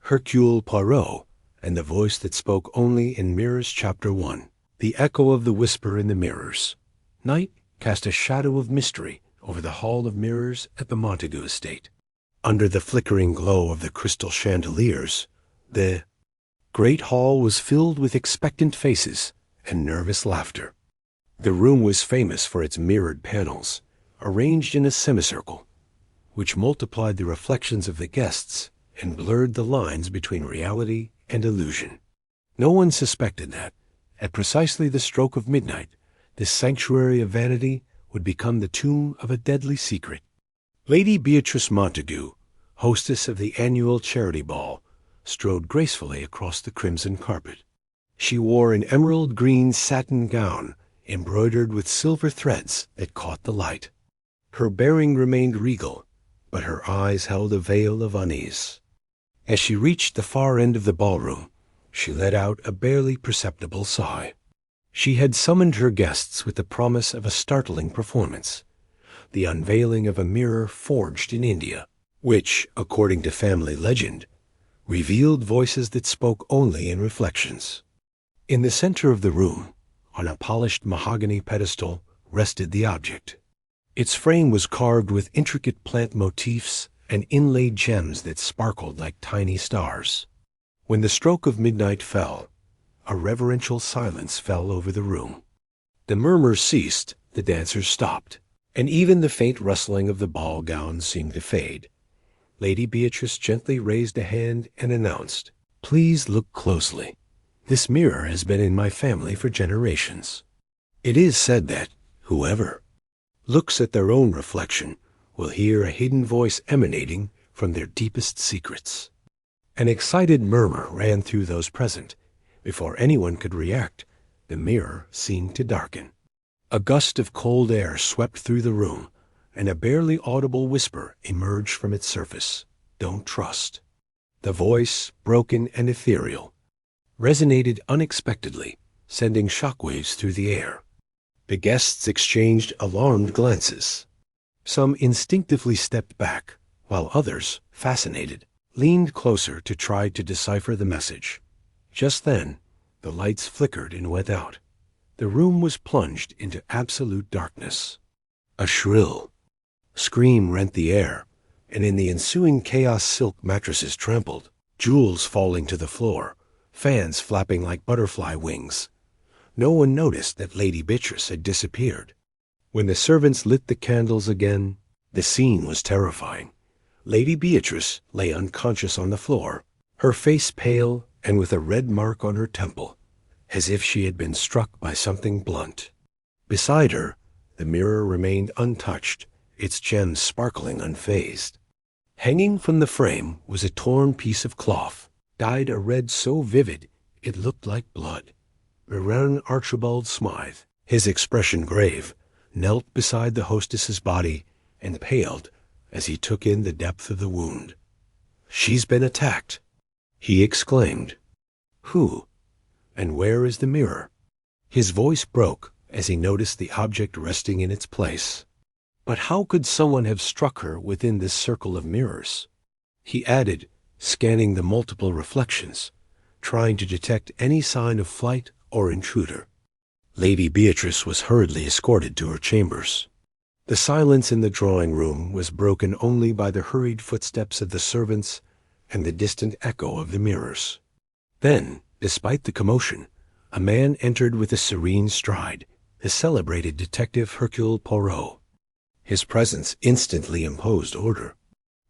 Hercule Poirot, and the voice that spoke only in Mirrors Chapter 1. The echo of the whisper in the mirrors. Night cast a shadow of mystery over the hall of mirrors at the Montague estate. Under the flickering glow of the crystal chandeliers, the great hall was filled with expectant faces and nervous laughter. The room was famous for its mirrored panels, arranged in a semicircle, which multiplied the reflections of the guests and blurred the lines between reality and illusion. No one suspected that, at precisely the stroke of midnight, this sanctuary of vanity would become the tomb of a deadly secret. Lady Beatrice Montague, hostess of the annual charity ball, strode gracefully across the crimson carpet. She wore an emerald green satin gown embroidered with silver threads that caught the light. Her bearing remained regal, but her eyes held a veil of unease. As she reached the far end of the ballroom, she let out a barely perceptible sigh. She had summoned her guests with the promise of a startling performance, the unveiling of a mirror forged in India, which, according to family legend, revealed voices that spoke only in reflections. In the center of the room, on a polished mahogany pedestal, rested the object. Its frame was carved with intricate plant motifs and inlaid gems that sparkled like tiny stars. When the stroke of midnight fell, a reverential silence fell over the room. The murmurs ceased, the dancers stopped, and even the faint rustling of the ball gown seemed to fade. Lady Beatrice gently raised a hand and announced, "Please look closely. This mirror has been in my family for generations. It is said that whoever looks at their own reflection will hear a hidden voice emanating from their deepest secrets." An excited murmur ran through those present. Before anyone could react, the mirror seemed to darken. A gust of cold air swept through the room, and a barely audible whisper emerged from its surface. "Don't trust." The voice, broken and ethereal, resonated unexpectedly, sending shockwaves through the air. The guests exchanged alarmed glances. Some instinctively stepped back, while others, fascinated, leaned closer to try to decipher the message. Just then, the lights flickered and went out. The room was plunged into absolute darkness. A shrill scream rent the air, and in the ensuing chaos silk mattresses trampled, jewels falling to the floor, fans flapping like butterfly wings. No one noticed that Lady Beatrice had disappeared. When the servants lit the candles again, the scene was terrifying. Lady Beatrice lay unconscious on the floor, her face pale and with a red mark on her temple, as if she had been struck by something blunt. Beside her, the mirror remained untouched, its gems sparkling unfazed. Hanging from the frame was a torn piece of cloth, dyed a red so vivid it looked like blood. Baron Archibald Smythe, his expression grave, knelt beside the hostess's body and paled as he took in the depth of the wound. "She's been attacked," he exclaimed. "Who? And where is the mirror?" His voice broke as he noticed the object resting in its place. But how could someone have struck her within this circle of mirrors? He added, scanning the multiple reflections, trying to detect any sign of flight or intruder. Lady Beatrice was hurriedly escorted to her chambers. The silence in the drawing-room was broken only by the hurried footsteps of the servants and the distant echo of the mirrors. Then, despite the commotion, a man entered with a serene stride, the celebrated detective Hercule Poirot. His presence instantly imposed order.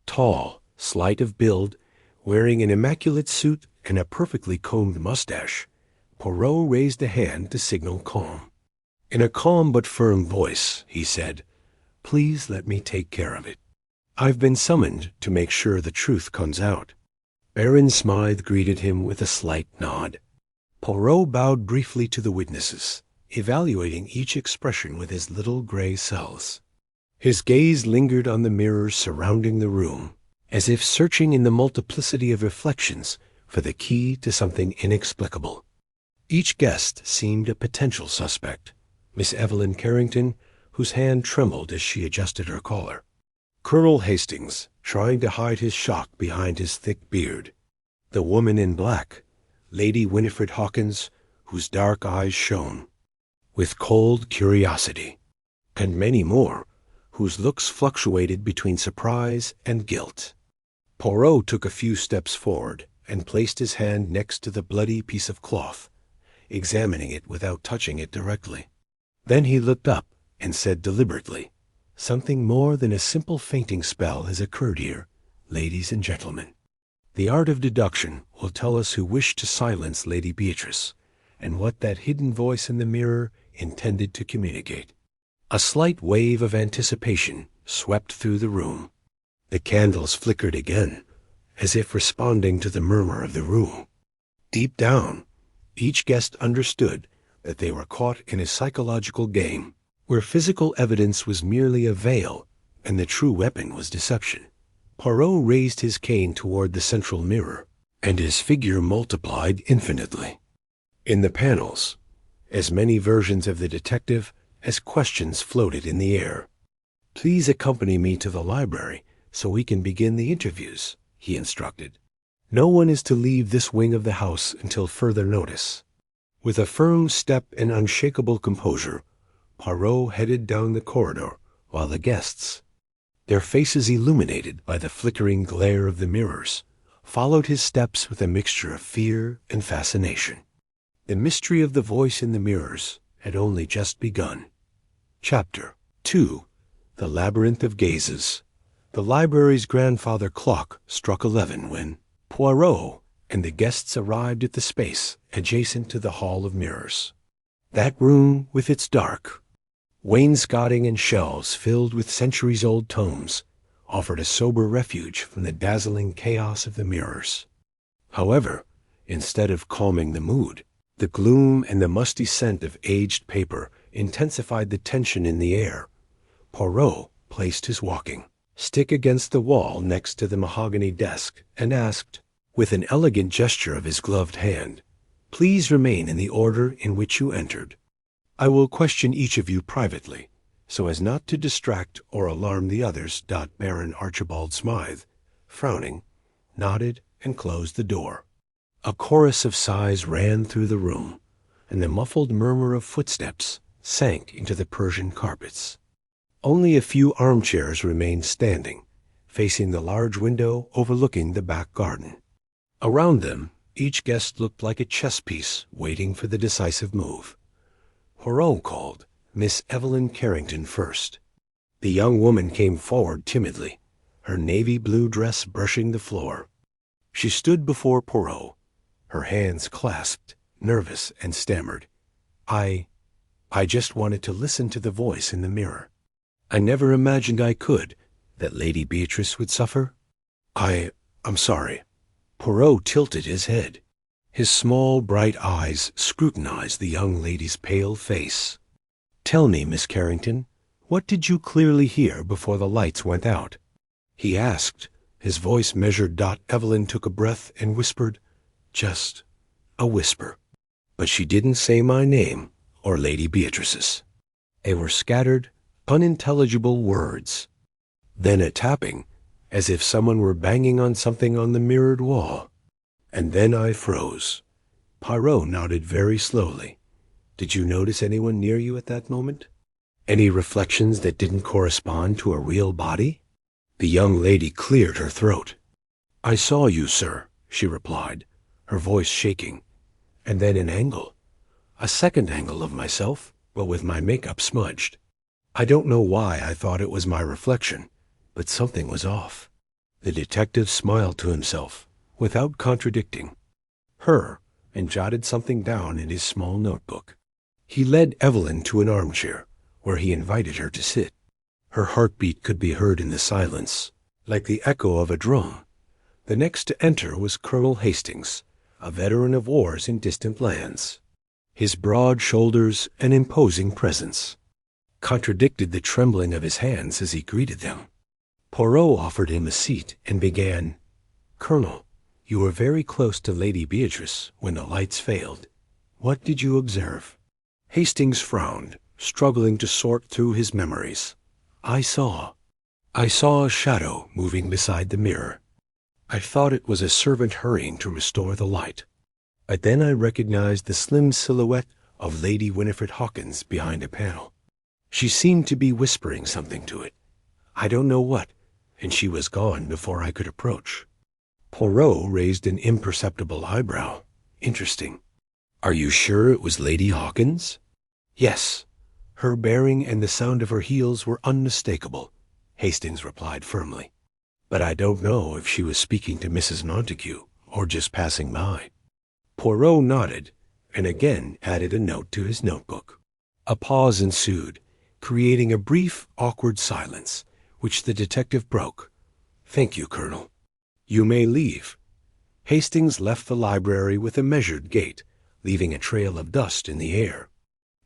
Tall, slight of build, wearing an immaculate suit and a perfectly combed mustache, Poirot raised a hand to signal calm. In a calm but firm voice, he said, "Please let me take care of it. I've been summoned to make sure the truth comes out." Baron Smythe greeted him with a slight nod. Poirot bowed briefly to the witnesses, evaluating each expression with his little gray cells. His gaze lingered on the mirrors surrounding the room, as if searching in the multiplicity of reflections for the key to something inexplicable. Each guest seemed a potential suspect. Miss Evelyn Carrington, whose hand trembled as she adjusted her collar. Colonel Hastings, trying to hide his shock behind his thick beard. the woman in black, Lady Winifred Hawkins, whose dark eyes shone with cold curiosity, and many more, whose looks fluctuated between surprise and guilt. Poirot took a few steps forward and placed his hand next to the bloody piece of cloth, examining it without touching it directly. Then he looked up and said deliberately, "Something more than a simple fainting spell has occurred here, ladies and gentlemen. The art of deduction will tell us who wished to silence Lady Beatrice, and what that hidden voice in the mirror intended to communicate." A slight wave of anticipation swept through the room. The candles flickered again, as if responding to the murmur of the room. Deep down, each guest understood that they were caught in a psychological game, where physical evidence was merely a veil, and the true weapon was deception. Poirot raised his cane toward the central mirror, and his figure multiplied infinitely. In the panels, as many versions of the detective as questions floated in the air. "Please accompany me to the library so we can begin the interviews," he instructed. "No one is to leave this wing of the house until further notice." With a firm step and unshakable composure, Poirot headed down the corridor, while the guests, their faces illuminated by the flickering glare of the mirrors, followed his steps with a mixture of fear and fascination. The mystery of the voice in the mirrors had only just begun. Chapter 2. The Labyrinth of Gazes. The library's grandfather clock struck 11 when Poirot and the guests arrived at the space adjacent to the Hall of Mirrors. That room, with its dark wainscoting and shelves filled with centuries-old tomes, offered a sober refuge from the dazzling chaos of the mirrors. However, instead of calming the mood, the gloom and the musty scent of aged paper intensified the tension in the air. Poirot placed his walking stick against the wall next to the mahogany desk and asked, with an elegant gesture of his gloved hand, "Please remain in the order in which you entered. I will question each of you privately, so as not to distract or alarm the others." Baron Archibald Smythe, frowning, nodded and closed the door. A chorus of sighs ran through the room, and the muffled murmur of footsteps sank into the Persian carpets. Only a few armchairs remained standing, facing the large window overlooking the back garden. Around them, each guest looked like a chess piece waiting for the decisive move. Poirot called Miss Evelyn Carrington first. The young woman came forward timidly, her navy blue dress brushing the floor. She stood before Poirot, her hands clasped, nervous, and stammered, I just wanted to listen to the voice in the mirror. I never imagined I could, that Lady Beatrice would suffer. I'm sorry." Poirot tilted his head. His small, bright eyes scrutinized the young lady's pale face. "Tell me, Miss Carrington, what did you clearly hear before the lights went out?" he asked. His voice measured. Evelyn took a breath and whispered, "Just a whisper." But she didn't say my name or Lady Beatrice's. They were scattered, unintelligible words. Then a tapping, as if someone were banging on something on the mirrored wall. And then I froze. Poirot nodded very slowly. "Did you notice anyone near you at that moment? Any reflections that didn't correspond to a real body?" The young lady cleared her throat. "I saw you, sir," she replied, her voice shaking. "And then an angle. A second angle of myself, but with my makeup smudged. I don't know why I thought it was my reflection, but something was off." The detective smiled to himself, without contradicting her, and jotted something down in his small notebook. He led Evelyn to an armchair, where he invited her to sit. Her heartbeat could be heard in the silence, like the echo of a drum. The next to enter was Colonel Hastings, a veteran of wars in distant lands. His broad shoulders and imposing presence contradicted the trembling of his hands as he greeted them. Poirot offered him a seat and began, "Colonel, you were very close to Lady Beatrice when the lights failed. What did you observe?" Hastings frowned, struggling to sort through his memories. I saw a shadow moving beside the mirror." I thought it was a servant hurrying to restore the light. But then I recognized the slim silhouette of Lady Winifred Hawkins behind a panel. She seemed to be whispering something to it. I don't know what, and she was gone before I could approach. Poirot raised an imperceptible eyebrow. Interesting. Are you sure it was Lady Hawkins? Yes. Her bearing and the sound of her heels were unmistakable, Hastings replied firmly. But I don't know if she was speaking to Mrs. Montague or just passing by. Poirot nodded and again added a note to his notebook. A pause ensued, creating a brief, awkward silence, which the detective broke. Thank you, Colonel. You may leave. Hastings left the library with a measured gait, leaving a trail of dust in the air.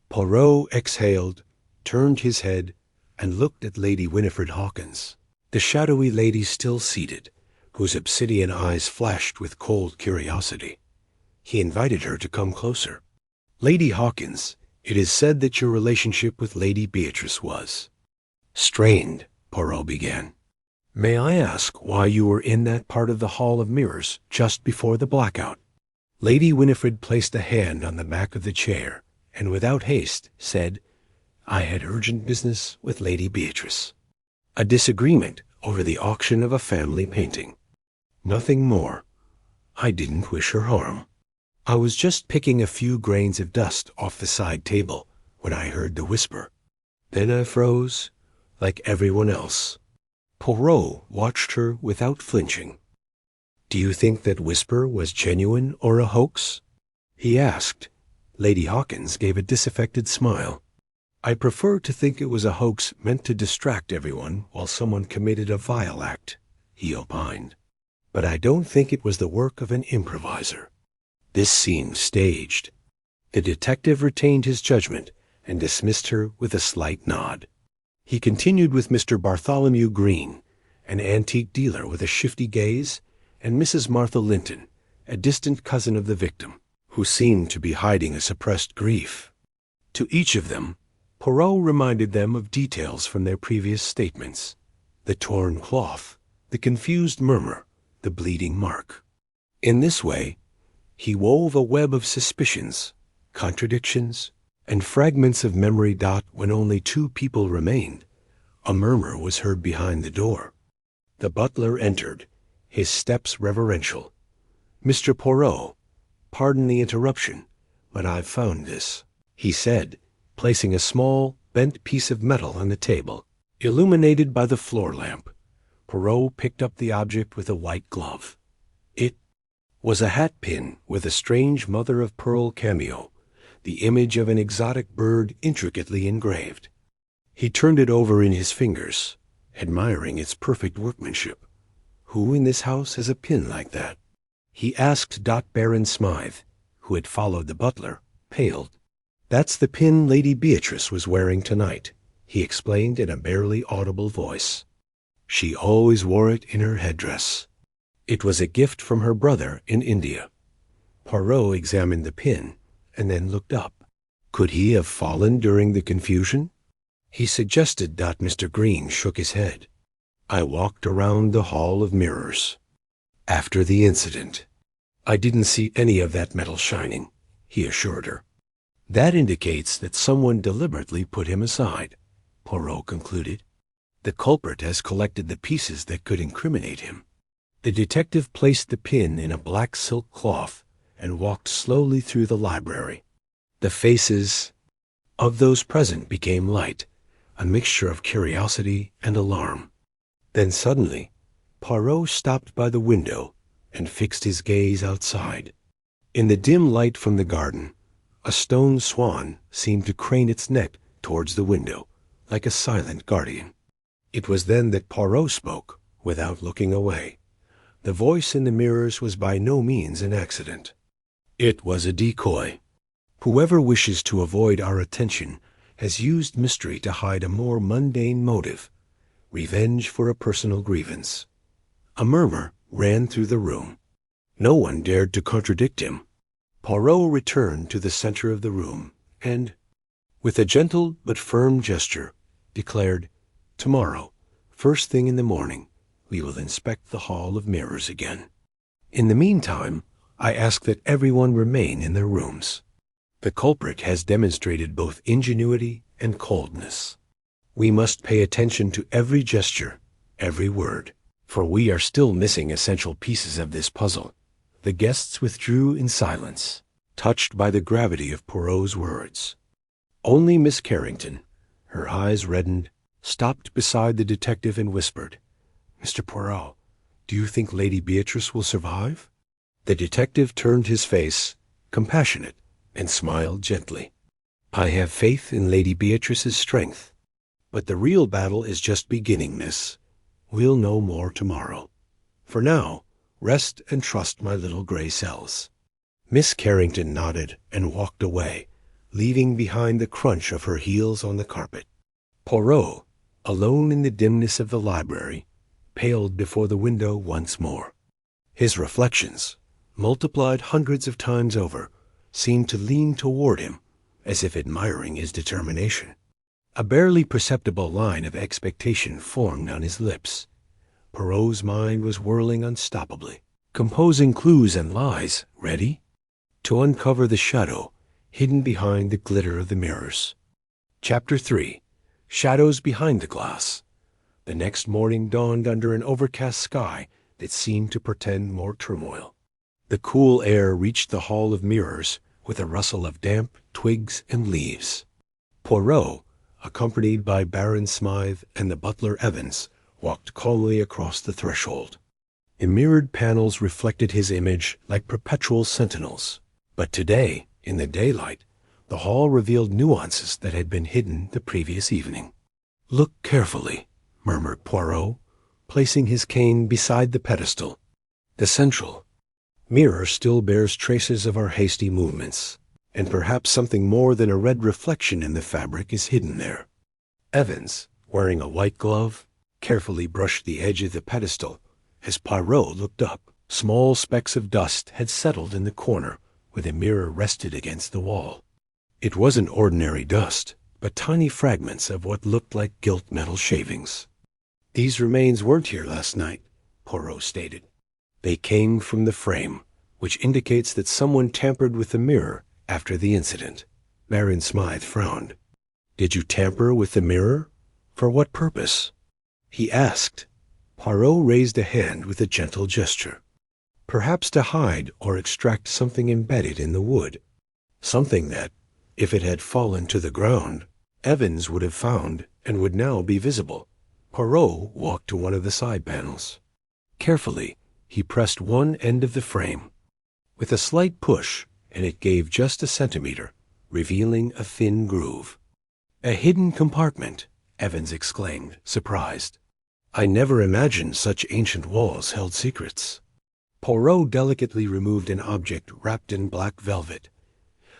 Poirot exhaled, turned his head, and looked at Lady Winifred Hawkins, the shadowy lady still seated, whose obsidian eyes flashed with cold curiosity. He invited her to come closer. Lady Hawkins, it is said that your relationship with Lady Beatrice was strained, Poirot began. May I ask why you were in that part of the Hall of Mirrors just before the blackout? Lady Winifred placed a hand on the back of the chair and without haste said, I had urgent business with Lady Beatrice. A disagreement over the auction of a family painting. Nothing more. I didn't wish her harm. I was just picking a few grains of dust off the side table when I heard the whisper. Then I froze, like everyone else. Poirot watched her without flinching. Do you think that whisper was genuine or a hoax? He asked. Lady Hawkins gave a disaffected smile. I prefer to think it was a hoax meant to distract everyone while someone committed a vile act, he opined. But I don't think it was the work of an improviser. This seemed staged. The detective retained his judgment and dismissed her with a slight nod. He continued with Mr. Bartholomew Green, an antique dealer with a shifty gaze, and Mrs. Martha Linton, a distant cousin of the victim, who seemed to be hiding a suppressed grief. To each of them, Poirot reminded them of details from their previous statements: the torn cloth, the confused murmur, the bleeding mark. In this way, he wove a web of suspicions, contradictions, and fragments of memory. When only two people remained, a murmur was heard behind the door. The butler entered, his steps reverential. Mr. Poirot, pardon the interruption, but I've found this, he said, placing a small, bent piece of metal on the table, illuminated by the floor lamp. Poirot picked up the object with a white glove. It was a hat pin with a strange mother-of-pearl cameo, the image of an exotic bird intricately engraved. He turned it over in his fingers, admiring its perfect workmanship. Who in this house has a pin like that? He asked. Baron Smythe, who had followed the butler, paled. That's the pin Lady Beatrice was wearing tonight, he explained in a barely audible voice. She always wore it in her headdress. It was a gift from her brother in India. Poirot examined the pin and then looked up. Could he have fallen during the confusion? He suggested. Mr. Green shook his head. I walked around the Hall of Mirrors. After the incident, I didn't see any of that metal shining, he assured her. That indicates that someone deliberately put him aside, Poirot concluded. The culprit has collected the pieces that could incriminate him. The detective placed the pin in a black silk cloth and walked slowly through the library. The faces of those present became light, a mixture of curiosity and alarm. Then suddenly, Poirot stopped by the window and fixed his gaze outside. In the dim light from the garden, a stone swan seemed to crane its neck towards the window, like a silent guardian. It was then that Poirot spoke, without looking away. The voice in the mirrors was by no means an accident. It was a decoy. Whoever wishes to avoid our attention has used mystery to hide a more mundane motive, revenge for a personal grievance. A murmur ran through the room. No one dared to contradict him. Poirot returned to the center of the room and, with a gentle but firm gesture, declared, Tomorrow, first thing in the morning, we will inspect the Hall of Mirrors again. In the meantime, I ask that everyone remain in their rooms. The culprit has demonstrated both ingenuity and coldness. We must pay attention to every gesture, every word, for we are still missing essential pieces of this puzzle. The guests withdrew in silence, touched by the gravity of Poirot's words. Only Miss Carrington, her eyes reddened, stopped beside the detective and whispered, "Mr. Poirot, do you think Lady Beatrice will survive?" The detective turned his face, compassionate, and smiled gently. "I have faith in Lady Beatrice's strength. But the real battle is just beginning, miss. We'll know more tomorrow. For now, rest and trust my little gray cells." Miss Carrington nodded and walked away, leaving behind the crunch of her heels on the carpet. Poirot, alone in the dimness of the library, paled before the window once more. His reflections, multiplied hundreds of times over, seemed to lean toward him, as if admiring his determination. A barely perceptible line of expectation formed on his lips. Poirot's mind was whirling unstoppably, composing clues and lies, ready to uncover the shadow hidden behind the glitter of the mirrors. Chapter 3. Shadows Behind the Glass. The next morning dawned under an overcast sky that seemed to portend more turmoil. The cool air reached the Hall of Mirrors with a rustle of damp twigs and leaves. Poirot, accompanied by Baron Smythe and the butler Evans, walked calmly across the threshold. The mirrored panels reflected his image like perpetual sentinels. But today, in the daylight, the hall revealed nuances that had been hidden the previous evening. "Look carefully," murmured Poirot, placing his cane beside the pedestal. "The central mirror still bears traces of our hasty movements, and perhaps something more than a red reflection in the fabric is hidden there." Evans, wearing a white glove, carefully brushed the edge of the pedestal. As Poirot looked up, small specks of dust had settled in the corner where the mirror rested against the wall. It wasn't ordinary dust, but tiny fragments of what looked like gilt metal shavings. "These remains weren't here last night," Poirot stated. "They came from the frame, which indicates that someone tampered with the mirror after the incident." Baron Smythe frowned. "Did you tamper with the mirror? For what purpose?" he asked. Poirot raised a hand with a gentle gesture. "Perhaps to hide or extract something embedded in the wood. Something that, if it had fallen to the ground, Evans would have found and would now be visible." Poirot walked to one of the side panels. Carefully, he pressed one end of the frame. With a slight push, and it gave just a centimeter, revealing a thin groove. "A hidden compartment," Evans exclaimed, surprised. "I never imagined such ancient walls held secrets." Poirot delicately removed an object wrapped in black velvet,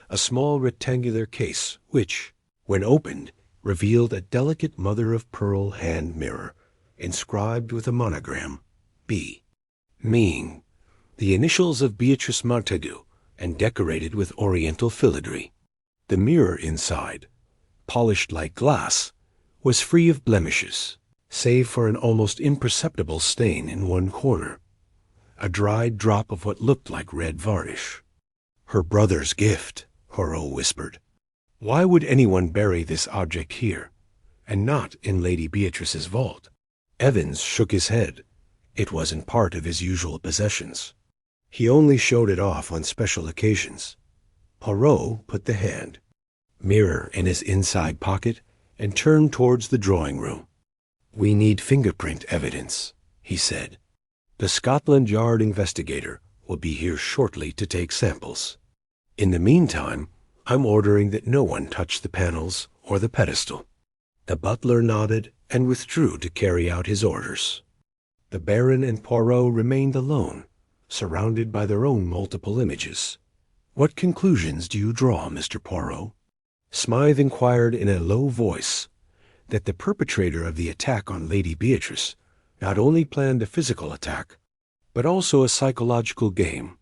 a small rectangular case which, when opened, revealed a delicate mother-of-pearl hand mirror, inscribed with a monogram, B, meaning the initials of Beatrice Montague, and decorated with oriental filigree. The mirror inside, polished like glass, was free of blemishes, save for an almost imperceptible stain in one corner, a dried drop of what looked like red varnish. "Her brother's gift," Poirot whispered. "Why would anyone bury this object here, and not in Lady Beatrice's vault?" Evans shook his head. It wasn't part of his usual possessions. He only showed it off on special occasions. Poirot put the mirror in his inside pocket and turned towards the drawing room. "We need fingerprint evidence," he said. "The Scotland Yard investigator will be here shortly to take samples. In the meantime, I'm ordering that no one touch the panels or the pedestal." The butler nodded and withdrew to carry out his orders. The Baron and Poirot remained alone, surrounded by their own multiple images. "What conclusions do you draw, Mr. Poirot?" Smythe inquired in a low voice. That the perpetrator of the attack on Lady Beatrice not only planned a physical attack, but also a psychological game,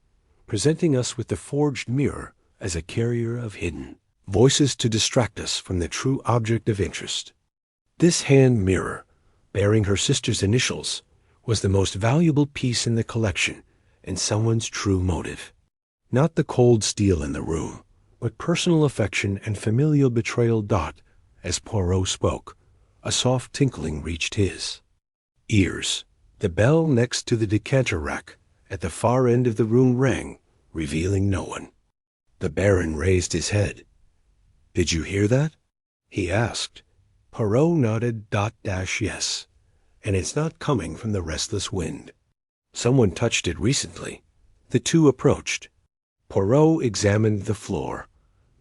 presenting us with the forged mirror as a carrier of hidden voices to distract us from the true object of interest. This hand mirror, bearing her sister's initials, was the most valuable piece in the collection and someone's true motive. Not the cold steel in the room, but personal affection and familial betrayal. As Poirot spoke, a soft tinkling reached his ears. The bell next to the decanter rack at the far end of the room rang, revealing no one. The Baron raised his head. "Did you hear that?" he asked. Poirot nodded. Yes, and it's not coming from the restless wind. Someone touched it recently. The two approached. Poirot examined the floor.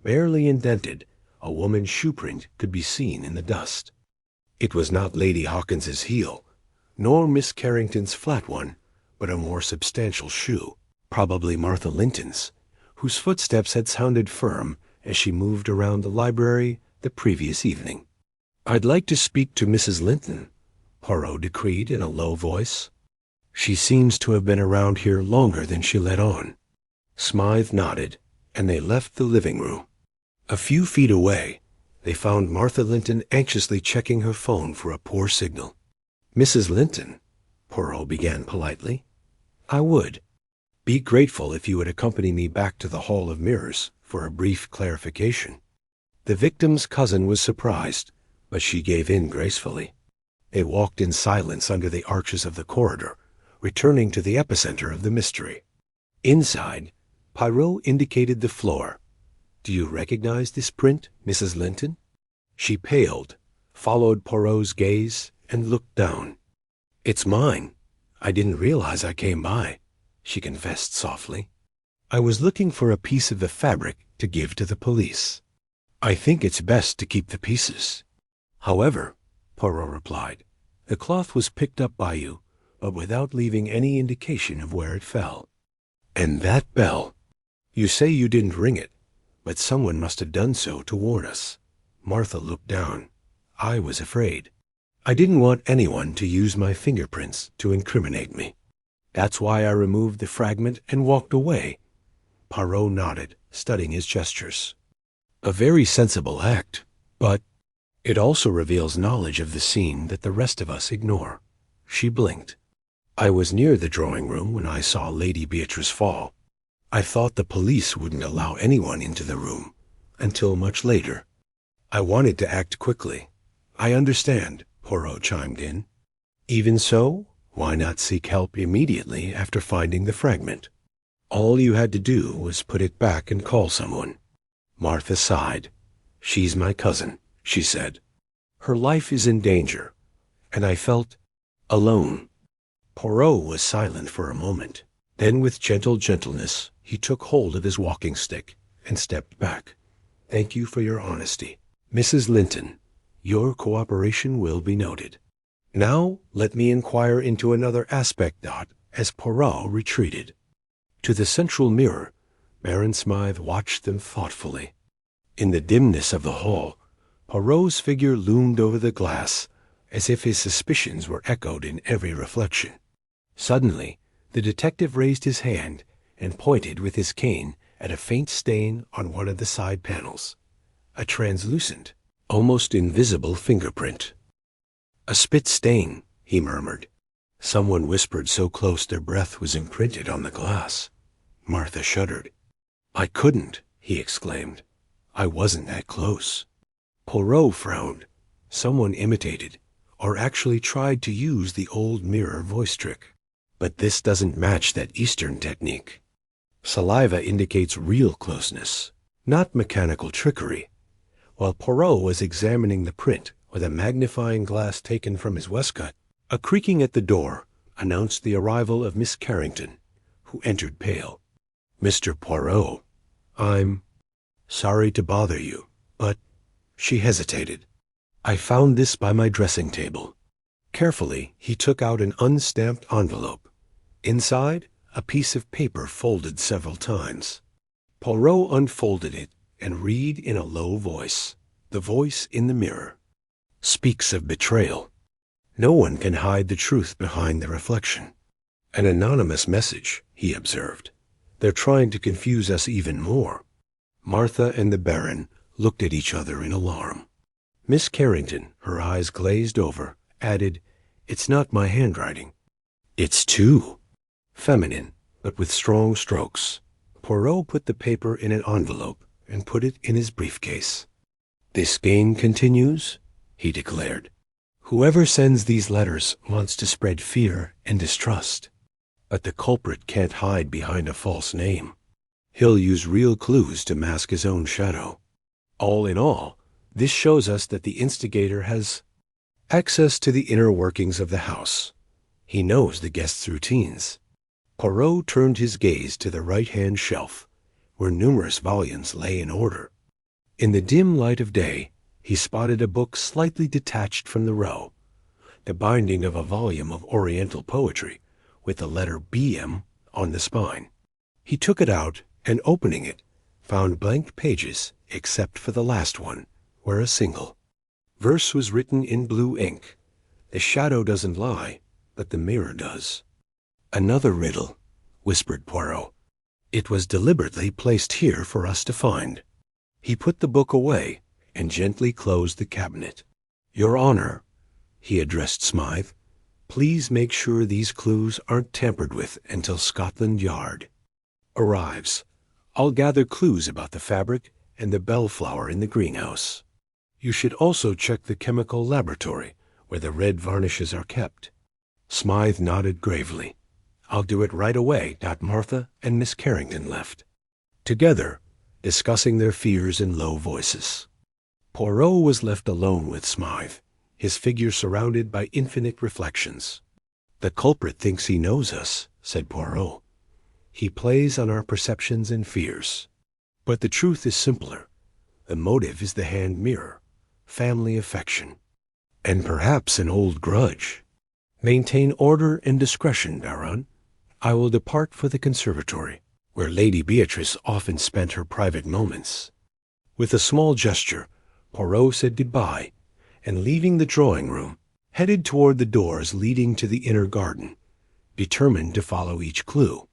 Barely indented, a woman's shoe print could be seen in the dust. It was not Lady Hawkins's heel, nor Miss Carrington's flat one, but a more substantial shoe, probably Martha Linton's, whose footsteps had sounded firm as she moved around the library the previous evening. "I'd like to speak to Mrs. Linton," Poirot decreed in a low voice. "She seems to have been around here longer than she let on." Smythe nodded, and they left the living room. A few feet away, they found Martha Linton anxiously checking her phone for a poor signal. "Mrs. Linton," Poirot began politely, "I would be grateful if you would accompany me back to the Hall of Mirrors for a brief clarification." The victim's cousin was surprised, but she gave in gracefully. They walked in silence under the arches of the corridor, returning to the epicenter of the mystery. Inside, Poirot indicated the floor. "Do you recognize this print, Mrs. Linton?" She paled, followed Poirot's gaze, and looked down. "It's mine. I didn't realize I came by," she confessed softly. "I was looking for a piece of the fabric to give to the police. I think it's best to keep the pieces." "However," Poirot replied, "the cloth was picked up by you, but without leaving any indication of where it fell. And that bell, you say you didn't ring it, but someone must have done so to warn us." Martha looked down. "I was afraid. I didn't want anyone to use my fingerprints to incriminate me. That's why I removed the fragment and walked away." Poirot nodded, studying his gestures. "A very sensible act, but it also reveals knowledge of the scene that the rest of us ignore." She blinked. "I was near the drawing room when I saw Lady Beatrice fall. I thought the police wouldn't allow anyone into the room until much later. I wanted to act quickly." "I understand," Poirot chimed in. "Even so, why not seek help immediately after finding the fragment? All you had to do was put it back and call someone." Martha sighed. "She's my cousin," she said. "Her life is in danger, and I felt alone." Poirot was silent for a moment. Then, with gentle gentleness, he took hold of his walking stick and stepped back. "Thank you for your honesty, Mrs. Linton. Your cooperation will be noted. Now let me inquire into another aspect." As Poirot retreated to the central mirror, Baron Smythe watched them thoughtfully. In the dimness of the hall, Poirot's figure loomed over the glass, as if his suspicions were echoed in every reflection. Suddenly, the detective raised his hand and pointed with his cane at a faint stain on one of the side panels. A translucent, almost invisible fingerprint. "A spit stain," he murmured. Someone whispered so close their breath was imprinted on the glass. Martha shuddered. "I couldn't," he exclaimed. "I wasn't that close." Poirot frowned. Someone imitated, or actually tried to use the old mirror voice trick. But this doesn't match that Eastern technique. Saliva indicates real closeness, not mechanical trickery. While Poirot was examining the print with a magnifying glass taken from his waistcoat, a creaking at the door announced the arrival of Miss Carrington, who entered pale. "Mr. Poirot, I'm sorry to bother you, but—" She hesitated. "I found this by my dressing table." Carefully, he took out an unstamped envelope. Inside, a piece of paper folded several times. Poirot unfolded it and read in a low voice. The voice in the mirror speaks of betrayal. No one can hide the truth behind the reflection. "An anonymous message," he observed. "They're trying to confuse us even more." Martha and the Baron looked at each other in alarm. Miss Carrington, her eyes glazed over, added, "It's not my handwriting." It's too feminine, but with strong strokes. Poirot put the paper in an envelope and put it in his briefcase. This game continues, he declared. Whoever sends these letters wants to spread fear and distrust. But the culprit can't hide behind a false name. He'll use real clues to mask his own shadow. All in all, this shows us that the instigator has access to the inner workings of the house. He knows the guests' routines. Poirot turned his gaze to the right-hand shelf, where numerous volumes lay in order. In the dim light of day, he spotted a book slightly detached from the row, the binding of a volume of Oriental poetry, with the letter BM on the spine. He took it out and, opening it, found blank pages except for the last one, where a single verse was written in blue ink. The shadow doesn't lie, but the mirror does. Another riddle, whispered Poirot. It was deliberately placed here for us to find. He put the book away and gently closed the cabinet. Your Honor, he addressed Smythe, please make sure these clues aren't tampered with until Scotland Yard arrives. I'll gather clues about the fabric and the bellflower in the greenhouse. You should also check the chemical laboratory where the red varnishes are kept. Smythe nodded gravely. I'll do it right away. Martha and Miss Carrington left, together, discussing their fears in low voices. Poirot was left alone with Smythe, his figure surrounded by infinite reflections. The culprit thinks he knows us, said Poirot. He plays on our perceptions and fears. But the truth is simpler. The motive is the hand mirror, family affection, and perhaps an old grudge. Maintain order and discretion, Baron. I will depart for the conservatory, where Lady Beatrice often spent her private moments. With a small gesture, Poirot said goodbye, and leaving the drawing-room, headed toward the doors leading to the inner garden, determined to follow each clue.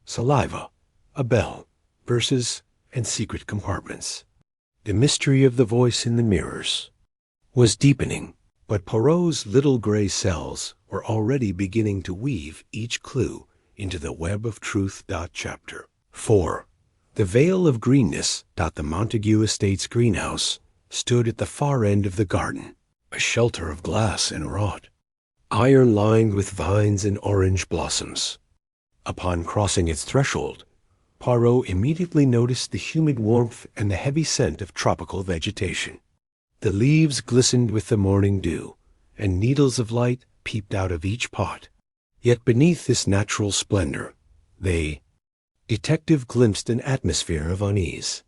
Saliva, a bell, verses, and secret compartments. The mystery of the voice in the mirrors was deepening, but Poirot's little gray cells were already beginning to weave each clue into the web of truth. Chapter 4. The veil of greenness. The Montague Estates greenhouse stood at the far end of the garden, a shelter of glass and wrought, iron lined with vines and orange blossoms. Upon crossing its threshold, Poirot immediately noticed the humid warmth and the heavy scent of tropical vegetation. The leaves glistened with the morning dew, and needles of light peeped out of each pot. Yet beneath this natural splendor, the detective glimpsed an atmosphere of unease.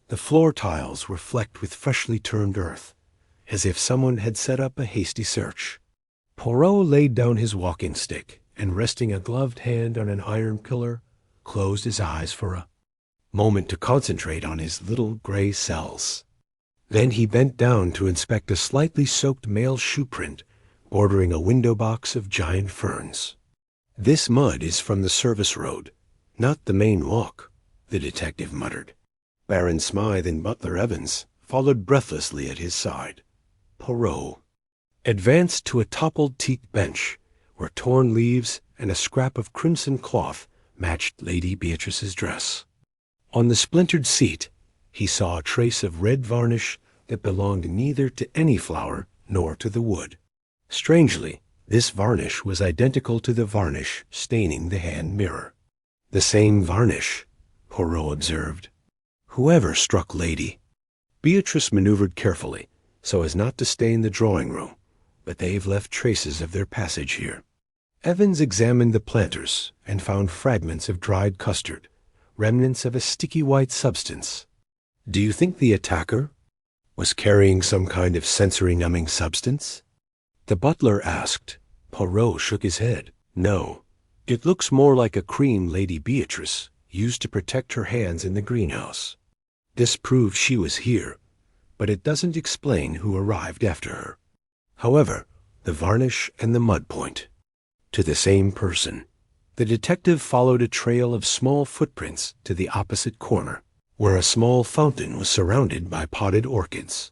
The floor tiles were flecked with freshly turned earth, as if someone had set up a hasty search. Poirot laid down his walking stick and, resting a gloved hand on an iron pillar, closed his eyes for a moment to concentrate on his little gray cells. Then he bent down to inspect a slightly soaked male shoe print bordering a window box of giant ferns. This mud is from the service road, not the main walk, the detective muttered. Baron Smythe and Butler Evans followed breathlessly at his side. Poirot advanced to a toppled teak bench, where torn leaves and a scrap of crimson cloth matched Lady Beatrice's dress. On the splintered seat, he saw a trace of red varnish that belonged neither to any flower nor to the wood. Strangely, this varnish was identical to the varnish staining the hand mirror. The same varnish, Poirot observed. Whoever struck Lady Beatrice maneuvered carefully so as not to stain the drawing-room, but they've left traces of their passage here. Evans examined the planters and found fragments of dried custard, remnants of a sticky white substance. Do you think the attacker was carrying some kind of sensory-numbing substance? The butler asked. Poirot shook his head. No, it looks more like a cream Lady Beatrice used to protect her hands in the greenhouse. This proves she was here, but it doesn't explain who arrived after her. However, the varnish and the mud point to the same person. The detective followed a trail of small footprints to the opposite corner, where a small fountain was surrounded by potted orchids.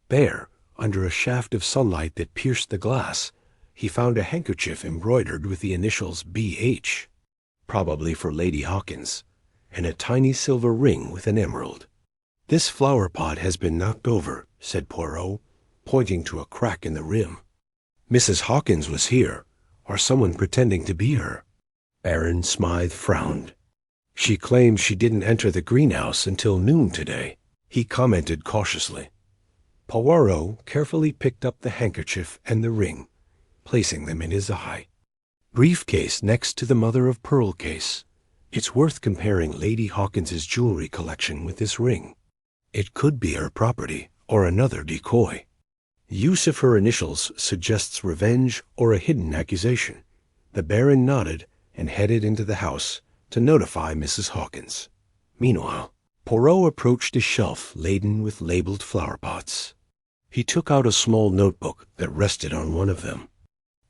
There, under a shaft of sunlight that pierced the glass, he found a handkerchief embroidered with the initials B.H., probably for Lady Hawkins, and a tiny silver ring with an emerald. "This flower pot has been knocked over," said Poirot, pointing to a crack in the rim. "Mrs. Hawkins was here, or someone pretending to be her." Baron Smythe frowned. "She claims she didn't enter the greenhouse until noon today," he commented cautiously. Poirot carefully picked up the handkerchief and the ring, placing them in his eye. "Briefcase next to the mother-of-pearl case. It's worth comparing Lady Hawkins's jewelry collection with this ring. It could be her property or another decoy. Use of her initials suggests revenge or a hidden accusation." The Baron nodded and headed into the house to notify Mrs. Hawkins. Meanwhile, Poirot approached a shelf laden with labeled flower pots. He took out a small notebook that rested on one of them.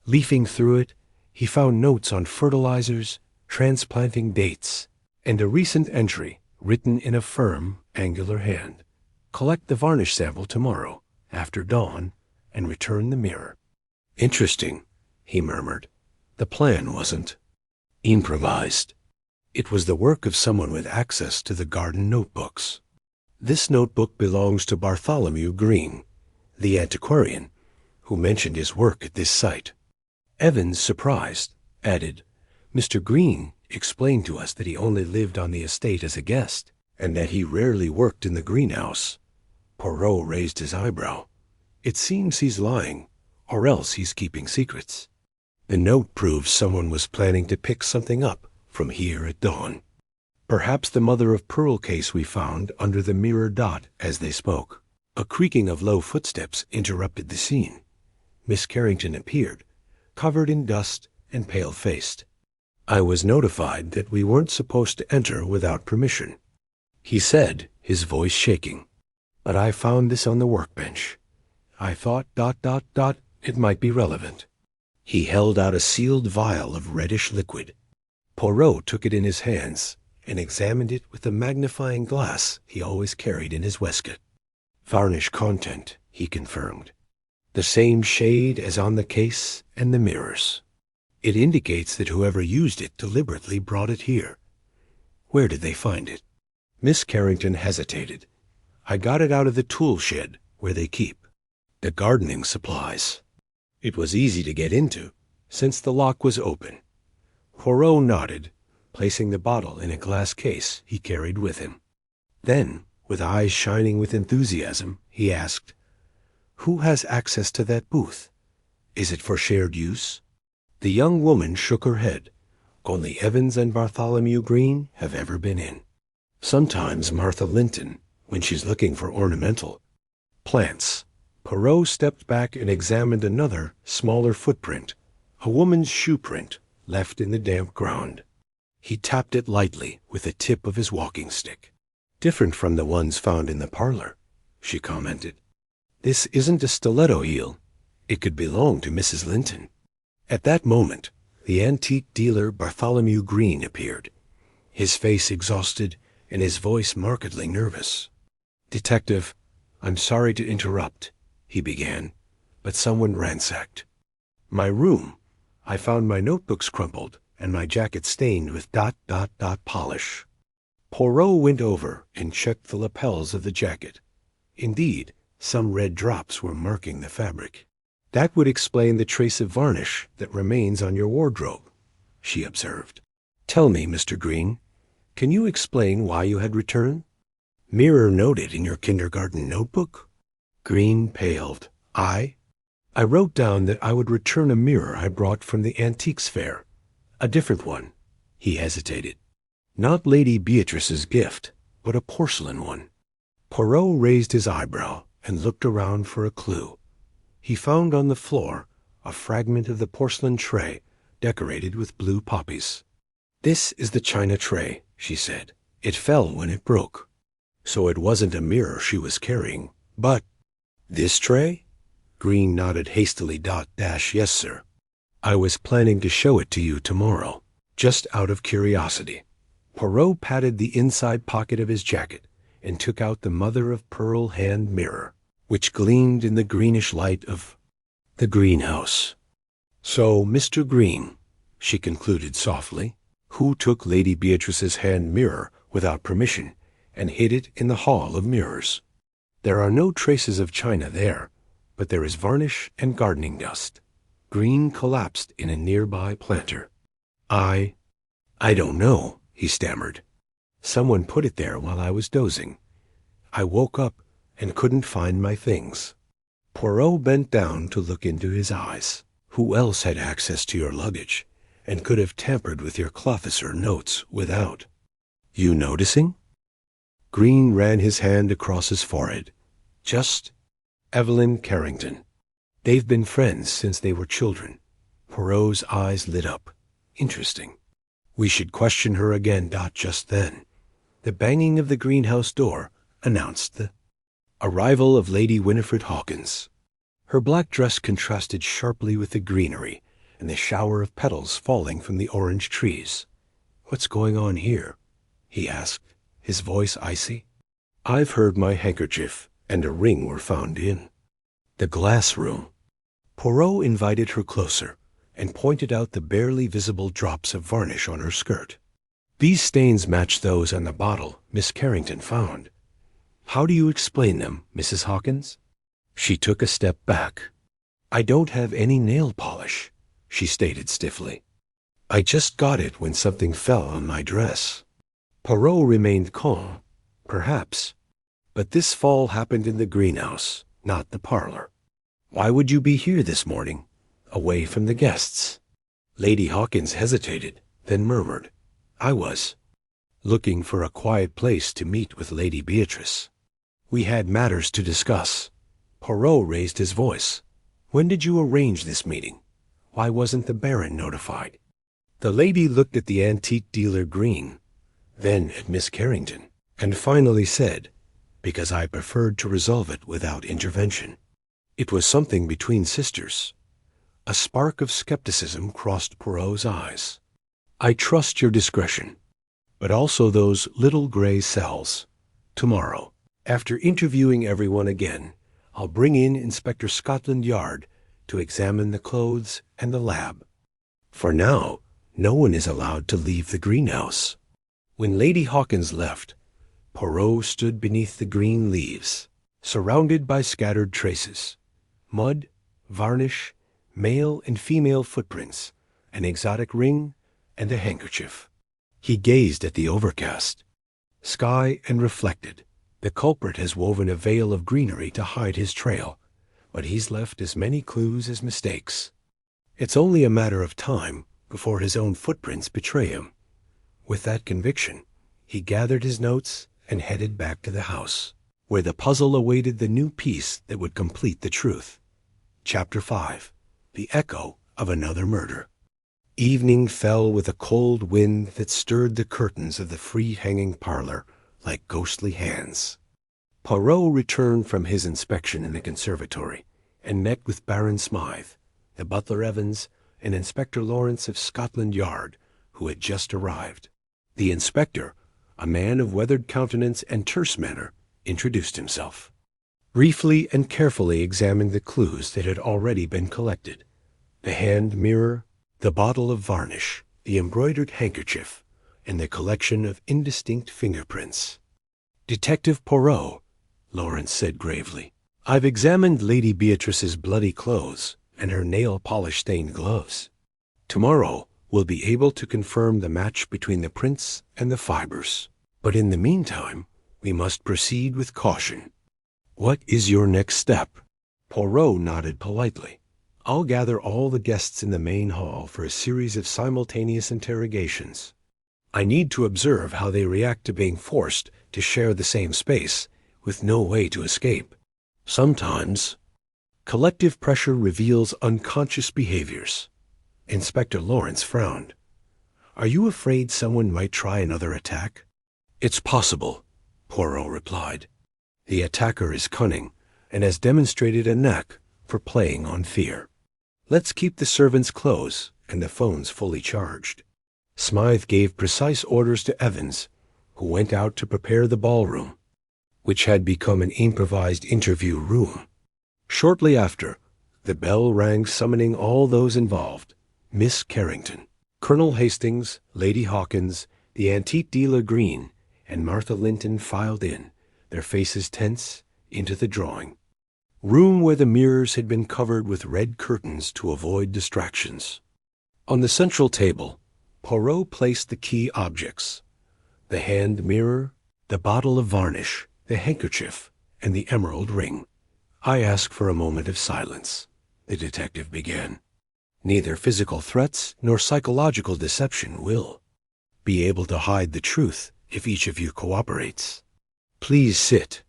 Leafing through it, he found notes on fertilizers, transplanting dates, and a recent entry written in a firm, angular hand. "Collect the varnish sample tomorrow, after dawn, and return the mirror." "Interesting," he murmured. The plan wasn't improvised. It was the work of someone with access to the garden notebooks. "This notebook belongs to Bartholomew Green, the antiquarian, who mentioned his work at this site." Evans, surprised, added, "Mr. Green explained to us that he only lived on the estate as a guest, and that he rarely worked in the greenhouse." Poirot raised his eyebrow. "It seems he's lying, or else he's keeping secrets. The note proves someone was planning to pick something up from here at dawn." "Perhaps the mother-of-pearl case we found under the mirror dot," as they spoke. A creaking of low footsteps interrupted the scene. Miss Carrington appeared, covered in dust and pale-faced. "I was notified that we weren't supposed to enter without permission," he said, his voice shaking. "But I found this on the workbench. I thought ... it might be relevant." He held out a sealed vial of reddish liquid. Poirot took it in his hands and examined it with the magnifying glass he always carried in his waistcoat. "Varnish content," he confirmed. "The same shade as on the case and the mirrors. It indicates that whoever used it deliberately brought it here. Where did they find it?" Miss Carrington hesitated. "I got it out of the tool shed where they keep the gardening supplies. It was easy to get into, since the lock was open." Poirot nodded, placing the bottle in a glass case he carried with him. Then, with eyes shining with enthusiasm, he asked, "Who has access to that booth? Is it for shared use?" The young woman shook her head. "Only Evans and Bartholomew Green have ever been in. Sometimes Martha Linton, when she's looking for ornamental plants." Poirot stepped back and examined another, smaller footprint, a woman's shoe print left in the damp ground. He tapped it lightly with the tip of his walking stick. "Different from the ones found in the parlor," she commented. "This isn't a stiletto heel. It could belong to Mrs. Linton." At that moment, the antique dealer Bartholomew Green appeared, his face exhausted and his voice markedly nervous. "Detective, I'm sorry to interrupt," he began, "but someone ransacked my room. I found my notebooks crumpled and my jacket stained with ... polish." Poirot went over and checked the lapels of the jacket. Indeed, some red drops were marking the fabric. "That would explain the trace of varnish that remains on your wardrobe," she observed. "Tell me, Mr. Green, can you explain why you had returned? Mirror noted in your kindergarten notebook?" Green paled. I wrote down that I would return a mirror I brought from the antiques fair. A different one." He hesitated. "Not Lady Beatrice's gift, but a porcelain one." Poirot raised his eyebrow and looked around for a clue. He found on the floor a fragment of the porcelain tray decorated with blue poppies. "This is the china tray," she said. "It fell when it broke. So it wasn't a mirror she was carrying, but—" "This tray?" Green nodded hastily. Yes, sir. I was planning to show it to you tomorrow, just out of curiosity." Poirot patted the inside pocket of his jacket and took out the mother-of-pearl hand mirror, which gleamed in the greenish light of the greenhouse. "So, Mr. Green," she concluded softly, "who took Lady Beatrice's hand mirror without permission and hid it in the Hall of Mirrors? There are no traces of china there, but there is varnish and gardening dust." Green collapsed in a nearby planter. I don't know," he stammered. "Someone put it there while I was dozing. I woke up and couldn't find my things." Poirot bent down to look into his eyes. "Who else had access to your luggage and could have tampered with your Clothyser notes without you noticing?" Green ran his hand across his forehead. "Just Evelyn Carrington. They've been friends since they were children." Poirot's eyes lit up. "Interesting. We should question her again." Just then, the banging of the greenhouse door announced the arrival of Lady Winifred Hawkins. Her black dress contrasted sharply with the greenery and the shower of petals falling from the orange trees. "What's going on here?" he asked, his voice icy. "I've heard my handkerchief and a ring were found in the glass room." Poirot invited her closer and pointed out the barely visible drops of varnish on her skirt. "These stains match those on the bottle Miss Carrington found. How do you explain them, Mrs. Hawkins?" She took a step back. "I don't have any nail polish," she stated stiffly. "I just got it when something fell on my dress." Poirot remained calm. "Perhaps. But this fall happened in the greenhouse, not the parlor. Why would you be here this morning, away from the guests?" Lady Hawkins hesitated, then murmured, "I was looking for a quiet place to meet with Lady Beatrice. We had matters to discuss." Poirot raised his voice. "When did you arrange this meeting? Why wasn't the Baron notified?" The lady looked at the antique dealer Green, then at Miss Carrington, and finally said, "Because I preferred to resolve it without intervention." It was something between sisters. A spark of skepticism crossed Poirot's eyes. "I trust your discretion, but also those little gray cells. Tomorrow, after interviewing everyone again, I'll bring in Inspector Scotland Yard to examine the clothes and the lab. For now, no one is allowed to leave the greenhouse." When Lady Hawkins left, Poirot stood beneath the green leaves, surrounded by scattered traces: mud, varnish, male and female footprints, an exotic ring, and a handkerchief. He gazed at the overcast sky and reflected. The culprit has woven a veil of greenery to hide his trail, but he's left as many clues as mistakes. It's only a matter of time before his own footprints betray him. With that conviction, he gathered his notes and headed back to the house, where the puzzle awaited the new piece that would complete the truth. Chapter 5. The Echo of Another Murder. Evening fell with a cold wind that stirred the curtains of the free-hanging parlor like ghostly hands. Poirot returned from his inspection in the conservatory and met with Baron Smythe, the butler Evans, and Inspector Lawrence of Scotland Yard, who had just arrived. The inspector, a man of weathered countenance and terse manner, introduced himself, briefly and carefully examined the clues that had already been collected: the hand mirror, the bottle of varnish, the embroidered handkerchief, and the collection of indistinct fingerprints. "Detective Poirot," Lawrence said gravely, "I've examined Lady Beatrice's bloody clothes and her nail-polish-stained gloves. Tomorrow we'll be able to confirm the match between the prints and the fibers. But in the meantime, we must proceed with caution. What is your next step?" Poirot nodded politely. "I'll gather all the guests in the main hall for a series of simultaneous interrogations. I need to observe how they react to being forced to share the same space with no way to escape. Sometimes collective pressure reveals unconscious behaviors." Inspector Lawrence frowned. "Are you afraid someone might try another attack?" "It's possible," Poirot replied. "The attacker is cunning and has demonstrated a knack for playing on fear. Let's keep the servants close and the phones fully charged." Smythe gave precise orders to Evans, who went out to prepare the ballroom, which had become an improvised interview room. Shortly after, The bell rang, summoning all those involved. Miss Carrington, Colonel Hastings, Lady Hawkins, the antique dealer Green, and Martha Linton filed in, their faces tense, into the drawing room where the mirrors had been covered with red curtains to avoid distractions. On the central table, Poirot placed the key objects: the hand mirror, the bottle of varnish, the handkerchief, and the emerald ring. I ask for a moment of silence, the detective began. Neither physical threats nor psychological deception will be able to hide the truth if each of you cooperates. Please sit.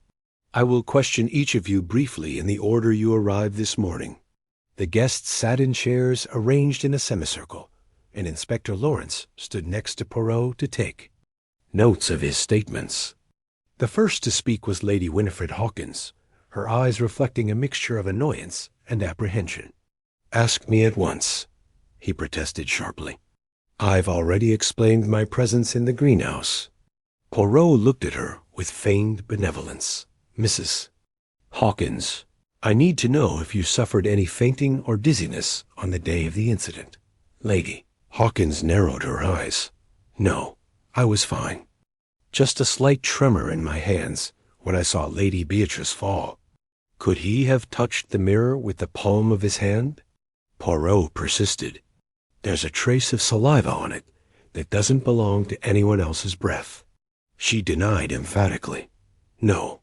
I will question each of you briefly in the order you arrived this morning. The guests sat in chairs arranged in a semicircle, and Inspector Lawrence stood next to Poirot to take notes of his statements. The first to speak was Lady Winifred Hawkins, her eyes reflecting a mixture of annoyance and apprehension. "Ask me at once," he protested sharply. "I've already explained my presence in the greenhouse." Poirot looked at her with feigned benevolence. "Mrs. Hawkins, I need to know if you suffered any fainting or dizziness on the day of the incident." Lady Hawkins narrowed her eyes. "No, I was fine. Just a slight tremor in my hands when I saw Lady Beatrice fall." "Could he have touched the mirror with the palm of his hand?" Poirot persisted. "There's a trace of saliva on it that doesn't belong to anyone else's breath." She denied emphatically. "No,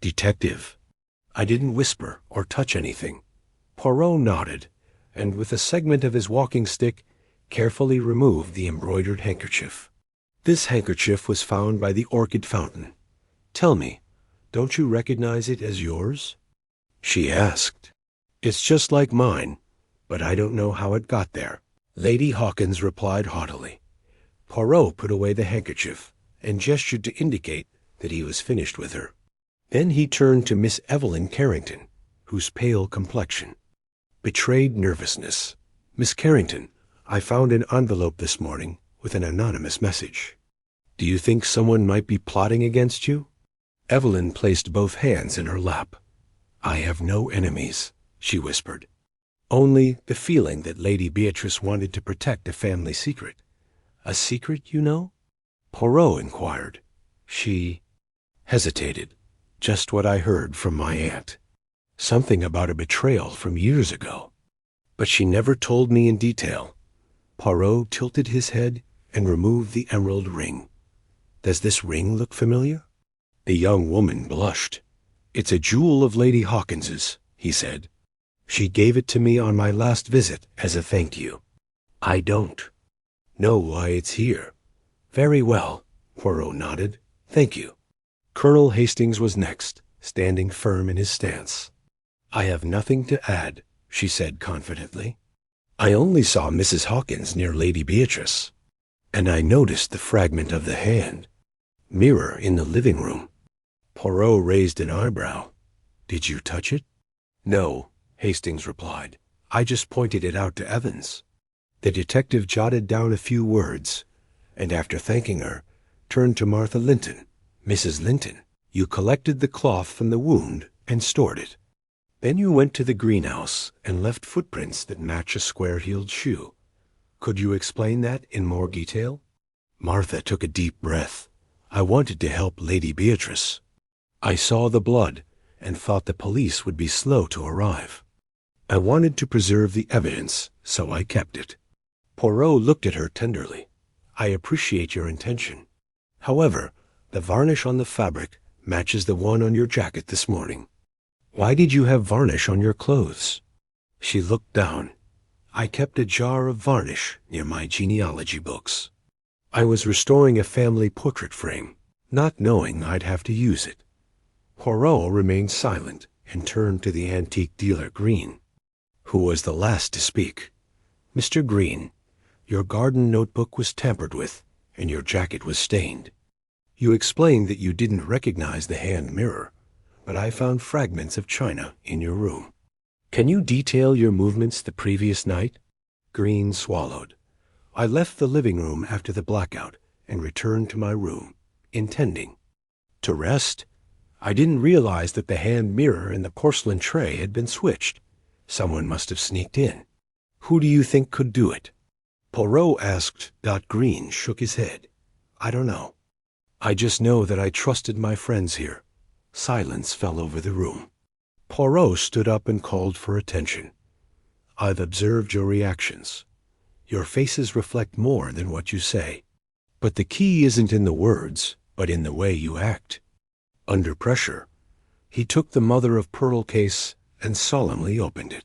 Detective, I didn't whisper or touch anything." Poirot nodded, and with a segment of his walking stick, carefully removed the embroidered handkerchief. "This handkerchief was found by the orchid fountain. Tell me, don't you recognize it as yours?" she asked. "It's just like mine, but I don't know how it got there," Lady Hawkins replied haughtily. Poirot put away the handkerchief and gestured to indicate that he was finished with her. Then he turned to Miss Evelyn Carrington, whose pale complexion betrayed nervousness. "Miss Carrington, I found an envelope this morning with an anonymous message. Do you think someone might be plotting against you?" Evelyn placed both hands in her lap. "I have no enemies," she whispered. "Only the feeling that Lady Beatrice wanted to protect a family secret." "A secret, you know?" Poirot inquired. She hesitated. "Just what I heard from my aunt. Something about a betrayal from years ago. But she never told me in detail." Poirot tilted his head and removed the emerald ring. "Does this ring look familiar?" The young woman blushed. "It's a jewel of Lady Hawkins's," he said. "She gave it to me on my last visit as a thank you." "I don't know why it's here." "Very well," Poirot nodded. "Thank you." Colonel Hastings was next, standing firm in his stance. "I have nothing to add," she said confidently. "I only saw Mrs. Hawkins near Lady Beatrice, and I noticed the fragment of the hand mirror in the living room." Poirot raised an eyebrow. "Did you touch it?" "No," Hastings replied. "I just pointed it out to Evans." The detective jotted down a few words, and after thanking her, turned to Martha Linton. "Mrs. Linton, you collected the cloth from the wound and stored it. Then you went to the greenhouse and left footprints that match a square-heeled shoe. Could you explain that in more detail?" Martha took a deep breath. "I wanted to help Lady Beatrice. I saw the blood and thought the police would be slow to arrive. I wanted to preserve the evidence, so I kept it." Poirot looked at her tenderly. "I appreciate your intention. However, the varnish on the fabric matches the one on your jacket this morning. Why did you have varnish on your clothes?" She looked down. "I kept a jar of varnish near my genealogy books. I was restoring a family portrait frame, not knowing I'd have to use it." Poirot remained silent and turned to the antique dealer Green, who was the last to speak. "Mr. Green, your garden notebook was tampered with, and your jacket was stained. You explained that you didn't recognize the hand mirror, but I found fragments of china in your room. Can you detail your movements the previous night?" Green swallowed. "I left the living room after the blackout and returned to my room, intending to rest. I didn't realize that the hand mirror and the porcelain tray had been switched. Someone must have sneaked in. Who do you think could do it? Poirot asked. Green shook his head. I don't know. I just know that I trusted my friends here. Silence fell over the room. Poirot stood up and called for attention. I've observed your reactions. Your faces reflect more than what you say. But the key isn't in the words, but in the way you act. Under pressure, he took the mother-of-pearl case and solemnly opened it.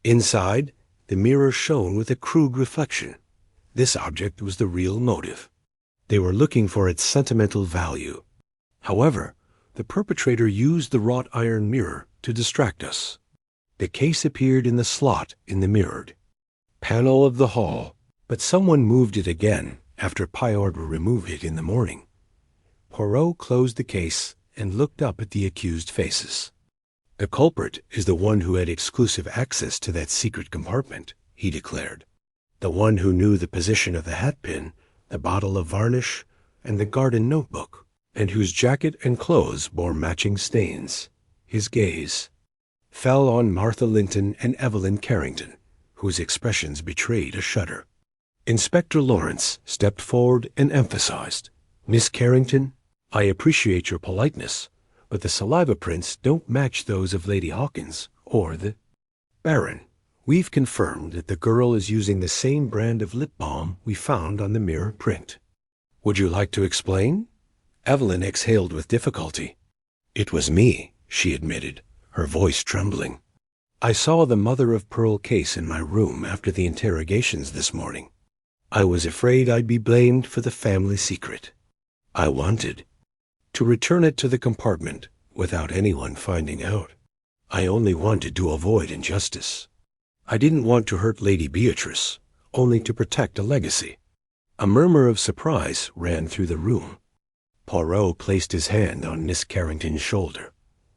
Inside, the mirror shone with a crude reflection. This object was the real motive. They were looking for its sentimental value. However, the perpetrator used the wrought iron mirror to distract us. The case appeared in the slot in the mirrored panel of the hall, but someone moved it again after Poirot removed it in the morning. Poirot closed the case and looked up at the accused faces. The culprit is the one who had exclusive access to that secret compartment, he declared. The one who knew the position of the hatpin, the bottle of varnish, and the garden notebook, and whose jacket and clothes bore matching stains. His gaze fell on Martha Linton and Evelyn Carrington, whose expressions betrayed a shudder. Inspector Lawrence stepped forward and emphasized, Miss Carrington, I appreciate your politeness, but the saliva prints don't match those of Lady Hawkins or the Baron. We've confirmed that the girl is using the same brand of lip balm we found on the mirror print. Would you like to explain? Evelyn exhaled with difficulty. It was me, she admitted, her voice trembling. I saw the mother-of-pearl case in my room after the interrogations this morning. I was afraid I'd be blamed for the family secret. I wanted to return it to the compartment without anyone finding out. I only wanted to avoid injustice. I didn't want to hurt Lady Beatrice, only to protect a legacy. A murmur of surprise ran through the room. Poirot placed his hand on Miss Carrington's shoulder.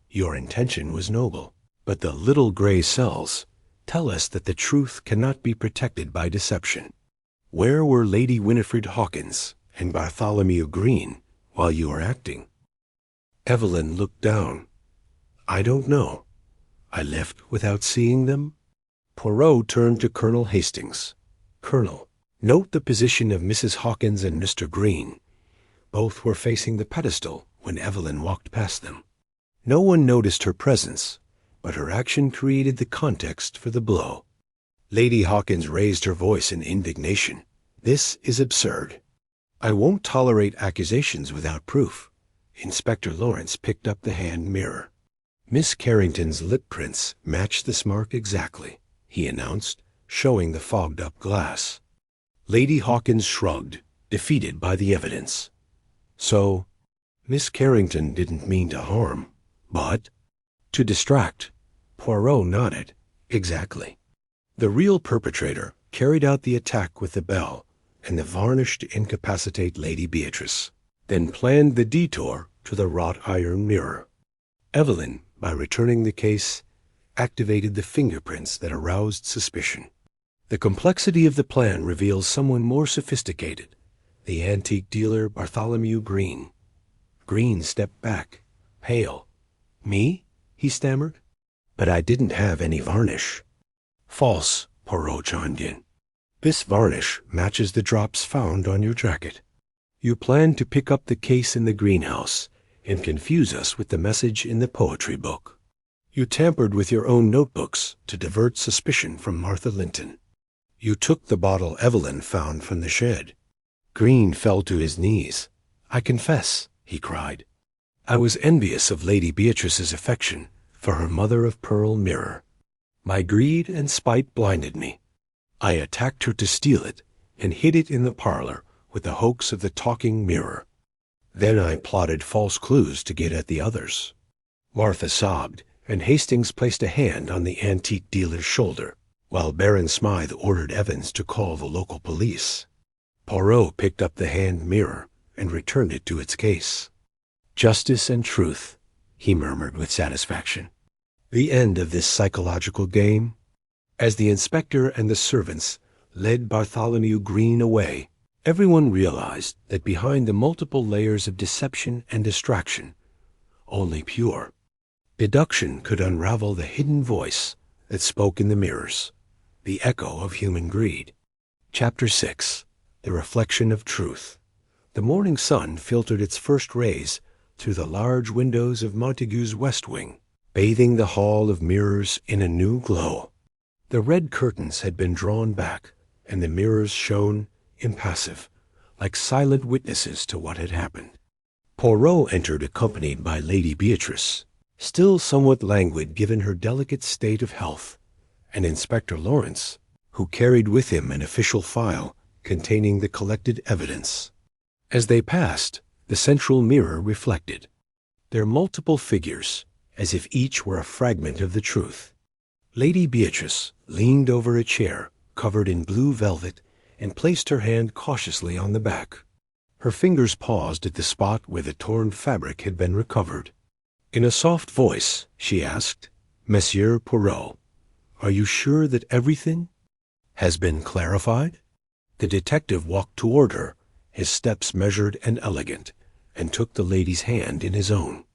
Your intention was noble, but the little gray cells tell us that the truth cannot be protected by deception. Where were Lady Winifred Hawkins and Bartholomew Green while you were acting? Evelyn looked down. I don't know. I left without seeing them? Poirot turned to Colonel Hastings. Colonel, note the position of Mrs. Hawkins and Mr. Green. Both were facing the pedestal when Evelyn walked past them. No one noticed her presence, but her action created the context for the blow. Lady Hawkins raised her voice in indignation. This is absurd. I won't tolerate accusations without proof. Inspector Lawrence picked up the hand mirror. Miss Carrington's lip prints match this mark exactly, he announced, showing the fogged-up glass. Lady Hawkins shrugged, defeated by the evidence. So, Miss Carrington didn't mean to harm, but to distract. Poirot nodded. Exactly. The real perpetrator carried out the attack with the bell and the varnish to incapacitate Lady Beatrice, then planned the detour to the wrought iron mirror. Evelyn, by returning the case, activated the fingerprints that aroused suspicion. The complexity of the plan reveals someone more sophisticated, the antique dealer Bartholomew Green. Green stepped back, pale. Me? He stammered. But I didn't have any varnish. False, Poirot chimed in. This varnish matches the drops found on your jacket. You planned to pick up the case in the greenhouse and confuse us with the message in the poetry book. You tampered with your own notebooks to divert suspicion from Martha Linton. You took the bottle Evelyn found from the shed. Green fell to his knees. I confess, he cried. I was envious of Lady Beatrice's affection for her mother-of-pearl mirror. My greed and spite blinded me. I attacked her to steal it and hid it in the parlor with the hoax of the talking mirror. Then I plotted false clues to get at the others. Martha sobbed, and Hastings placed a hand on the antique dealer's shoulder, while Baron Smythe ordered Evans to call the local police. Poirot picked up the hand mirror and returned it to its case. Justice and truth, he murmured with satisfaction. The end of this psychological game? As the inspector and the servants led Bartholomew Green away, everyone realized that behind the multiple layers of deception and distraction, only pure deduction could unravel the hidden voice that spoke in the mirrors, the echo of human greed. Chapter 6. The Reflection of Truth. The morning sun filtered its first rays through the large windows of Montague's west wing, bathing the hall of mirrors in a new glow. The red curtains had been drawn back, and the mirrors shone impassive, like silent witnesses to what had happened. Poirot entered accompanied by Lady Beatrice, still somewhat languid given her delicate state of health, and Inspector Lawrence, who carried with him an official file containing the collected evidence. As they passed, the central mirror reflected their multiple figures, as if each were a fragment of the truth. Lady Beatrice leaned over a chair covered in blue velvet and placed her hand cautiously on the back. Her fingers paused at the spot where the torn fabric had been recovered. In a soft voice, she asked, "Monsieur Poirot, are you sure that everything has been clarified?" The detective walked toward her, his steps measured and elegant, and took the lady's hand in his own.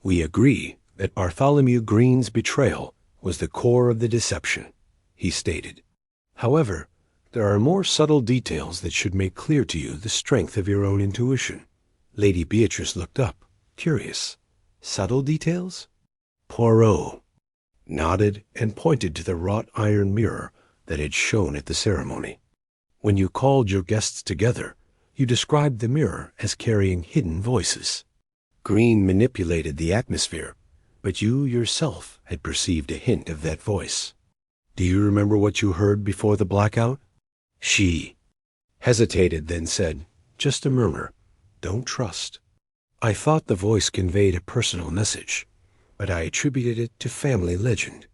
"We agree that Bartholomew Green's betrayal was the core of the deception," he stated. "However, there are more subtle details that should make clear to you the strength of your own intuition." Lady Beatrice looked up, curious. "Subtle details?" Poirot nodded and pointed to the wrought iron mirror that had shone at the ceremony. "When you called your guests together, you described the mirror as carrying hidden voices. Green manipulated the atmosphere, but you yourself had perceived a hint of that voice. Do you remember what you heard before the blackout?" She hesitated, then said, "Just a murmur. Don't trust." "I thought the voice conveyed a personal message, but I attributed it to family legend."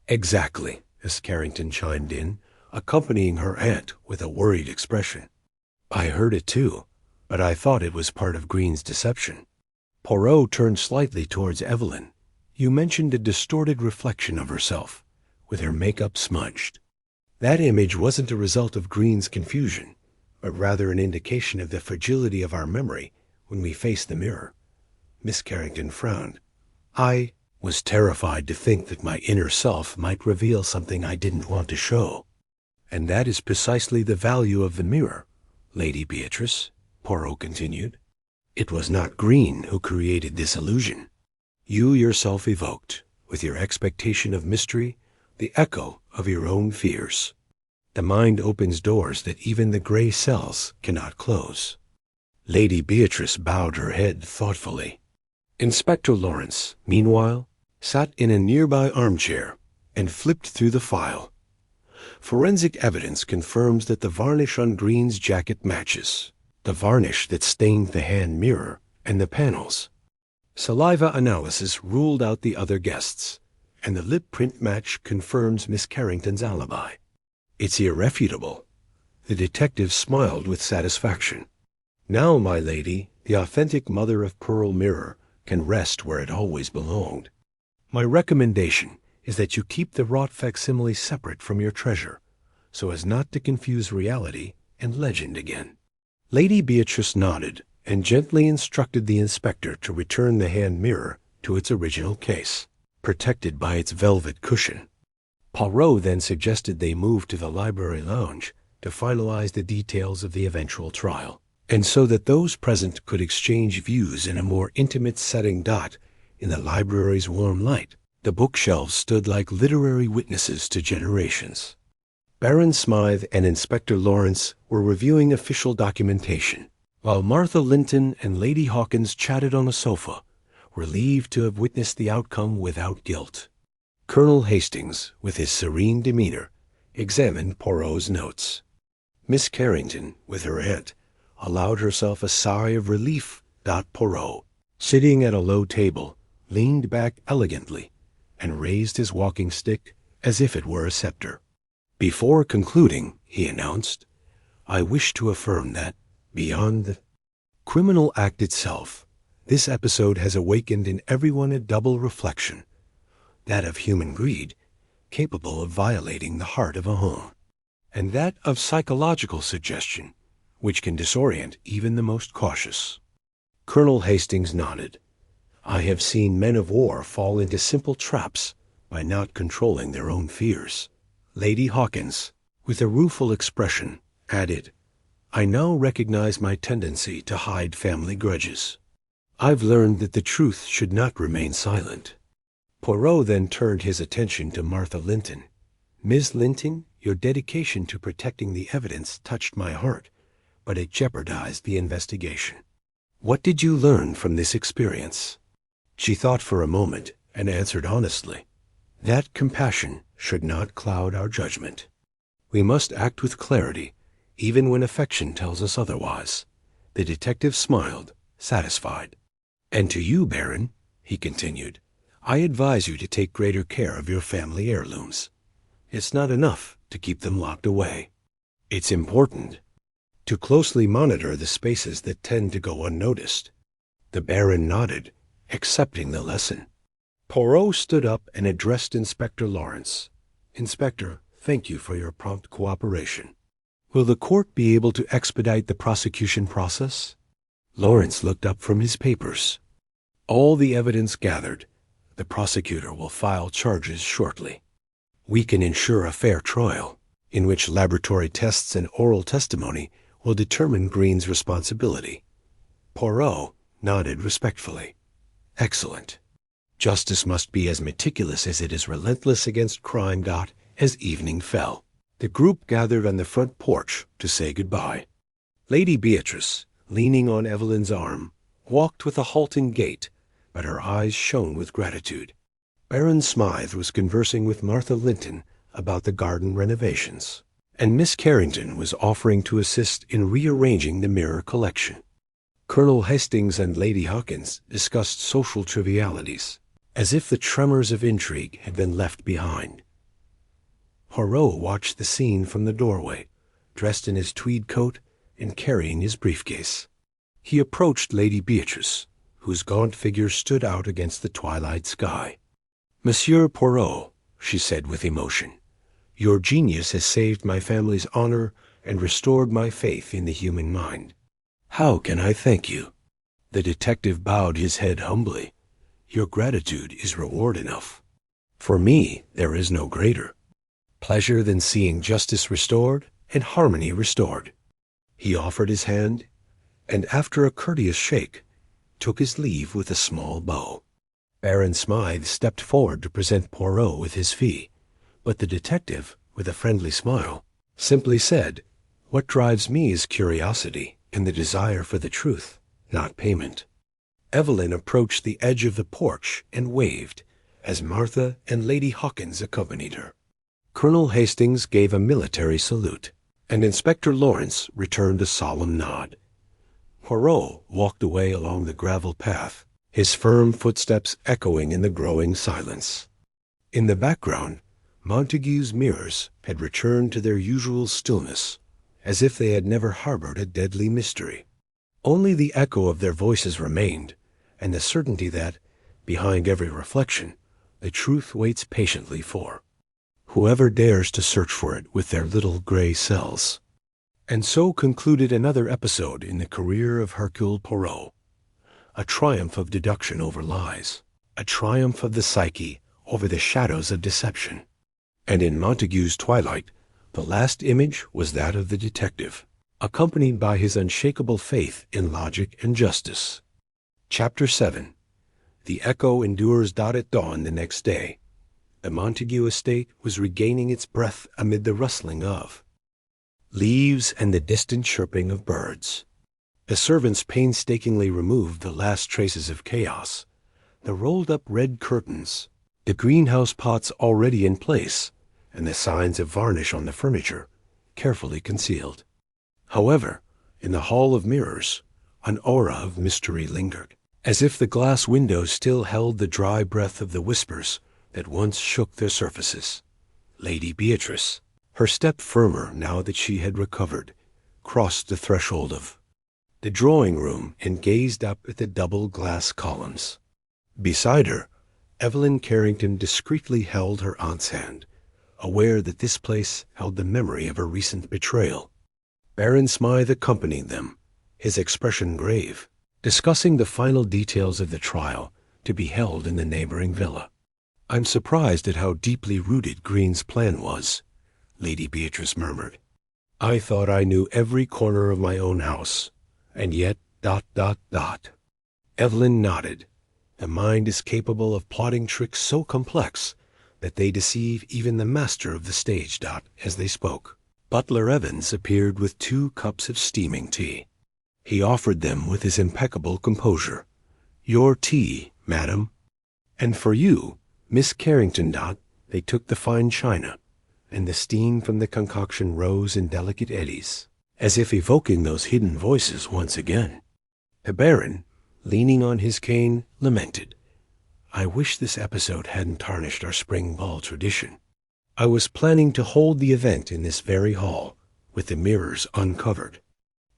"Exactly," Miss Carrington chimed in, accompanying her aunt with a worried expression. "I heard it too, but I thought it was part of Green's deception." Poirot turned slightly towards Evelyn. "You mentioned a distorted reflection of herself, with her makeup smudged. That image wasn't a result of Green's confusion, but rather an indication of the fragility of our memory when we face the mirror." Miss Carrington frowned. "I was terrified to think that my inner self might reveal something I didn't want to show." "And that is precisely the value of the mirror, Lady Beatrice," Poirot continued. "It was not Green who created this illusion. You yourself evoked, with your expectation of mystery, the echo of your own fears. The mind opens doors that even the gray cells cannot close." Lady Beatrice bowed her head thoughtfully. Inspector Lawrence, meanwhile, sat in a nearby armchair and flipped through the file. Forensic evidence confirms that the varnish on Green's jacket matches the varnish that stained the hand mirror and the panels. Saliva analysis ruled out the other guests, and the lip print match confirms Miss Carrington's alibi. "It's irrefutable." The detective smiled with satisfaction. "Now, my lady, the authentic mother-of-pearl mirror can rest where it always belonged. My recommendation is that you keep the wrought facsimile separate from your treasure, so as not to confuse reality and legend again." Lady Beatrice nodded and gently instructed the inspector to return the hand mirror to its original case, protected by its velvet cushion. Poirot then suggested they move to the library lounge to finalize the details of the eventual trial, and so that those present could exchange views in a more intimate setting. In the library's warm light, the bookshelves stood like literary witnesses to generations. Baron Smythe and Inspector Lawrence were reviewing official documentation, while Martha Linton and Lady Hawkins chatted on a sofa, relieved to have witnessed the outcome without guilt. Colonel Hastings, with his serene demeanor, examined Poirot's notes. Miss Carrington, with her aunt, allowed herself a sigh of relief. Poirot, sitting at a low table, leaned back elegantly and raised his walking stick as if it were a scepter. "Before concluding," he announced, "I wish to affirm that, beyond the criminal act itself, this episode has awakened in everyone a double reflection, that of human greed, capable of violating the heart of a home, and that of psychological suggestion, which can disorient even the most cautious." Colonel Hastings nodded. "I have seen men of war fall into simple traps by not controlling their own fears. Lady Hawkins, with a rueful expression, added, "I now recognize my tendency to hide family grudges. I've learned that the truth should not remain silent." Poirot then turned his attention to Martha Linton. "Miss Linton, your dedication to protecting the evidence touched my heart, but it jeopardized the investigation. What did you learn from this experience?" She thought for a moment and answered honestly, "That compassion should not cloud our judgment. We must act with clarity, even when affection tells us otherwise." The detective smiled, satisfied. "And to you, Baron," he continued, "I advise you to take greater care of your family heirlooms. It's not enough to keep them locked away. It's important to closely monitor the spaces that tend to go unnoticed." The Baron nodded, accepting the lesson. Poirot stood up and addressed Inspector Lawrence. "Inspector, thank you for your prompt cooperation. Will the court be able to expedite the prosecution process?" Lawrence looked up from his papers. "All the evidence gathered, the prosecutor will file charges shortly. We can ensure a fair trial, in which laboratory tests and oral testimony will determine Green's responsibility." Poirot nodded respectfully. "Excellent. Justice must be as meticulous as it is relentless against crime. As evening fell, the group gathered on the front porch to say goodbye. Lady Beatrice, leaning on Evelyn's arm, walked with a halting gait, but her eyes shone with gratitude. Baron Smythe was conversing with Martha Linton about the garden renovations, and Miss Carrington was offering to assist in rearranging the mirror collection. Colonel Hastings and Lady Hawkins discussed social trivialities, as if the tremors of intrigue had been left behind. Poirot watched the scene from the doorway, dressed in his tweed coat and carrying his briefcase. He approached Lady Beatrice, whose gaunt figure stood out against the twilight sky. "Monsieur Poirot," she said with emotion, "your genius has saved my family's honor and restored my faith in the human mind. How can I thank you?" The detective bowed his head humbly. "Your gratitude is reward enough. For me, there is no greater pleasure than seeing justice restored and harmony restored." He offered his hand, and after a courteous shake, took his leave with a small bow. Baron Smythe stepped forward to present Poirot with his fee, but the detective, with a friendly smile, simply said, "What drives me is curiosity and the desire for the truth, not payment." Evelyn approached the edge of the porch and waved, as Martha and Lady Hawkins accompanied her. Colonel Hastings gave a military salute, and Inspector Lawrence returned a solemn nod. Poirot walked away along the gravel path, his firm footsteps echoing in the growing silence. In the background, Montague's mirrors had returned to their usual stillness, as if they had never harbored a deadly mystery. Only the echo of their voices remained, and the certainty that, behind every reflection, the truth waits patiently for whoever dares to search for it with their little gray cells. And so concluded another episode in the career of Hercule Poirot. A triumph of deduction over lies, a triumph of the psyche over the shadows of deception. And in Montague's twilight, the last image was that of the detective, accompanied by his unshakable faith in logic and justice. Chapter 7. The echo endures. At dawn the next day, the Montague estate was regaining its breath amid the rustling of leaves and the distant chirping of birds. The servants painstakingly removed the last traces of chaos, the rolled-up red curtains, the greenhouse pots already in place, and the signs of varnish on the furniture carefully concealed. However, in the hall of mirrors, an aura of mystery lingered, as if the glass windows still held the dry breath of the whispers that once shook their surfaces. Lady Beatrice, her step firmer now that she had recovered, crossed the threshold of the drawing-room and gazed up at the double glass columns. Beside her, Evelyn Carrington discreetly held her aunt's hand, aware that this place held the memory of a recent betrayal. Baron Smythe accompanied them, his expression grave, discussing the final details of the trial to be held in the neighboring villa. "I'm surprised at how deeply rooted Green's plan was," Lady Beatrice murmured. "I thought I knew every corner of my own house, and yet ... Evelyn nodded. The mind is capable of plotting tricks so complex that they deceive even the master of the stage. As they spoke, Butler Evans appeared with 2 cups of steaming tea. He offered them with his impeccable composure. "Your tea, madam." "And for you, Miss Carrington." They took the fine china, and the steam from the concoction rose in delicate eddies, as if evoking those hidden voices once again. The Baron, leaning on his cane, lamented, "I wish this episode hadn't tarnished our spring ball tradition. I was planning to hold the event in this very hall, with the mirrors uncovered."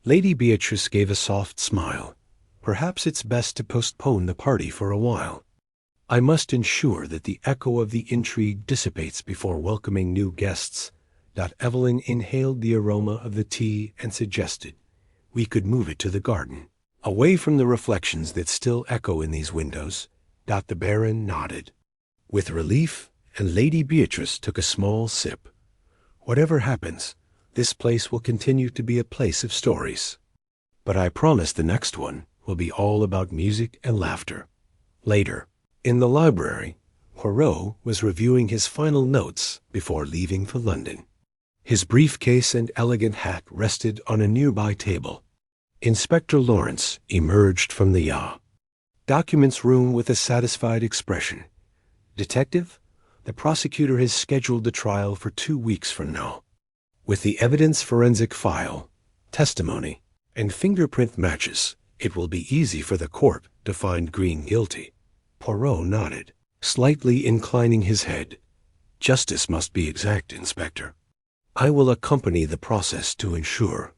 Lady Beatrice gave a soft smile. "Perhaps it's best to postpone the party for a while. I must ensure that the echo of the intrigue dissipates before welcoming new guests." Evelyn inhaled the aroma of the tea and suggested, "We could move it to the garden, away from the reflections that still echo in these windows." The Baron nodded with relief, and Lady Beatrice took a small sip. "Whatever happens, this place will continue to be a place of stories. But I promise the next one will be all about music and laughter." Later, in the library, Poirot was reviewing his final notes before leaving for London. His briefcase and elegant hat rested on a nearby table. Inspector Lawrence emerged from the documents room with a satisfied expression. "Detective, the prosecutor has scheduled the trial for 2 weeks from now. With the evidence forensic file, testimony, and fingerprint matches, it will be easy for the court to find Green guilty." Poirot nodded, slightly inclining his head. "Justice must be exact, Inspector. I will accompany the process to ensure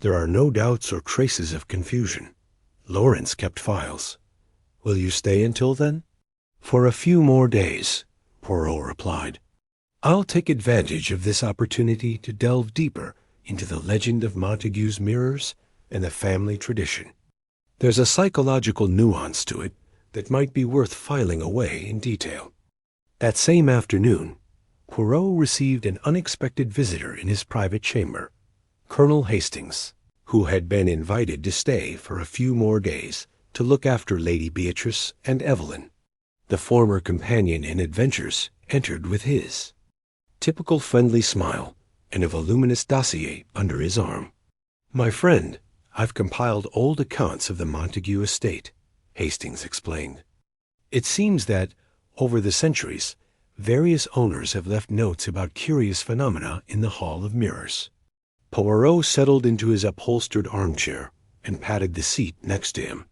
there are no doubts or traces of confusion." Lawrence kept files. "Will you stay until then?" "For a few more days," Poirot replied. "I'll take advantage of this opportunity to delve deeper into the legend of Montague's mirrors and the family tradition. There's a psychological nuance to it that might be worth filing away in detail." That same afternoon, Poirot received an unexpected visitor in his private chamber, Colonel Hastings, who had been invited to stay for a few more days to look after Lady Beatrice and Evelyn. The former companion in adventures entered with his typical friendly smile and a voluminous dossier under his arm. "My friend, I've compiled old accounts of the Montague estate," Hastings explained. "It seems that, over the centuries, various owners have left notes about curious phenomena in the Hall of Mirrors." Poirot settled into his upholstered armchair and patted the seat next to him.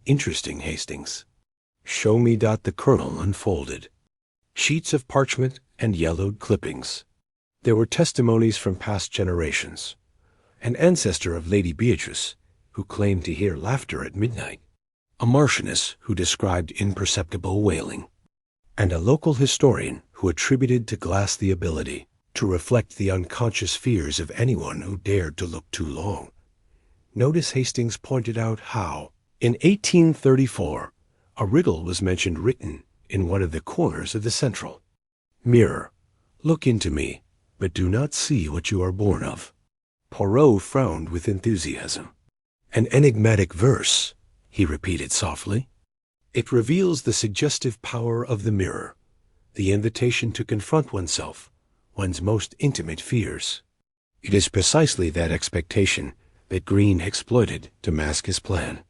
"Interesting, Hastings." "Show me." The Colonel unfolded sheets of parchment and yellowed clippings. There were testimonies from past generations. An ancestor of Lady Beatrice, who claimed to hear laughter at midnight, a Marchioness who described imperceptible wailing, and a local historian who attributed to glass the ability to reflect the unconscious fears of anyone who dared to look too long. Notice Hastings pointed out how, in 1834, a riddle was mentioned written in one of the corners of the central mirror. "Look into me, but do not see what you are born of." Poirot frowned with enthusiasm. "An enigmatic verse," he repeated softly. "It reveals the suggestive power of the mirror, the invitation to confront oneself, one's most intimate fears. It is precisely that expectation that Green exploited to mask his plan."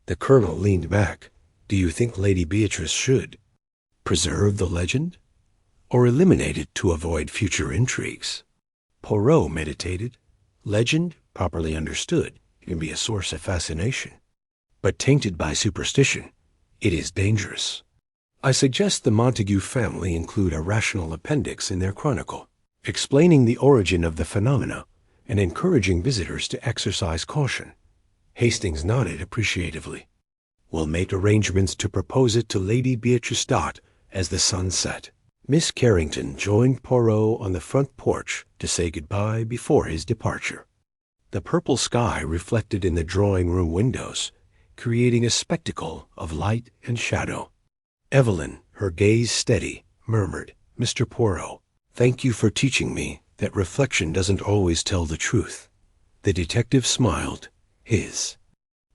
The Colonel leaned back. "Do you think Lady Beatrice should preserve the legend, or eliminate it to avoid future intrigues?" Poirot meditated. "Legend, properly understood, can be a source of fascination. But tainted by superstition, it is dangerous. I suggest the Montague family include a rational appendix in their chronicle, explaining the origin of the phenomena and encouraging visitors to exercise caution." Hastings nodded appreciatively. "We'll make arrangements to propose it to Lady Beatrice as the sun set." Miss Carrington joined Poirot on the front porch to say goodbye before his departure. The purple sky reflected in the drawing-room windows, creating a spectacle of light and shadow. Evelyn, her gaze steady, murmured Mr. Poirot. "Thank you for teaching me that reflection doesn't always tell the truth." The detective smiled, his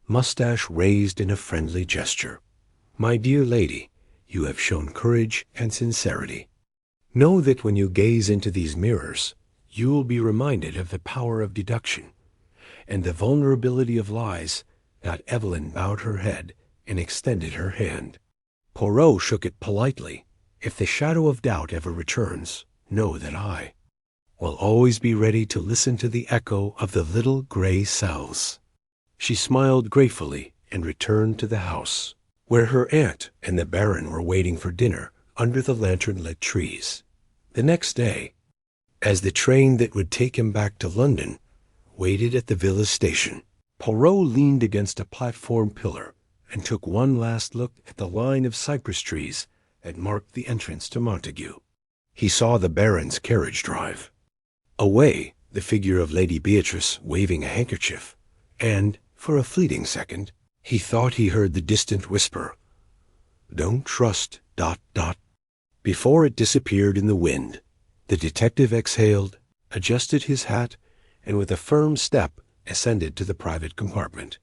mustache raised in a friendly gesture. "My dear lady, you have shown courage and sincerity. Know that when you gaze into these mirrors, you will be reminded of the power of deduction and the vulnerability of lies." Not Evelyn bowed her head and extended her hand. Poirot shook it politely. "If the shadow of doubt ever returns, know that I will always be ready to listen to the echo of the little gray cells." She smiled gratefully and returned to the house, where her aunt and the Baron were waiting for dinner under the lantern-lit trees. The next day, as the train that would take him back to London waited at the villa station, Poirot leaned against a platform pillar and took one last look at the line of cypress trees that marked the entrance to Montague. He saw the Baron's carriage drive away, the figure of Lady Beatrice waving a handkerchief, and, for a fleeting second, he thought he heard the distant whisper, "Don't trust ... Before it disappeared in the wind, the detective exhaled, adjusted his hat, and with a firm step ascended to the private compartment.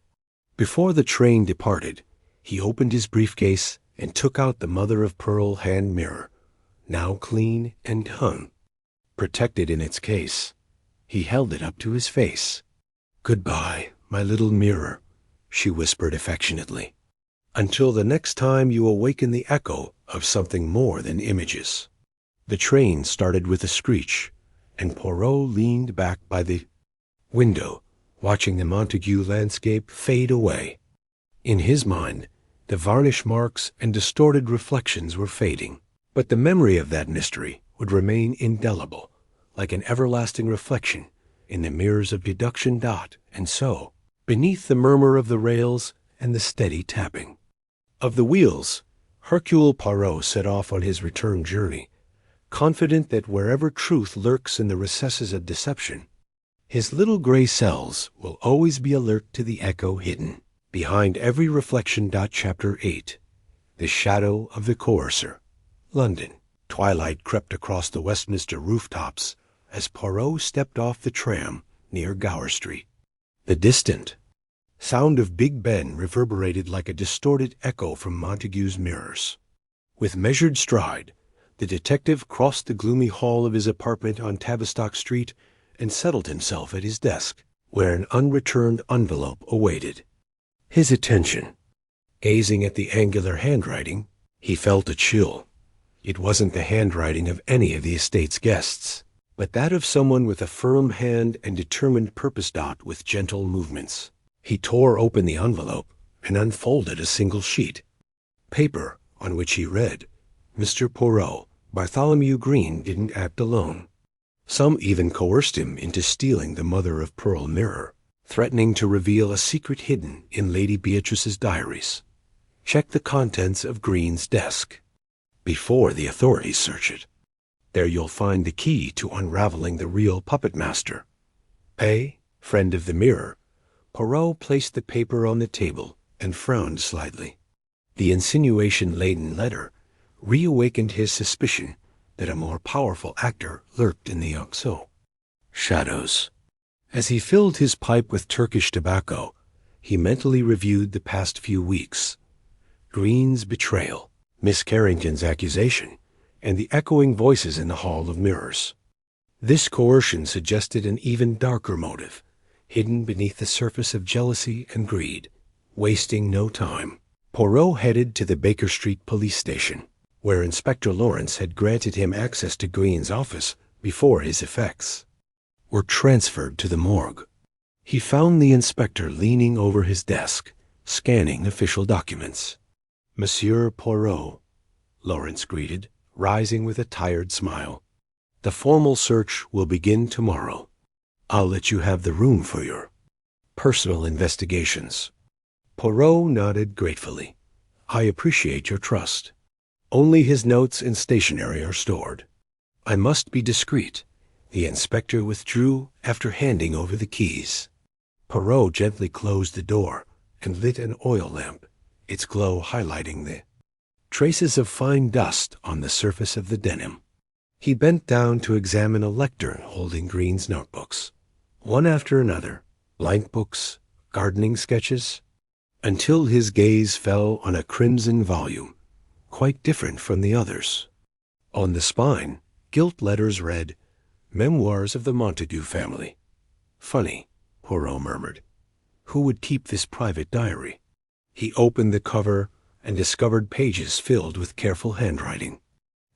Before the train departed, he opened his briefcase and took out the mother-of-pearl hand mirror, now clean and hung, protected in its case. He held it up to his face. "Goodbye, my little mirror," she whispered affectionately, "until the next time you awaken the echo of something more than images." The train started with a screech, and Poirot leaned back by the window, watching the Montague landscape fade away. In his mind, the varnish marks and distorted reflections were fading, but the memory of that mystery would remain indelible, like an everlasting reflection in the mirrors of deduction. And so, beneath the murmur of the rails and the steady tapping of the wheels, Hercule Poirot set off on his return journey, confident that wherever truth lurks in the recesses of deception, his little gray cells will always be alert to the echo hidden behind every reflection. Chapter 8. The Shadow of the Coercer. London. Twilight crept across the Westminster rooftops as Poirot stepped off the tram near Gower Street. The distant sound of Big Ben reverberated like a distorted echo from Montague's mirrors. With measured stride, the detective crossed the gloomy hall of his apartment on Tavistock Street and settled himself at his desk, where an unreturned envelope awaited his attention. Gazing at the angular handwriting, he felt a chill. It wasn't the handwriting of any of the estate's guests, but that of someone with a firm hand and determined purpose. With gentle movements, he tore open the envelope and unfolded a single sheet paper on which he read, "Mr. Poirot, Bartholomew Green didn't act alone. Some even coerced him into stealing the mother-of-pearl mirror, threatening to reveal a secret hidden in Lady Beatrice's diaries. Check the contents of Green's desk before the authorities search it. There you'll find the key to unraveling the real puppet master. Pay, friend of the mirror." Poirot placed the paper on the table and frowned slightly. The insinuation-laden letter reawakened his suspicion that a more powerful actor lurked in the young so. Shadows. As he filled his pipe with Turkish tobacco, he mentally reviewed the past few weeks. Green's betrayal, Miss Carrington's accusation, and the echoing voices in the Hall of Mirrors. This coercion suggested an even darker motive, hidden beneath the surface of jealousy and greed. Wasting no time, Poirot headed to the Baker Street police station, where Inspector Lawrence had granted him access to Green's office before his effects were transferred to the morgue. He found the inspector leaning over his desk, scanning official documents. "Monsieur Poirot," Lawrence greeted, rising with a tired smile. "The formal search will begin tomorrow. I'll let you have the room for your personal investigations." Poirot nodded gratefully. "I appreciate your trust. Only his notes and stationery are stored. I must be discreet." The inspector withdrew after handing over the keys. Poirot gently closed the door and lit an oil lamp, its glow highlighting the traces of fine dust on the surface of the denim. He bent down to examine a lectern holding Green's notebooks, one after another, blank books, gardening sketches, until his gaze fell on a crimson volume, quite different from the others. On the spine, gilt letters read, "Memoirs of the Montague Family." "Funny," Poirot murmured. "Who would keep this private diary?" He opened the cover and discovered pages filled with careful handwriting.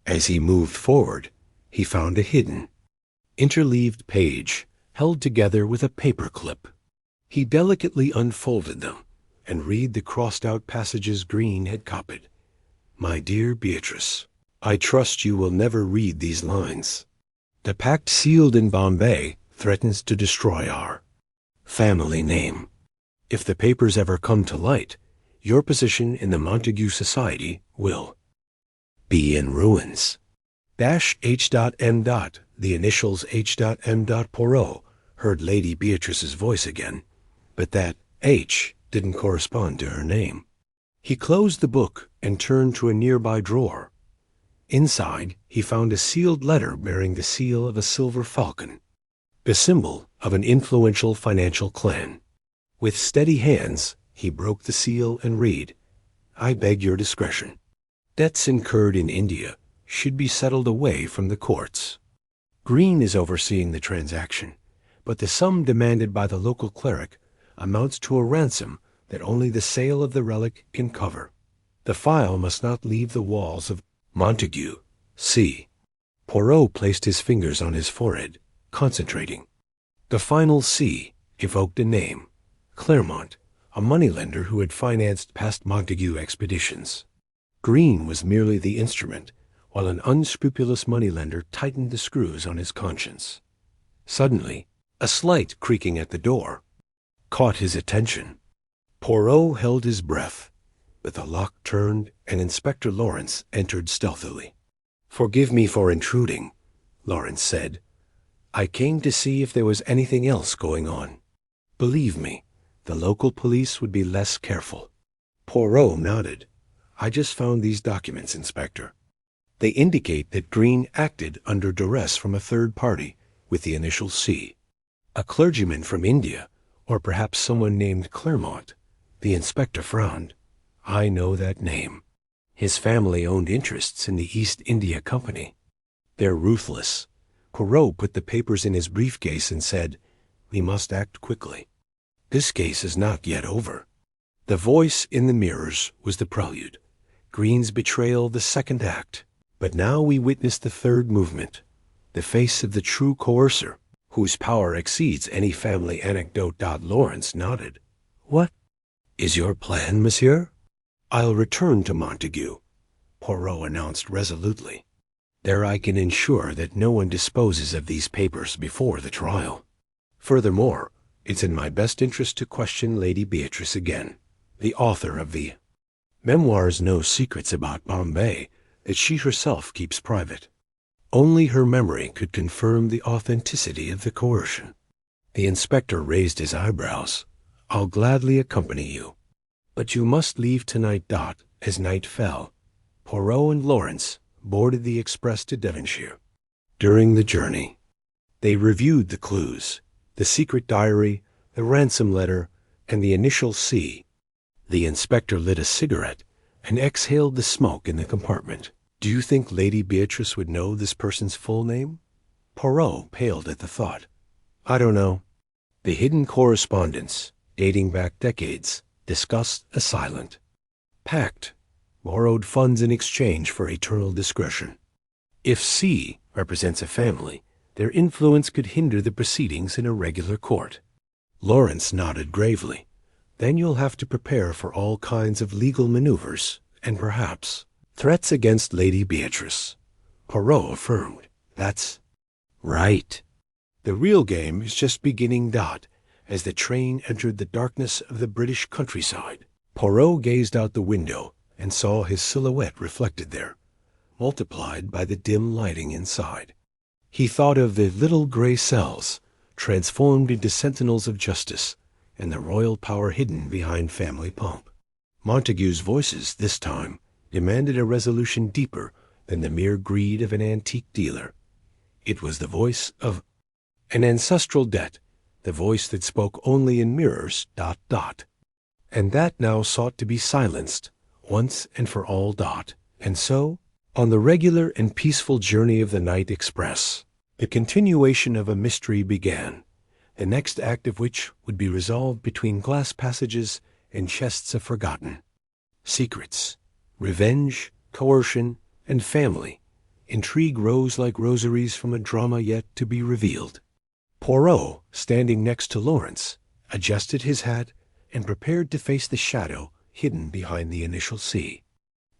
As he moved forward, he found a hidden, interleaved page held together with a paper clip. He delicately unfolded them and read the crossed-out passages Green had copied. "My dear Beatrice, I trust you will never read these lines. The pact sealed in Bombay threatens to destroy our family name. If the papers ever come to light, your position in the Montague Society will be in ruins. H.M. The initials H.M. Poirot heard Lady Beatrice's voice again, but that H didn't correspond to her name. He closed the book and turned to a nearby drawer. Inside, he found a sealed letter bearing the seal of a silver falcon, the symbol of an influential financial clan. With steady hands, he broke the seal and read, "I beg your discretion. Debts incurred in India should be settled away from the courts. Green is overseeing the transaction, but the sum demanded by the local cleric amounts to a ransom that only the sale of the relic can cover. The file must not leave the walls of Montague. C." Poirot placed his fingers on his forehead, concentrating. The final C evoked a name, Claremont, a moneylender who had financed past Montague expeditions. Green was merely the instrument, while an unscrupulous moneylender tightened the screws on his conscience. Suddenly, a slight creaking at the door caught his attention. Poirot held his breath, but the lock turned and Inspector Lawrence entered stealthily. "Forgive me for intruding," Lawrence said. "I came to see if there was anything else going on. Believe me, the local police would be less careful." Poirot nodded. "I just found these documents, Inspector. They indicate that Green acted under duress from a third party with the initial C. A clergyman from India, or perhaps someone named Claremont." The inspector frowned. "I know that name. His family owned interests in the East India Company. They're ruthless." Poirot put the papers in his briefcase and said, "We must act quickly. This case is not yet over." The voice in the mirrors was the prelude, Green's betrayal the second act. But now we witness the third movement, the face of the true coercer, whose power exceeds any family anecdote. Lawrence nodded. "What is your plan, monsieur?" "I'll return to Montague," Poirot announced resolutely. "There I can ensure that no one disposes of these papers before the trial. Furthermore, it's in my best interest to question Lady Beatrice again. The author of the memoirs knows secrets about Bombay that she herself keeps private. Only her memory could confirm the authenticity of the coercion." The inspector raised his eyebrows. "I'll gladly accompany you. But you must leave tonight. As night fell, Poirot and Lawrence boarded the express to Devonshire. During the journey, they reviewed the clues, the secret diary, the ransom letter, and the initial C. The inspector lit a cigarette and exhaled the smoke in the compartment. "Do you think Lady Beatrice would know this person's full name?" Poirot paled at the thought. "I don't know." The hidden correspondence, dating back decades, discussed a silent pact, borrowed funds in exchange for eternal discretion. If C represents a family, their influence could hinder the proceedings in a regular court. Lawrence nodded gravely. "Then you'll have to prepare for all kinds of legal maneuvers, and perhaps threats against Lady Beatrice." Poirot affirmed. "That's right. The real game is just beginning." As the train entered the darkness of the British countryside, Poirot gazed out the window and saw his silhouette reflected there, multiplied by the dim lighting inside. He thought of the little gray cells, transformed into sentinels of justice, and the royal power hidden behind family pomp. Montague's voices, this time, demanded a resolution deeper than the mere greed of an antique dealer. It was the voice of an ancestral debt, the voice that spoke only in mirrors, ... and that now sought to be silenced, once and for all. And so, on the regular and peaceful journey of the night express, the continuation of a mystery began, the next act of which would be resolved between glass passages and chests of forgotten secrets. Revenge, coercion, and family. Intrigue rose like rosaries from a drama yet to be revealed. Poirot, standing next to Lawrence, adjusted his hat and prepared to face the shadow hidden behind the initial C.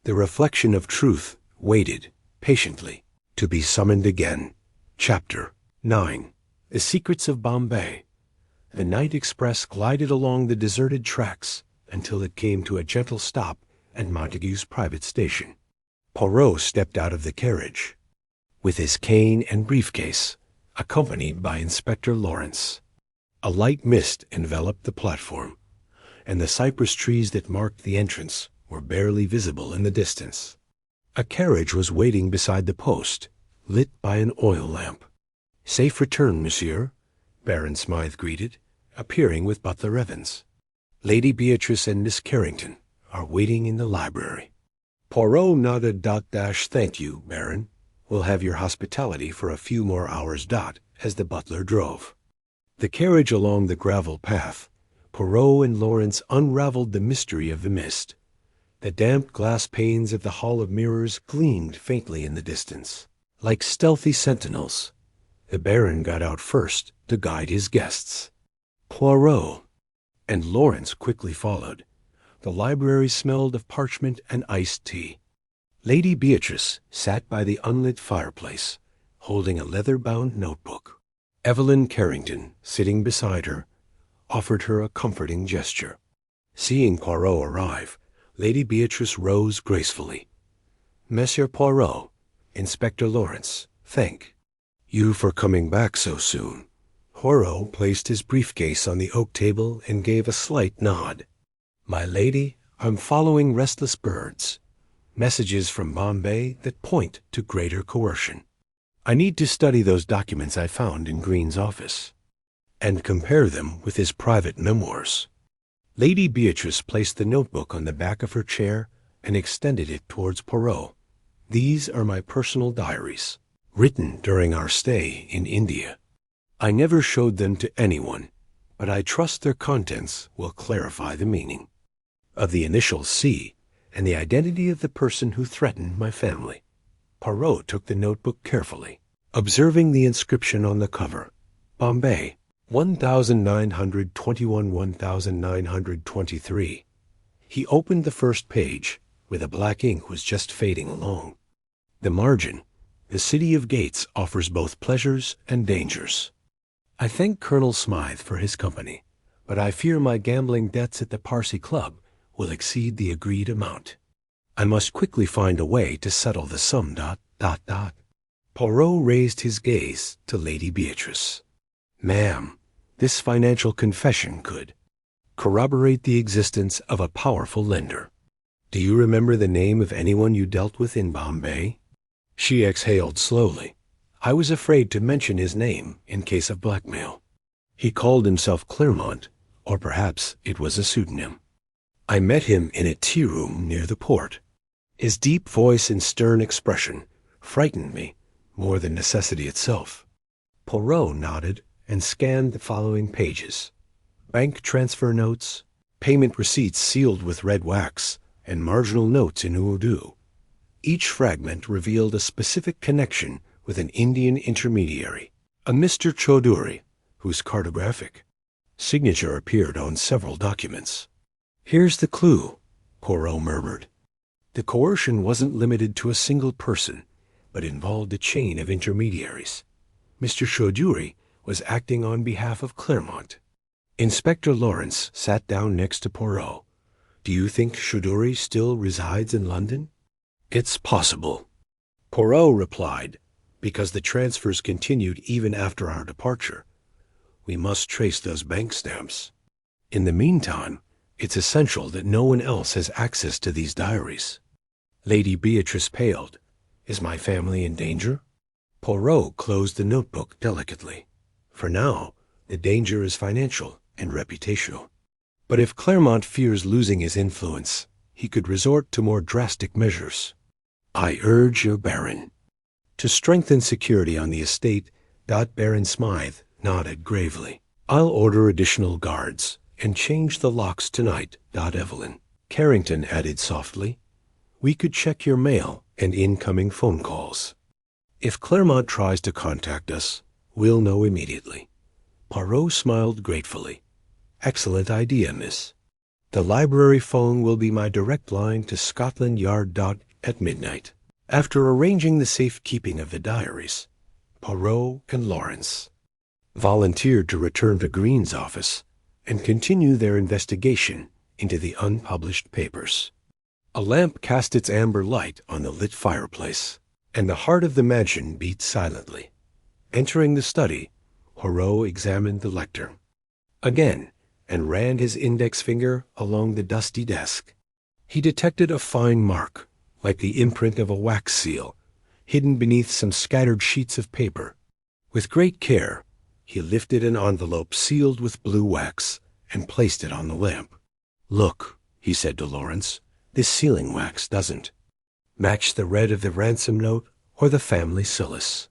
The reflection of truth waited, patiently, to be summoned again. Chapter 9. The Secrets of Bombay. The night express glided along the deserted tracks until it came to a gentle stop at Montague's private station. Poirot stepped out of the carriage, with his cane and briefcase, accompanied by Inspector Lawrence. A light mist enveloped the platform, and the cypress trees that marked the entrance were barely visible in the distance. A carriage was waiting beside the post, lit by an oil lamp. "Safe return, monsieur," Baron Smythe greeted, appearing with Butler Evans. "Lady Beatrice and Miss Carrington are waiting in the library." Poirot nodded. "Thank you, Baron. We'll have your hospitality for a few more hours. As the butler drove the carriage along the gravel path, Poirot and Lawrence unraveled the mystery of the mist. The damp glass panes of the Hall of Mirrors gleamed faintly in the distance, like stealthy sentinels. The Baron got out first to guide his guests. Poirot and Lawrence quickly followed. The library smelled of parchment and iced tea. Lady Beatrice sat by the unlit fireplace, holding a leather-bound notebook. Evelyn Carrington, sitting beside her, offered her a comforting gesture. Seeing Poirot arrive, Lady Beatrice rose gracefully. "Monsieur Poirot, Inspector Lawrence, thank you for coming back so soon." Poirot placed his briefcase on the oak table and gave a slight nod. "My lady, I'm following restless birds. Messages from Bombay that point to greater coercion. I need to study those documents I found in Green's office and compare them with his private memoirs." Lady Beatrice placed the notebook on the back of her chair and extended it towards Poirot. "These are my personal diaries, written during our stay in India. I never showed them to anyone, but I trust their contents will clarify the meaning of the initial C and the identity of the person who threatened my family." Poirot took the notebook carefully, observing the inscription on the cover, "Bombay, 1921-1923. He opened the first page, where the black ink was just fading along. The margin, "The city of gates offers both pleasures and dangers. I thank Colonel Smythe for his company, but I fear my gambling debts at the Parsi Club will exceed the agreed amount. I must quickly find a way to settle the sum. ... Poirot raised his gaze to Lady Beatrice. "Ma'am, this financial confession could corroborate the existence of a powerful lender. Do you remember the name of anyone you dealt with in Bombay?" She exhaled slowly. "I was afraid to mention his name in case of blackmail. He called himself Clermont, or perhaps it was a pseudonym. I met him in a tea-room near the port. His deep voice and stern expression frightened me more than necessity itself." Poirot nodded and scanned the following pages. Bank transfer notes, payment receipts sealed with red wax, and marginal notes in Urdu. Each fragment revealed a specific connection with an Indian intermediary, a Mr. Chaudhuri, whose cartographic signature appeared on several documents. "Here's the clue," Poirot murmured. The coercion wasn't limited to a single person, but involved a chain of intermediaries. Mr. Chaudhuri was acting on behalf of Clermont. Inspector Lawrence sat down next to Poirot. "Do you think Chaudhuri still resides in London?" "It's possible," Poirot replied, "because the transfers continued even after our departure. We must trace those bank stamps. In the meantime, it's essential that no one else has access to these diaries." Lady Beatrice paled. "Is my family in danger?" Poirot closed the notebook delicately. For now, the danger is financial and reputational. But if Claremont fears losing his influence, he could resort to more drastic measures. "I urge your Baron." To strengthen security on the estate, Baron Smythe nodded gravely. "I'll order additional guards and change the locks tonight, Evelyn." Carrington added softly, "We could check your mail and incoming phone calls. If Claremont tries to contact us, we'll know immediately." Poirot smiled gratefully. "Excellent idea, miss. The library phone will be my direct line to Scotland Yard at midnight." After arranging the safekeeping of the diaries, Poirot and Lawrence volunteered to return to Green's office and continue their investigation into the unpublished papers. A lamp cast its amber light on the lit fireplace, and the heart of the mansion beat silently. Entering the study, Poirot examined the lectern again and ran his index finger along the dusty desk. He detected a fine mark, like the imprint of a wax seal, hidden beneath some scattered sheets of paper. With great care, he lifted an envelope sealed with blue wax and placed it on the lamp. "Look," he said to Lawrence, "this sealing wax doesn't match the red of the ransom note or the family solace.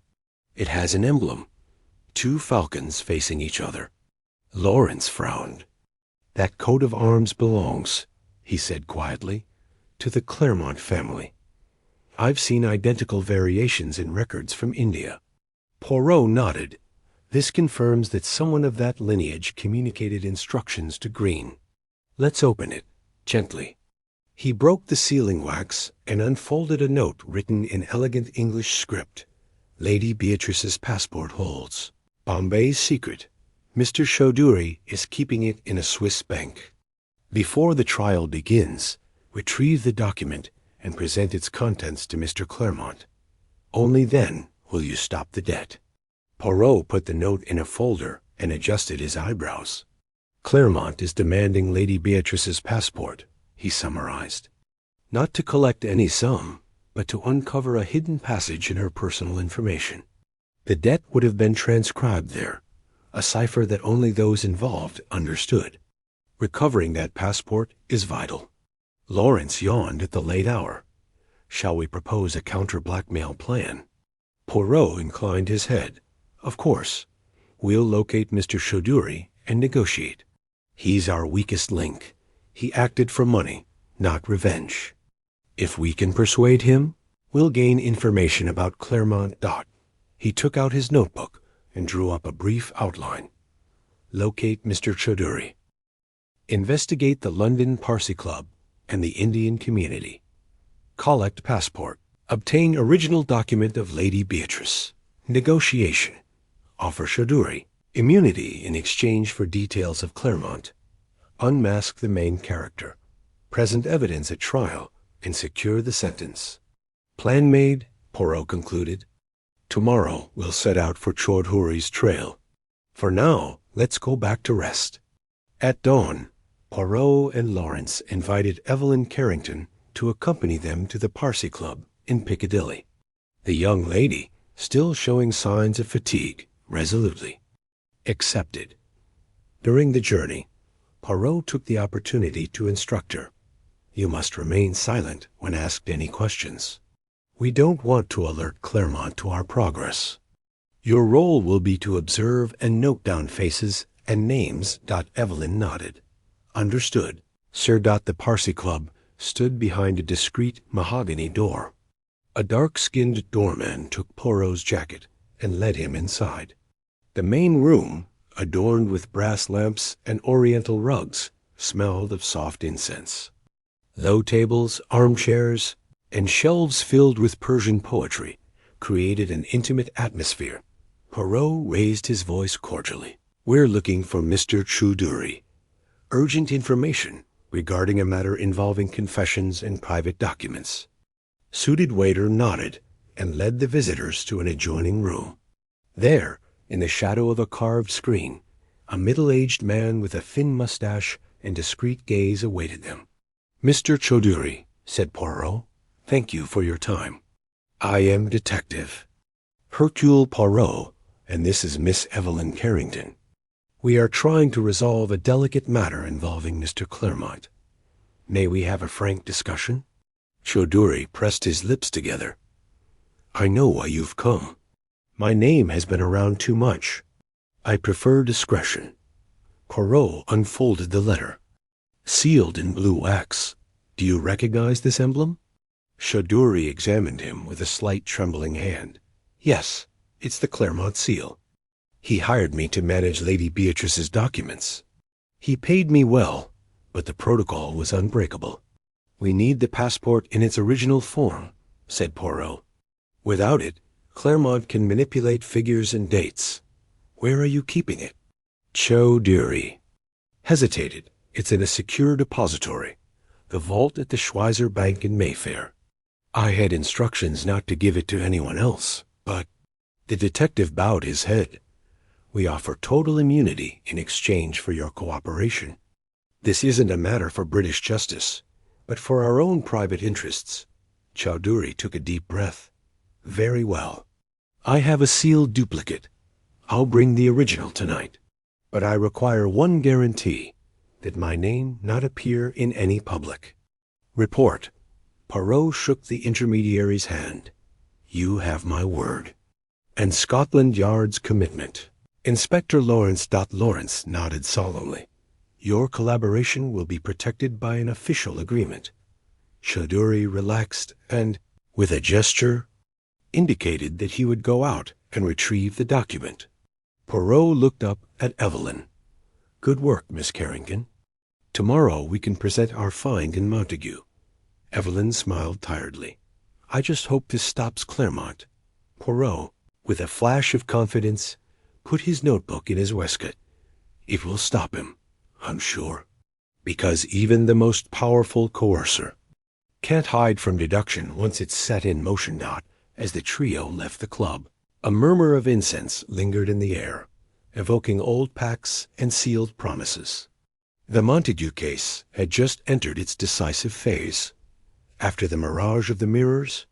It has an emblem, 2 falcons facing each other." Lawrence frowned. "That coat of arms belongs," he said quietly, "to the Claremont family. I've seen identical variations in records from India." Poirot nodded. "This confirms that someone of that lineage communicated instructions to Green. Let's open it, gently." He broke the sealing wax and unfolded a note written in elegant English script. "Lady Beatrice's passport holds. Bombay's secret. Mr. Chaudhuri is keeping it in a Swiss bank. Before the trial begins, retrieve the document and present its contents to Mr. Claremont. Only then will you stop the debt." Poirot put the note in a folder and adjusted his eyebrows. "Claremont is demanding Lady Beatrice's passport," he summarized. "Not to collect any sum, but to uncover a hidden passage in her personal information. The debt would have been transcribed there, a cipher that only those involved understood. Recovering that passport is vital." Lawrence yawned at the late hour. "Shall we propose a counter-blackmail plan?" Poirot inclined his head. "Of course. We'll locate Mr. Chaudhuri and negotiate. He's our weakest link. He acted for money, not revenge. If we can persuade him, we'll gain information about Claremont. He took out his notebook and drew up a brief outline. "Locate Mr. Chaudhuri. Investigate the London Parsi Club and the Indian community. Collect passport. Obtain original document of Lady Beatrice. Negotiation. Offer Chaudhuri immunity in exchange for details of Claremont. Unmask the main character. Present evidence at trial and secure the sentence." "Plan made," Poirot concluded. "Tomorrow we'll set out for Chaudhuri's trail. For now, let's go back to rest." At dawn, Poirot and Lawrence invited Evelyn Carrington to accompany them to the Parsi Club in Piccadilly. The young lady, still showing signs of fatigue, resolutely accepted. During the journey, Poirot took the opportunity to instruct her. "You must remain silent when asked any questions. We don't want to alert Claremont to our progress. Your role will be to observe and note down faces and names." Evelyn nodded. "Understood." Sir. The Parsi Club stood behind a discreet mahogany door. A dark-skinned doorman took Poirot's jacket and led him inside. The main room, adorned with brass lamps and oriental rugs, smelled of soft incense. Low tables, armchairs, and shelves filled with Persian poetry created an intimate atmosphere. Poirot raised his voice cordially. "We're looking for Mr. Chaudhuri. Urgent information regarding a matter involving confessions and private documents." Suited waiter nodded and led the visitors to an adjoining room. There, in the shadow of a carved screen, a middle-aged man with a thin mustache and discreet gaze awaited them. "Mr. Chaudhuri," said Poirot, Thank you for your time. I am Detective Hercule Poirot, and this is Miss Evelyn Carrington. We are trying to resolve a delicate matter involving Mr. Claremont. May we have a frank discussion? Chaudhuri pressed his lips together. I know why you've come. My name has been around too much. I prefer discretion. Poirot unfolded the letter. Sealed in blue wax. Do you recognize this emblem? Chaudhuri examined him with a slight trembling hand. Yes, it's the Claremont seal. He hired me to manage Lady Beatrice's documents. He paid me well, but the protocol was unbreakable. We need the passport in its original form, said Poirot. Without it, Claremont can manipulate figures and dates. Where are you keeping it? Chaudhuri hesitated. It's in a secure depository, the vault at the Schweizer Bank in Mayfair. I had instructions not to give it to anyone else, but the detective bowed his head. We offer total immunity in exchange for your cooperation. This isn't a matter for British justice, but for our own private interests. Chaudhuri took a deep breath. Very well. I have a sealed duplicate. I'll bring the original tonight. But I require one guarantee, that my name not appear in any public. Report. Poirot shook the intermediary's hand. You have my word. And Scotland Yard's commitment. Inspector Lawrence nodded solemnly. Your collaboration will be protected by an official agreement. Chaudhuri relaxed and, with a gesture, indicated that he would go out and retrieve the document. Poirot looked up at Evelyn. Good work, Miss Carrington. Tomorrow we can present our find in Montague. Evelyn smiled tiredly. I just hope this stops Claremont. Poirot, with a flash of confidence, put his notebook in his waistcoat. It will stop him, I'm sure. Because even the most powerful coercer can't hide from deduction once it's set in motion. As the trio left the club, a murmur of incense lingered in the air, evoking old pacts and sealed promises. The Montague case had just entered its decisive phase. After the mirage of the mirrors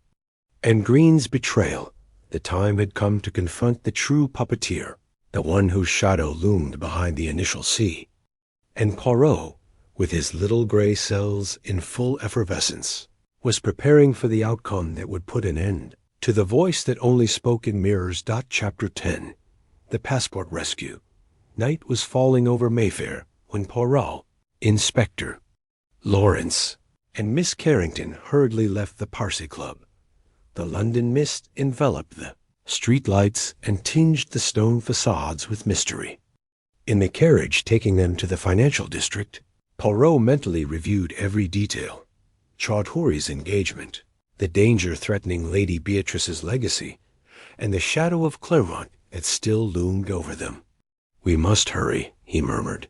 and Green's betrayal, the time had come to confront the true puppeteer, the one whose shadow loomed behind the initial C. And Poirot, with his little gray cells in full effervescence, was preparing for the outcome that would put an end to the voice that only spoke in mirrors. Chapter 10. The Passport Rescue. Night was falling over Mayfair when Poirot, Inspector Lawrence, and Miss Carrington hurriedly left the Parsi Club. The London mist enveloped the street lights and tinged the stone facades with mystery. In the carriage taking them to the financial district, Poirot mentally reviewed every detail. Chaudhuri's engagement, the danger threatening Lady Beatrice's legacy, and the shadow of Claremont that still loomed over them. We must hurry, he murmured.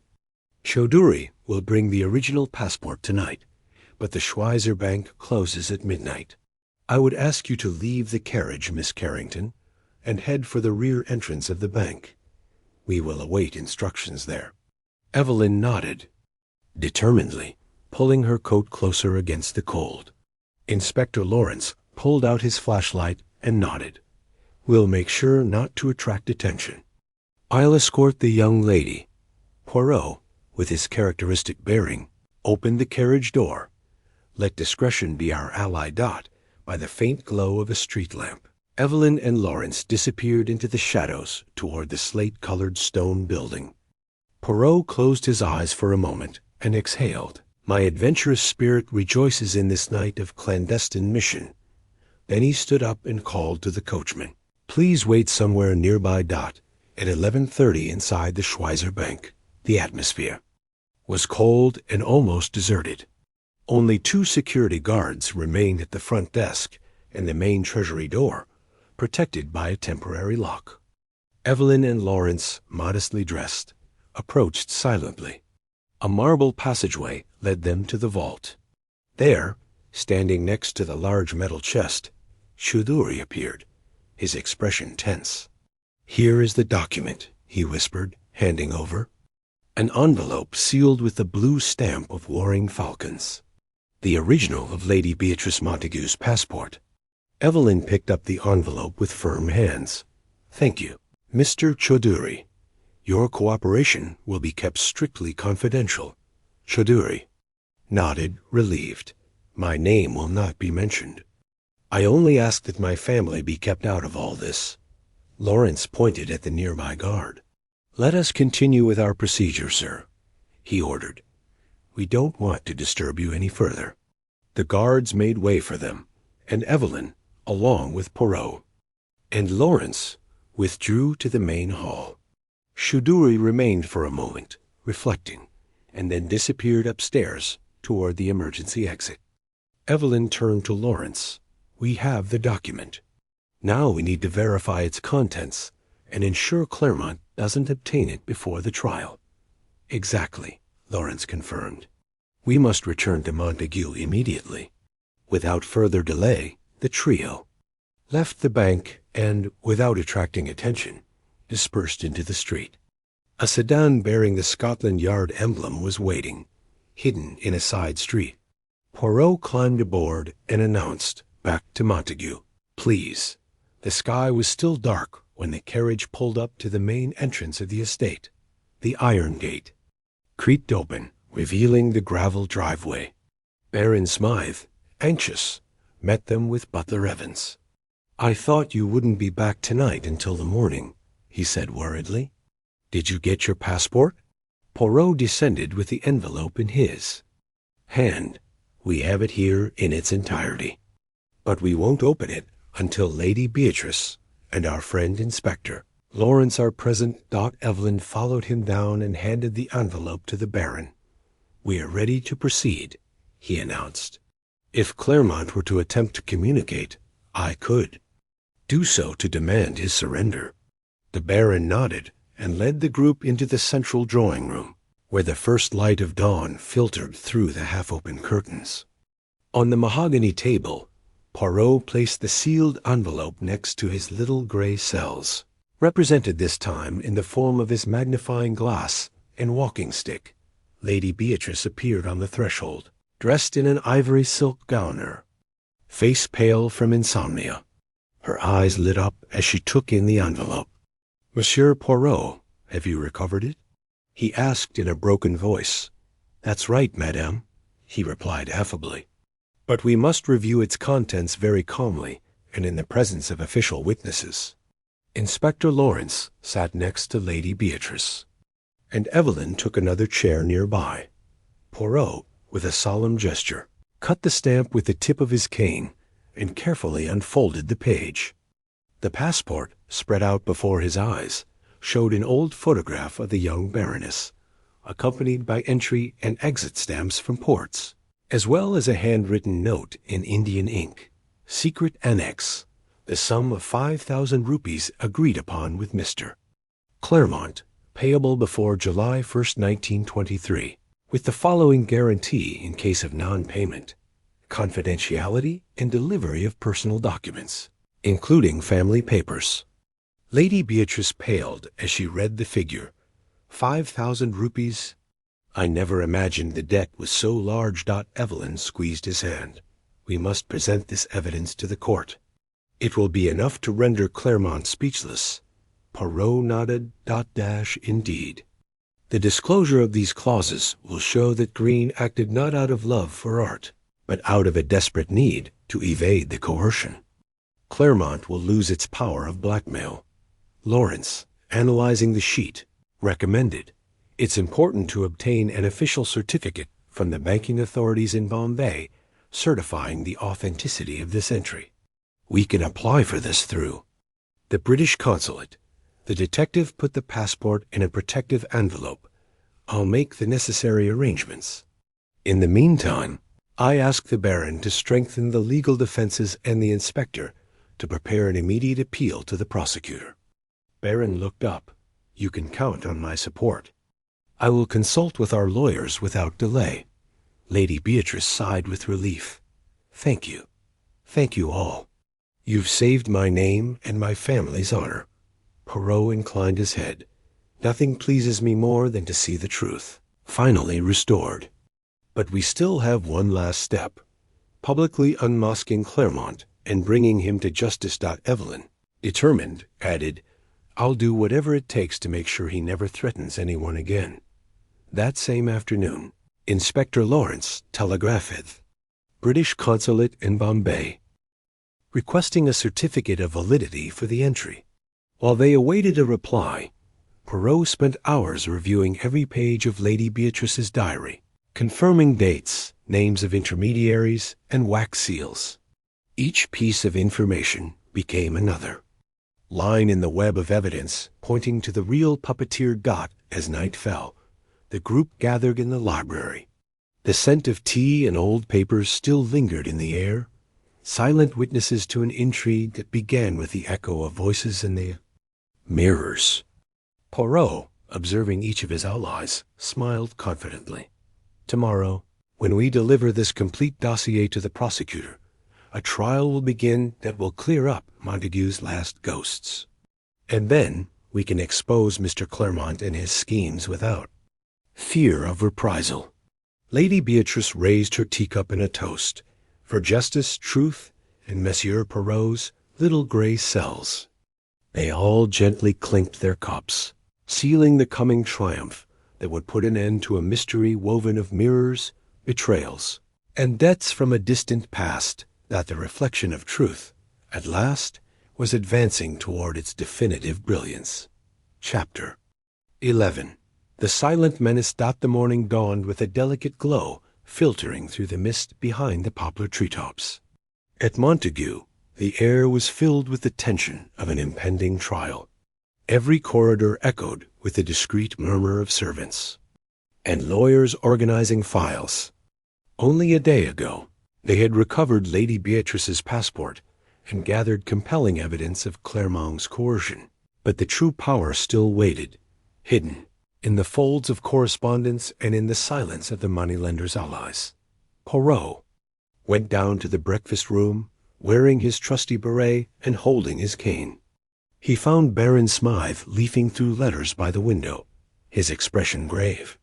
Chaudhuri will bring the original passport tonight, but the Schweizer Bank closes at midnight. I would ask you to leave the carriage, Miss Carrington, and head for the rear entrance of the bank. We will await instructions there. Evelyn nodded, determinedly, pulling her coat closer against the cold. Inspector Lawrence pulled out his flashlight and nodded. We'll make sure not to attract attention. I'll escort the young lady. Poirot, with his characteristic bearing, opened the carriage door. Let discretion be our ally. By the faint glow of a street lamp, Evelyn and Lawrence disappeared into the shadows toward the slate-colored stone building. Poirot closed his eyes for a moment and exhaled. My adventurous spirit rejoices in this night of clandestine mission. Then he stood up and called to the coachman. Please wait somewhere nearby. At 11:30 inside the Schweizer Bank. The atmosphere was cold and almost deserted. Only 2 security guards remained at the front desk and the main treasury door, protected by a temporary lock. Evelyn and Lawrence, modestly dressed, approached silently. A marble passageway led them to the vault. There, standing next to the large metal chest, Chaudhuri appeared, his expression tense. Here is the document, he whispered, handing over. An envelope sealed with the blue stamp of Warring Falcons. the original of Lady Beatrice Montague's passport. Evelyn picked up the envelope with firm hands. "Thank you, Mr. Chaudhuri. Your cooperation will be kept strictly confidential." Chaudhuri nodded, relieved. "My name will not be mentioned. I only ask that my family be kept out of all this." Lawrence pointed at the nearby guard. "Let us continue with our procedure, sir," he ordered. "We don't want to disturb you any further." The guards made way for them, and Evelyn, along with Poirot and Lawrence, withdrew to the main hall. Chaudhuri remained for a moment, reflecting, and then disappeared upstairs toward the emergency exit. Evelyn turned to Lawrence. "We have the document. Now we need to verify its contents and ensure Claremont doesn't obtain it before the trial." "Exactly," Lawrence confirmed. "We must return to Montague immediately." Without further delay, the trio left the bank and, without attracting attention, dispersed into the street. A sedan bearing the Scotland Yard emblem was waiting, hidden in a side street. Poirot climbed aboard and announced, back to Montague, "Please." The sky was still dark when the carriage pulled up to the main entrance of the estate. The iron gate creaked open, revealing the gravel driveway. Baron Smythe, anxious, met them with Butler Evans. "I thought you wouldn't be back tonight until the morning," he said worriedly. "Did you get your passport?" Poirot descended with the envelope in his hand. "We have it here in its entirety. But we won't open it until Lady Beatrice and our friend Inspector Lawrence are present." Evelyn followed him down and handed the envelope to the Baron. "We are ready to proceed," he announced. "If Claremont were to attempt to communicate, I could do so to demand his surrender." The Baron nodded and led the group into the central drawing room, where the first light of dawn filtered through the half-open curtains. On the mahogany table, Poirot placed the sealed envelope next to his little gray cells, represented this time in the form of his magnifying glass and walking stick. Lady Beatrice appeared on the threshold, dressed in an ivory silk gown, face pale from insomnia. Her eyes lit up as she took in the envelope. "Monsieur Poirot, have you recovered it?" he asked in a broken voice. "That's right, madame," he replied affably. "But we must review its contents very calmly and in the presence of official witnesses." Inspector Lawrence sat next to Lady Beatrice, and Evelyn took another chair nearby. Poirot, with a solemn gesture, cut the stamp with the tip of his cane and carefully unfolded the page. The passport, spread out before his eyes, showed an old photograph of the young Baroness, accompanied by entry and exit stamps from ports, as well as a handwritten note in Indian ink. "Secret annex, the sum of 5,000 rupees agreed upon with Mr. Claremont, payable before July 1st, 1923, with the following guarantee in case of non-payment: confidentiality and delivery of personal documents, including family papers." Lady Beatrice paled as she read the figure. 5,000 rupees. "I never imagined the debt was so large." Evelyn squeezed his hand. "We must present this evidence to the court. It will be enough to render Claremont speechless." Poirot nodded. Indeed. "The disclosure of these clauses will show that Green acted not out of love for art, but out of a desperate need to evade the coercion. Claremont will lose its power of blackmail." Lawrence, analyzing the sheet, recommended, "It's important to obtain an official certificate from the banking authorities in Bombay certifying the authenticity of this entry. We can apply for this through the British consulate." The detective put the passport in a protective envelope. "I'll make the necessary arrangements. In the meantime, I ask the Baron to strengthen the legal defenses and the inspector to prepare an immediate appeal to the prosecutor." Baron looked up. "You can count on my support. I will consult with our lawyers without delay." Lady Beatrice sighed with relief. "Thank you. Thank you all. You've saved my name and my family's honor." Poirot inclined his head. "Nothing pleases me more than to see the truth finally restored." But we still have one last step, publicly unmasking Claremont and bringing him to justice. Evelyn, determined, added, I'll do whatever it takes to make sure he never threatens anyone again. That same afternoon, Inspector Lawrence telegraphed British Consulate in Bombay, requesting a certificate of validity for the entry. While they awaited a reply, Poirot spent hours reviewing every page of Lady Beatrice's diary, confirming dates, names of intermediaries, and wax seals. Each piece of information became another line in the web of evidence pointing to the real puppeteer. As night fell, the group gathered in the library. The scent of tea and old papers still lingered in the air, silent witnesses to an intrigue that began with the echo of voices in the mirrors. Poirot, observing each of his allies, smiled confidently. Tomorrow, when we deliver this complete dossier to the prosecutor, a trial will begin that will clear up Montague's last ghosts. And then we can expose Mr. Claremont and his schemes without fear of reprisal. Lady Beatrice raised her teacup in a toast for justice, truth, and Monsieur Poirot's little gray cells. They all gently clinked their cups, sealing the coming triumph that would put an end to a mystery woven of mirrors, betrayals, and debts from a distant past that the reflection of truth, at last, was advancing toward its definitive brilliance. Chapter 11. The silent menace. The morning dawned with a delicate glow filtering through the mist behind the poplar treetops. At Montague, the air was filled with the tension of an impending trial. Every corridor echoed with the discreet murmur of servants and lawyers organizing files. Only a day ago, they had recovered Lady Beatrice's passport and gathered compelling evidence of Claremont's coercion. But the true power still waited, hidden in the folds of correspondence and in the silence of the moneylender's allies. Poirot went down to the breakfast room, wearing his trusty beret and holding his cane. He found Baron Smythe leafing through letters by the window, his expression grave.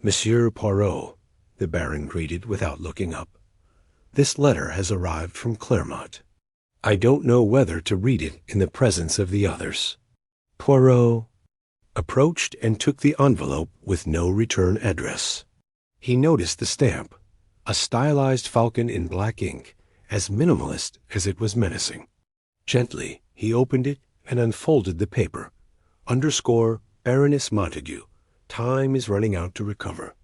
Monsieur Poirot, the Baron greeted without looking up. This letter has arrived from Claremont. I don't know whether to read it in the presence of the others. Poirot approached and took the envelope with no return address. He noticed the stamp, a stylized falcon in black ink, as minimalist as it was menacing. Gently, he opened it and unfolded the paper. Underscore Baroness Montague. Time is running out to recover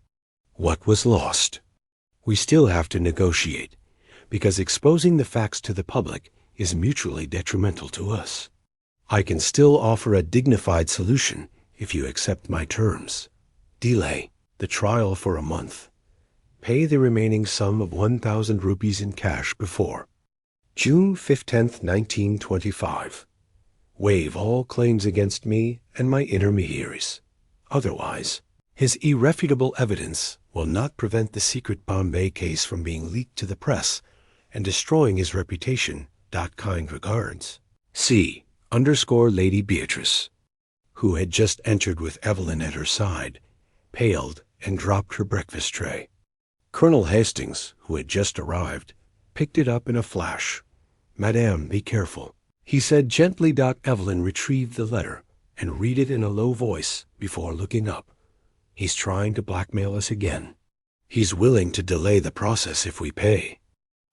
what was lost. We still have to negotiate, because exposing the facts to the public is mutually detrimental to us. I can still offer a dignified solution if you accept my terms. Delay the trial for a month. Pay the remaining sum of 1,000 rupees in cash before June 15th, 1925. Waive all claims against me and my intermediaries. Otherwise, his irrefutable evidence will not prevent the secret Bombay case from being leaked to the press and destroying his reputation. Kind regards. C. Lady Beatrice, who had just entered with Evelyn at her side, paled and dropped her breakfast tray. Colonel Hastings, who had just arrived, picked it up in a flash. Madame, be careful, he said gently. Evelyn retrieved the letter and read it in a low voice before looking up. He's trying to blackmail us again. He's willing to delay the process if we pay.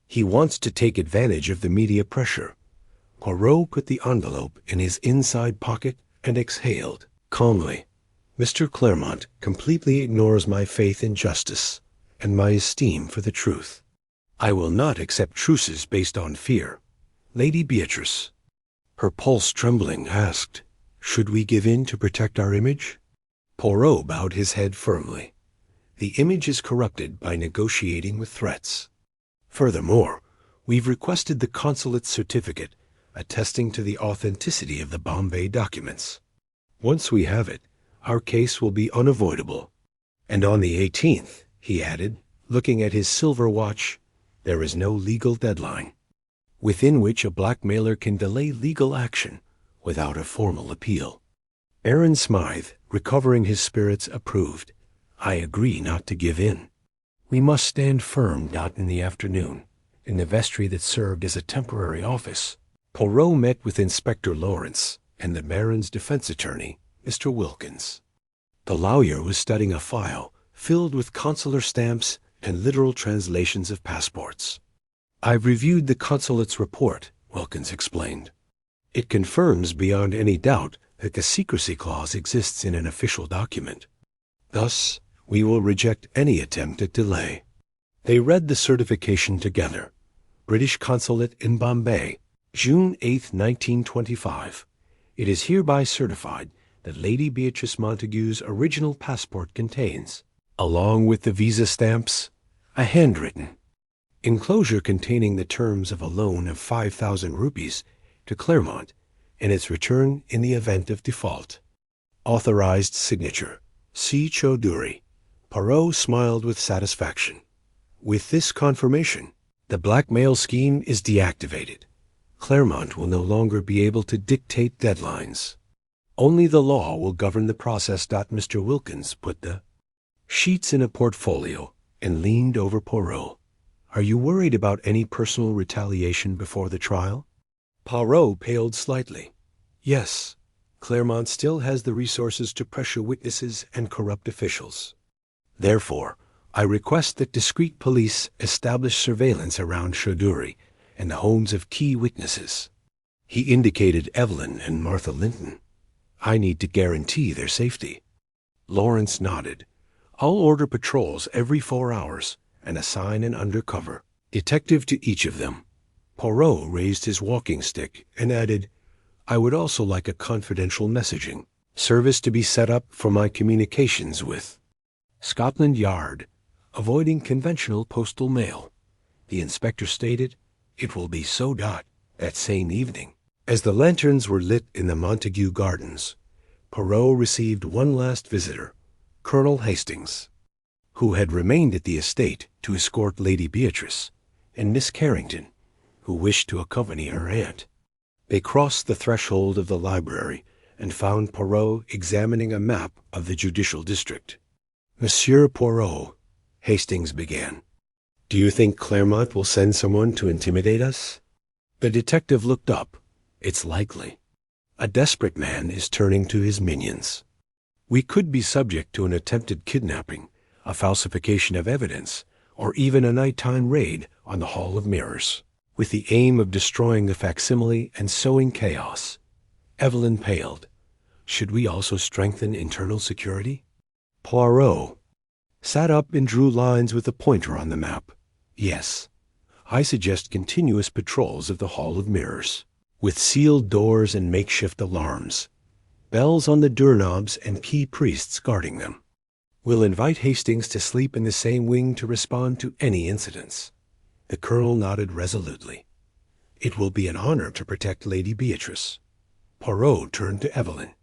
He wants to take advantage of the media pressure. Poirot put the envelope in his inside pocket and exhaled calmly. Mr. Claremont completely ignores my faith in justice and my esteem for the truth. I will not accept truces based on fear. Lady Beatrice, her pulse trembling, asked, should we give in to protect our image? Poirot bowed his head firmly. The image is corrupted by negotiating with threats. Furthermore, we've requested the consulate's certificate attesting to the authenticity of the Bombay documents. Once we have it, our case will be unavoidable. And on the 18th, he added, looking at his silver watch, there is no legal deadline within which a blackmailer can delay legal action without a formal appeal. Baron Smythe, recovering his spirits, approved. I agree not to give in. We must stand firm. In the afternoon, in the vestry that served as a temporary office, Poirot met with Inspector Lawrence and the Baron's defense attorney, Mr. Wilkins. The lawyer was studying a file filled with consular stamps and literal translations of passports. "I've reviewed the consulate's report," Wilkins explained. "It confirms beyond any doubt that the secrecy clause exists in an official document. Thus, we will reject any attempt at delay." They read the certification together. British Consulate in Bombay, June 8, 1925. It is hereby certified that Lady Beatrice Montague's original passport contains, along with the visa stamps, a handwritten enclosure containing the terms of a loan of 5,000 rupees to Claremont and its return in the event of default. Authorized signature, C. Chaudhuri. Poirot smiled with satisfaction. With this confirmation, the blackmail scheme is deactivated. Claremont will no longer be able to dictate deadlines. Only the law will govern the process. Mr. Wilkins put the sheets in a portfolio and leaned over Poirot. "Are you worried about any personal retaliation before the trial?" Poirot paled slightly. "Yes, Claremont still has the resources to pressure witnesses and corrupt officials. Therefore, I request that discreet police establish surveillance around Chaudhuri and the homes of key witnesses." He indicated Evelyn and Martha Linton. "I need to guarantee their safety." Lawrence nodded. "I'll order patrols every 4 hours and assign an undercover detective to each of them." Poirot raised his walking stick and added, "I would also like a confidential messaging service to be set up for my communications with Scotland Yard, avoiding conventional postal mail." The inspector stated, "It will be so." That same evening, as the lanterns were lit in the Montague Gardens, Poirot received one last visitor, Colonel Hastings, who had remained at the estate to escort Lady Beatrice, and Miss Carrington, who wished to accompany her aunt. They crossed the threshold of the library and found Poirot examining a map of the judicial district. "Monsieur Poirot," Hastings began, "do you think Claremont will send someone to intimidate us?" The detective looked up. "It's likely. A desperate man is turning to his minions. We could be subject to an attempted kidnapping, a falsification of evidence, or even a nighttime raid on the Hall of Mirrors, with the aim of destroying the facsimile and sowing chaos." Evelyn paled. "Should we also strengthen internal security?" Poirot sat up and drew lines with a pointer on the map. "Yes, I suggest continuous patrols of the Hall of Mirrors, with sealed doors and makeshift alarms, bells on the doorknobs and key priests guarding them. We'll invite Hastings to sleep in the same wing to respond to any incidents." The colonel nodded resolutely. "It will be an honor to protect Lady Beatrice." Poirot turned to Evelyn.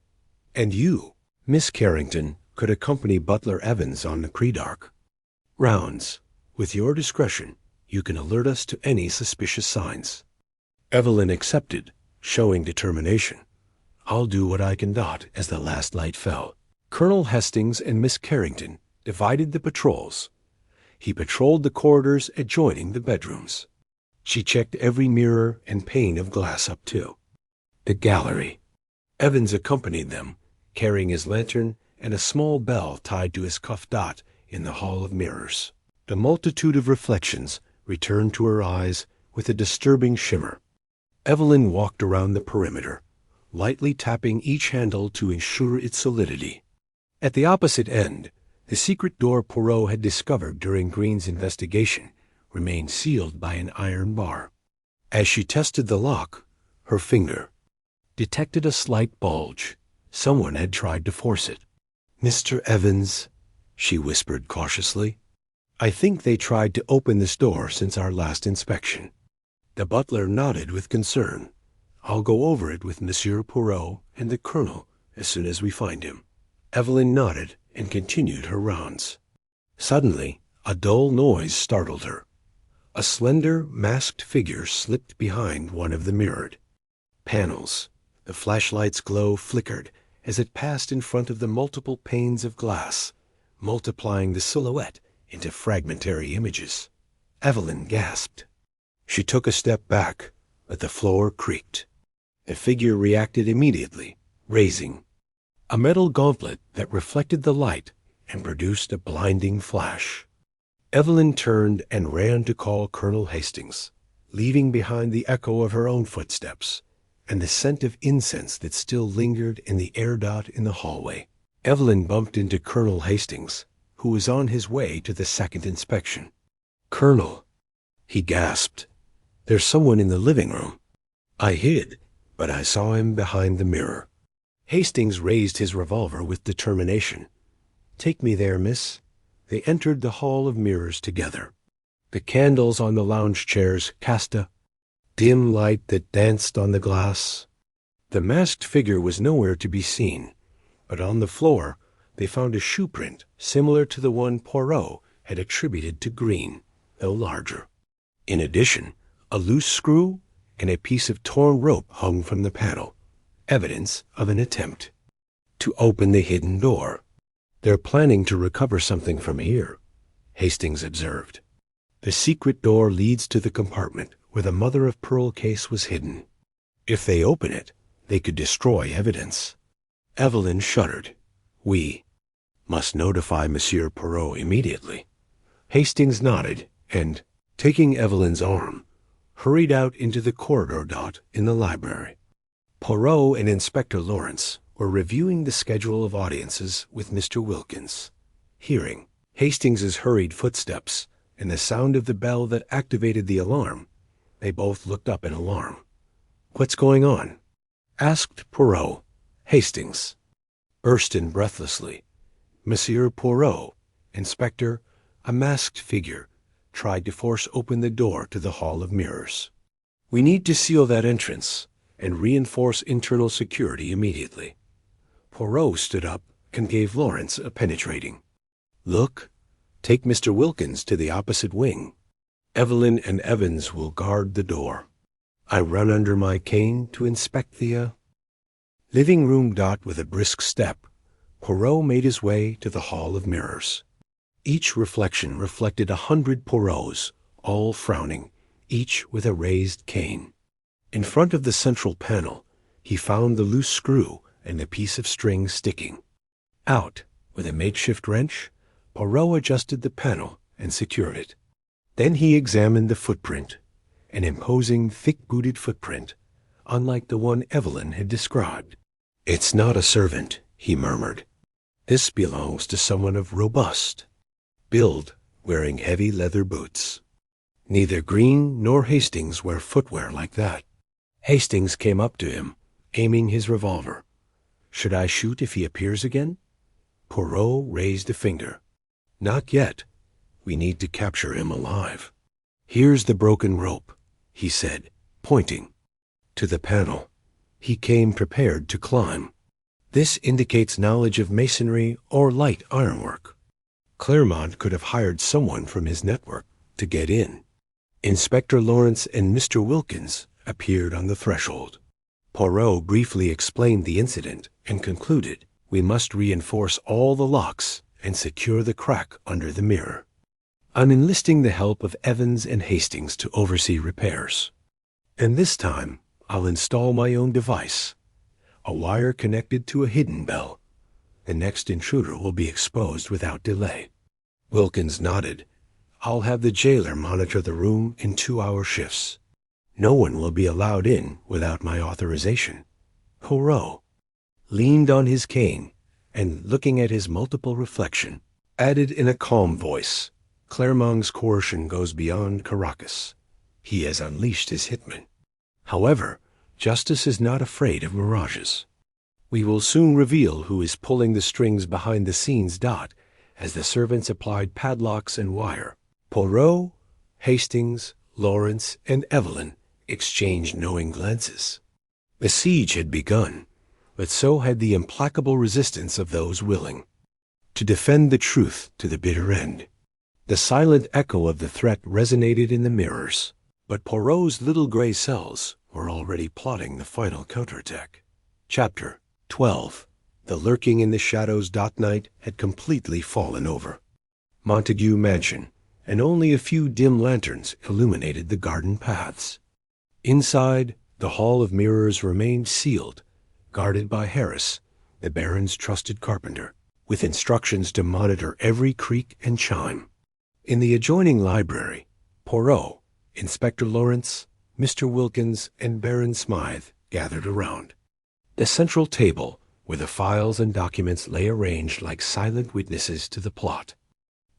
"And you, Miss Carrington, could accompany Butler Evans on the pre-dark rounds. With your discretion, you can alert us to any suspicious signs." Evelyn accepted, showing determination. "I'll do what I can." As the last light fell, Colonel Hastings and Miss Carrington divided the patrols. He patrolled the corridors adjoining the bedrooms. She checked every mirror and pane of glass up to the gallery. Evans accompanied them, carrying his lantern and a small bell tied to his cuff. In the Hall of Mirrors, the multitude of reflections returned to her eyes with a disturbing shimmer. Evelyn walked around the perimeter, lightly tapping each handle to ensure its solidity. At the opposite end, the secret door Poirot had discovered during Green's investigation remained sealed by an iron bar. As she tested the lock, her finger detected a slight bulge. Someone had tried to force it. "Mr. Evans," she whispered cautiously, "I think they tried to open this door since our last inspection." The butler nodded with concern. "I'll go over it with Monsieur Poirot and the colonel as soon as we find him." Evelyn nodded and continued her rounds. Suddenly, a dull noise startled her. A slender, masked figure slipped behind one of the mirrored panels. The flashlight's glow flickered as it passed in front of the multiple panes of glass, multiplying the silhouette into fragmentary images. Evelyn gasped. She took a step back, but the floor creaked. The figure reacted immediately, raising a metal gauntlet that reflected the light and produced a blinding flash. Evelyn turned and ran to call Colonel Hastings, leaving behind the echo of her own footsteps and the scent of incense that still lingered in the air dot in the hallway. Evelyn bumped into Colonel Hastings, who was on his way to the second inspection. "Colonel," he gasped, "there's someone in the living room." I hid, but I saw him behind the mirror. Hastings raised his revolver with determination. "Take me there, miss." They entered the hall of mirrors together. The candles on the lounge chairs cast a dim light that danced on the glass. The masked figure was nowhere to be seen, but on the floor they found a shoe print similar to the one Poirot had attributed to Green, though larger. In addition, a loose screw and a piece of torn rope hung from the panel, evidence of an attempt to open the hidden door. "They're planning to recover something from here," Hastings observed. "The secret door leads to the compartment where the mother-of-pearl case was hidden. If they open it, they could destroy evidence." Evelyn shuddered. "We must notify Monsieur Poirot immediately." Hastings nodded and, taking Evelyn's arm, hurried out into the corridor dot in the library. Poirot and Inspector Lawrence were reviewing the schedule of audiences with Mr. Wilkins. Hearing Hastings's hurried footsteps and the sound of the bell that activated the alarm, they both looked up in alarm. "What's going on?" asked Poirot. Hastings burst in breathlessly. "Monsieur Poirot, Inspector, a masked figure tried to force open the door to the Hall of Mirrors. We need to seal that entrance and reinforce internal security immediately." Poirot stood up and gave Lawrence a penetrating look. "Take Mr. Wilkins to the opposite wing. Evelyn and Evans will guard the door. I run under my cane to inspect the living room dot." With a brisk step, Poirot made his way to the Hall of Mirrors. Each reflection reflected 100 Poirots, all frowning, each with a raised cane. In front of the central panel, he found the loose screw and the piece of string sticking out. With a makeshift wrench, Poirot adjusted the panel and secured it. Then he examined the footprint, an imposing, thick-booted footprint, unlike the one Evelyn had described. "It's not a servant," he murmured. "This belongs to someone of robust build, wearing heavy leather boots. Neither Green nor Hastings wear footwear like that." Hastings came up to him, aiming his revolver. "Should I shoot if he appears again?" Poirot raised a finger. "Not yet. We need to capture him alive." "Here's the broken rope," he said, pointing to the panel. He came prepared to climb. "This indicates knowledge of masonry or light ironwork. Claremont could have hired someone from his network to get in." Inspector Lawrence and Mr. Wilkins appeared on the threshold. Poirot briefly explained the incident and concluded, "We must reinforce all the locks and secure the crack under the mirror. I'm enlisting the help of Evans and Hastings to oversee repairs. And this time, I'll install my own device, a wire connected to a hidden bell. The next intruder will be exposed without delay." Wilkins nodded. "I'll have the jailer monitor the room in 2-hour shifts. No one will be allowed in without my authorization." Poirot leaned on his cane and, looking at his multiple reflection, added in a calm voice, "Claremont's coercion goes beyond Caracas. He has unleashed his hitman. However, justice is not afraid of mirages. We will soon reveal who is pulling the strings behind the scenes dot as the servants applied padlocks and wire." Poirot, Hastings, Lawrence, and Evelyn exchanged knowing glances. The siege had begun, but so had the implacable resistance of those willing to defend the truth to the bitter end. The silent echo of the threat resonated in the mirrors, but Poirot's little gray cells were already plotting the final counterattack. Chapter 12. The lurking in the shadows night had completely fallen over. Montague Mansion, and only a few dim lanterns illuminated the garden paths. Inside, the Hall of Mirrors remained sealed, guarded by Harris, the Baron's trusted carpenter, with instructions to monitor every creak and chime. In the adjoining library, Poirot, Inspector Lawrence, Mr. Wilkins, and Baron Smythe gathered around. The central table, where the files and documents lay arranged like silent witnesses to the plot.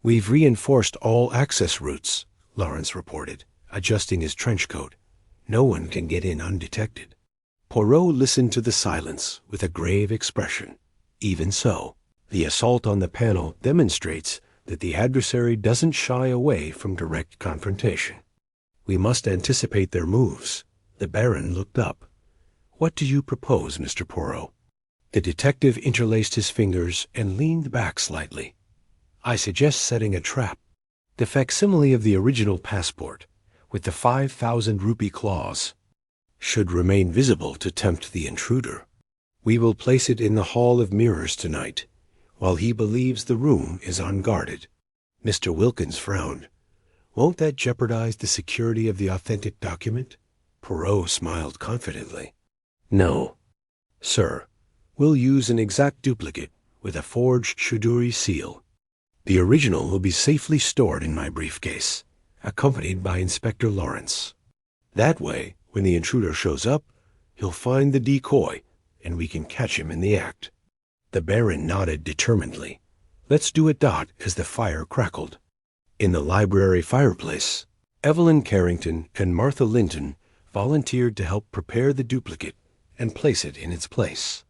"We've reinforced all access routes," Lawrence reported, adjusting his trench coat. "No one can get in undetected." Poirot listened to the silence with a grave expression. Even so, the assault on the panel demonstrates that the adversary doesn't shy away from direct confrontation. "We must anticipate their moves." The Baron looked up. "What do you propose, Mr. Poirot?" The detective interlaced his fingers and leaned back slightly. "I suggest setting a trap. The facsimile of the original passport, with the 5,000 rupee clause, should remain visible to tempt the intruder. We will place it in the Hall of Mirrors tonight, while he believes the room is unguarded." Mr. Wilkins frowned. "Won't that jeopardize the security of the authentic document?" Poirot smiled confidently. "No, sir. We'll use an exact duplicate with a forged Shuduri seal. The original will be safely stored in my briefcase, accompanied by Inspector Lawrence. That way, when the intruder shows up, he'll find the decoy, and we can catch him in the act." The Baron nodded determinedly. "Let's do it." As the fire crackled. In the library fireplace, Evelyn Carrington and Martha Linton volunteered to help prepare the duplicate and place it in its place.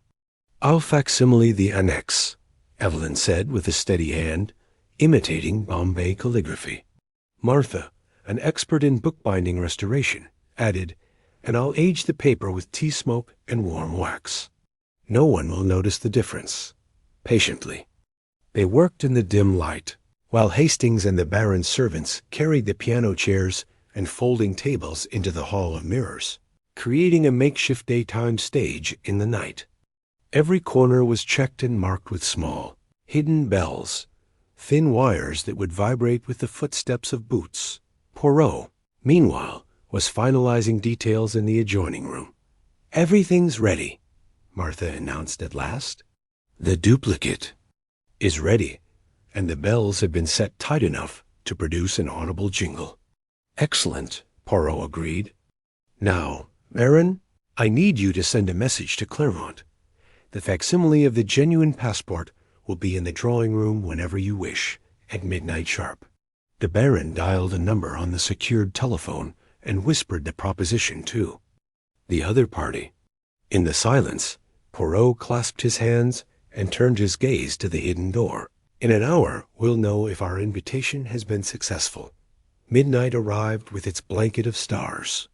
"I'll facsimile the annex," Evelyn said with a steady hand, imitating Bombay calligraphy. Martha, an expert in bookbinding restoration, added, "And I'll age the paper with tea smoke and warm wax. No one will notice the difference." Patiently, they worked in the dim light, while Hastings and the Baron's servants carried the piano chairs and folding tables into the Hall of Mirrors, creating a makeshift daytime stage in the night. Every corner was checked and marked with small, hidden bells, thin wires that would vibrate with the footsteps of boots. Poirot, meanwhile, was finalizing details in the adjoining room. "Everything's ready," Martha announced at last. "The duplicate is ready, and the bells have been set tight enough to produce an audible jingle." "Excellent," Poirot agreed. "Now, Baron, I need you to send a message to Claremont. The facsimile of the genuine passport will be in the drawing room whenever you wish, at midnight sharp." The Baron dialed a number on the secured telephone and whispered the proposition to the other party. In the silence, Poirot clasped his hands and turned his gaze to the hidden door. "In an hour, we'll know if our invitation has been successful." Midnight arrived with its blanket of stars.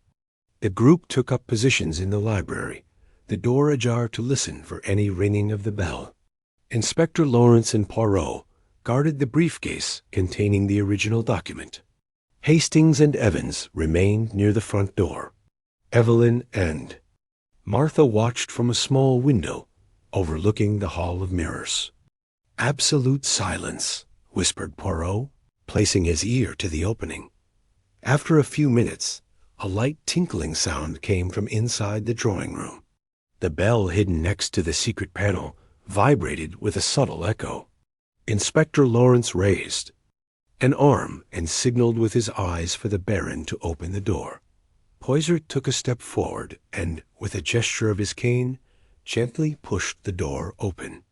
The group took up positions in the library, the door ajar to listen for any ringing of the bell. Inspector Lawrence and Poirot guarded the briefcase containing the original document. Hastings and Evans remained near the front door. Evelyn and Martha watched from a small window overlooking the Hall of Mirrors. "Absolute silence," whispered Poirot, placing his ear to the opening. After a few minutes, a light tinkling sound came from inside the drawing room. The bell hidden next to the secret panel vibrated with a subtle echo. Inspector Lawrence raised an arm and signaled with his eyes for the Baron to open the door. Poyser took a step forward and, with a gesture of his cane, gently pushed the door open.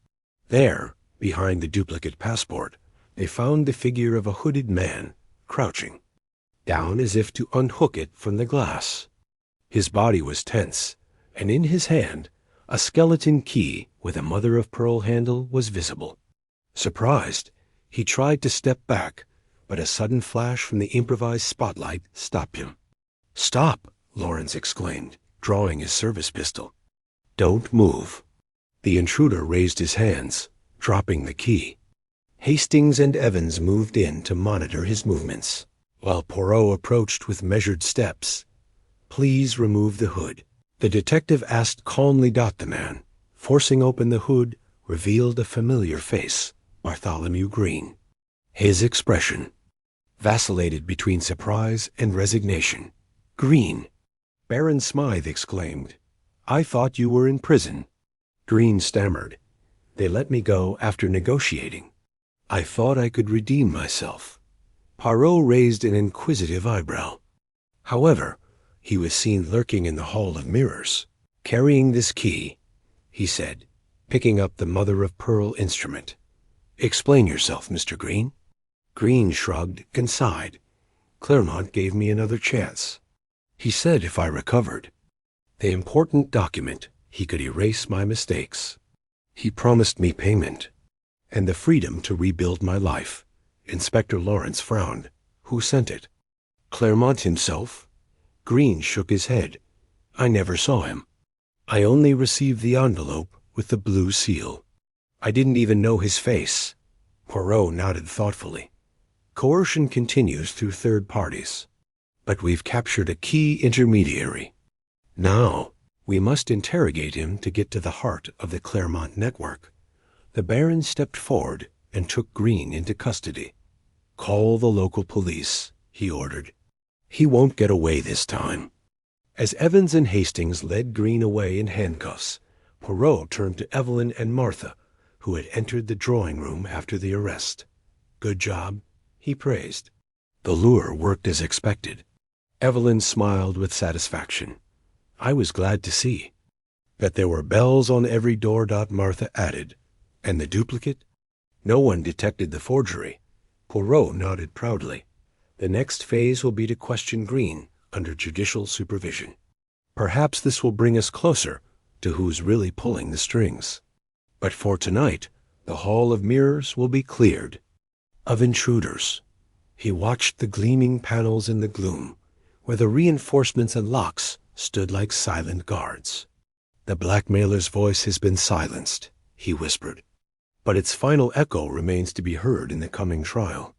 There, behind the duplicate passport, they found the figure of a hooded man, crouching down as if to unhook it from the glass. His body was tense, and in his hand a skeleton key with a mother-of-pearl handle was visible. Surprised, he tried to step back, but a sudden flash from the improvised spotlight stopped him. "Stop!" Lawrence exclaimed, drawing his service pistol. "Don't move." The intruder raised his hands, dropping the key. Hastings and Evans moved in to monitor his movements, while Poirot approached with measured steps. "Please remove the hood," the detective asked calmly. The man, forcing open the hood, revealed a familiar face, Bartholomew Green. His expression vacillated between surprise and resignation. "Green!" Baron Smythe exclaimed. "I thought you were in prison." Green stammered. "They let me go after negotiating. I thought I could redeem myself." Poirot raised an inquisitive eyebrow. However, he was seen lurking in the Hall of Mirrors, carrying this key, he said, picking up the mother-of-pearl instrument. "Explain yourself, Mr. Green." Green shrugged and sighed. "Claremont gave me another chance. He said if I recovered the important document, he could erase my mistakes. He promised me payment and the freedom to rebuild my life." Inspector Lawrence frowned. "Who sent it? Claremont himself?" Green shook his head. "I never saw him. I only received the envelope with the blue seal. I didn't even know his face." Poirot nodded thoughtfully. "Coercion continues through third parties. But we've captured a key intermediary. Now, we must interrogate him to get to the heart of the Claremont network." The Baron stepped forward and took Green into custody. "Call the local police," he ordered. "He won't get away this time." As Evans and Hastings led Green away in handcuffs, Poirot turned to Evelyn and Martha, who had entered the drawing-room after the arrest. "Good job," he praised. "The lure worked as expected." Evelyn smiled with satisfaction. "I was glad to see that there were bells on every door." Martha added. "And the duplicate?" "No one detected the forgery." Poirot nodded proudly. "The next phase will be to question Green under judicial supervision. Perhaps this will bring us closer to who's really pulling the strings. But for tonight, the Hall of Mirrors will be cleared of intruders." He watched the gleaming panels in the gloom, where the reinforcements and locks stood like silent guards. "The blackmailer's voice has been silenced," he whispered, "but its final echo remains to be heard in the coming trial."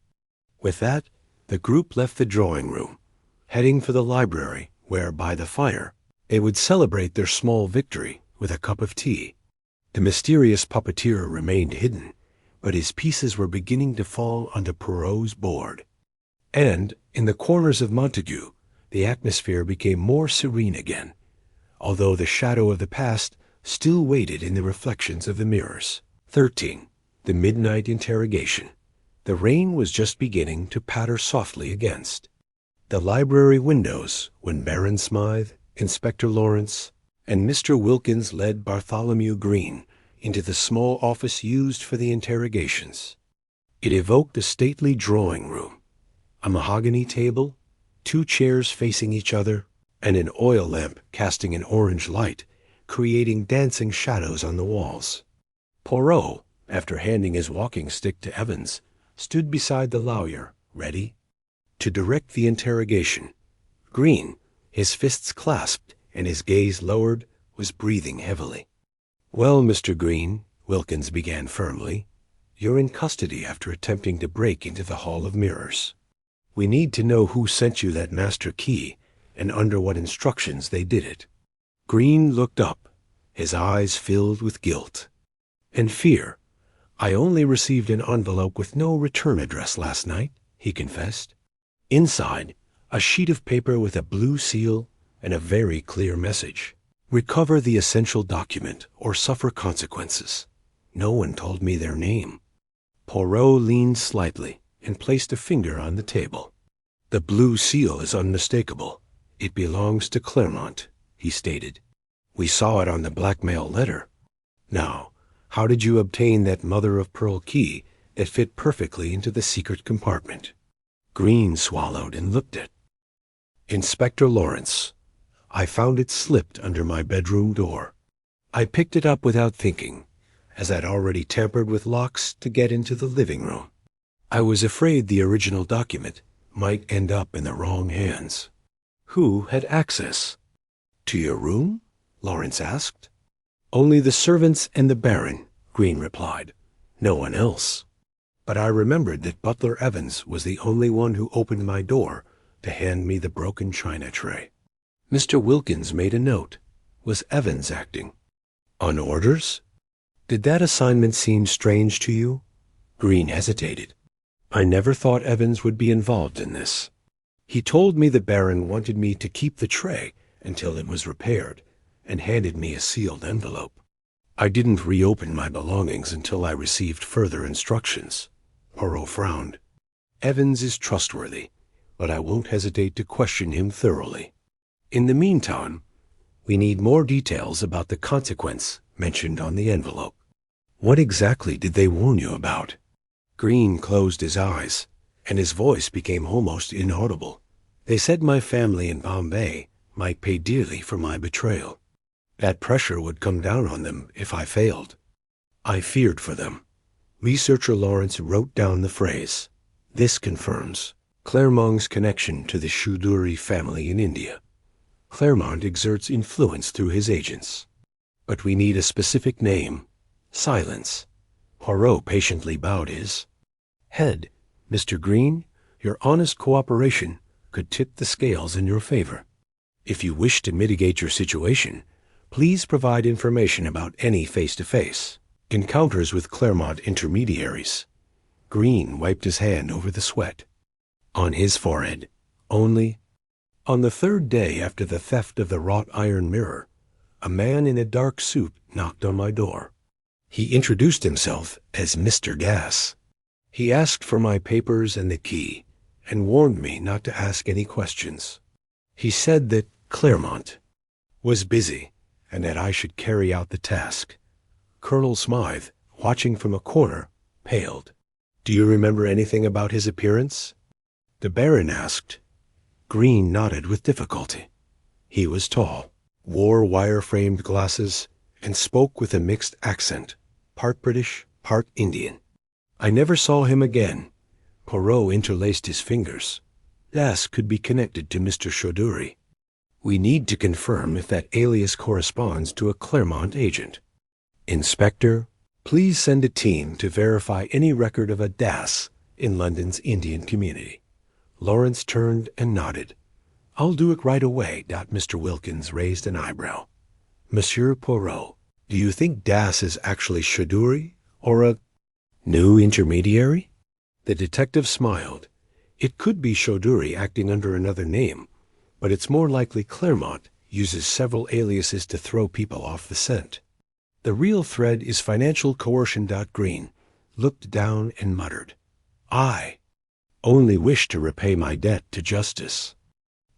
With that, the group left the drawing-room, heading for the library, where, by the fire, they would celebrate their small victory with a cup of tea. The mysterious puppeteer remained hidden, but his pieces were beginning to fall onto Poirot's board. And, in the corners of Montague, the atmosphere became more serene again, although the shadow of the past still waited in the reflections of the mirrors. 13. The midnight interrogation. The rain was just beginning to patter softly against the library windows when Baron Smythe, Inspector Lawrence, and Mr. Wilkins led Bartholomew Green into the small office used for the interrogations. It evoked a stately drawing-room, a mahogany table, 2 chairs facing each other, and an oil lamp casting an orange light, creating dancing shadows on the walls. Poirot, after handing his walking stick to Evans, stood beside the lawyer, ready to direct the interrogation. Green, his fists clasped and his gaze lowered, was breathing heavily. "Well, Mr. Green," Wilkins began firmly, "you're in custody after attempting to break into the Hall of Mirrors. We need to know who sent you that master key and under what instructions they did it." Green looked up, his eyes filled with guilt and fear. "I only received an envelope with no return address last night," he confessed. Inside, a sheet of paper with a blue seal and a very clear message. "Recover the essential document or suffer consequences. No one told me their name." Poirot leaned slightly and placed a finger on the table. "The blue seal is unmistakable. It belongs to Claremont," he stated. "We saw it on the blackmail letter. Now, how did you obtain that mother-of-pearl key that fit perfectly into the secret compartment?" Green swallowed and looked at Inspector Lawrence. "I found it slipped under my bedroom door. I picked it up without thinking, as I'd already tampered with locks to get into the living room. I was afraid the original document might end up in the wrong hands." "Who had access to your room?" Lawrence asked. "Only the servants and the Baron," Green replied. "No one else. But I remembered that Butler Evans was the only one who opened my door to hand me the broken china tray." Mr. Wilkins made a note. Was Evans acting on orders? Did that assignment seem strange to you? Green hesitated. I never thought Evans would be involved in this. He told me the Baron wanted me to keep the tray until it was repaired, and handed me a sealed envelope. I didn't reopen my belongings until I received further instructions. Poirot frowned. Evans is trustworthy, but I won't hesitate to question him thoroughly. In the meantime, we need more details about the consequence mentioned on the envelope. What exactly did they warn you about? Green closed his eyes, and his voice became almost inaudible. They said my family in Bombay might pay dearly for my betrayal. That pressure would come down on them if I failed. I feared for them. Researcher Lawrence wrote down the phrase. This confirms Clermont's connection to the Chaudhuri family in India. Clermont exerts influence through his agents. But we need a specific name. Silence. Poirot patiently bowed his head. Mr. Green, your honest cooperation could tip the scales in your favor. If you wish to mitigate your situation, please provide information about any face-to-face encounters with Clermont intermediaries. Green wiped his hand over the sweat on his forehead. Only on the third day after the theft of the wrought iron mirror, a man in a dark suit knocked on my door. He introduced himself as Mr. Gass. He asked for my papers and the key, and warned me not to ask any questions. He said that Clermont was busy, and that I should carry out the task. Colonel Smythe, watching from a corner, paled. Do you remember anything about his appearance? The Baron asked. Green nodded with difficulty. He was tall, wore wire-framed glasses, and spoke with a mixed accent, part British, part Indian. I never saw him again. Poirot interlaced his fingers. Das could be connected to Mr. Chaudhuri. We need to confirm if that alias corresponds to a Clermont agent. Inspector, please send a team to verify any record of a Das in London's Indian community. Lawrence turned and nodded. I'll do it right away. Mr. Wilkins raised an eyebrow. Monsieur Poirot, do you think Das is actually Chaudhuri, or a new intermediary? The detective smiled. It could be Chaudhuri acting under another name, but it's more likely Clermont uses several aliases to throw people off the scent. The real thread is financial coercion. Green looked down and muttered, I only wish to repay my debt to justice.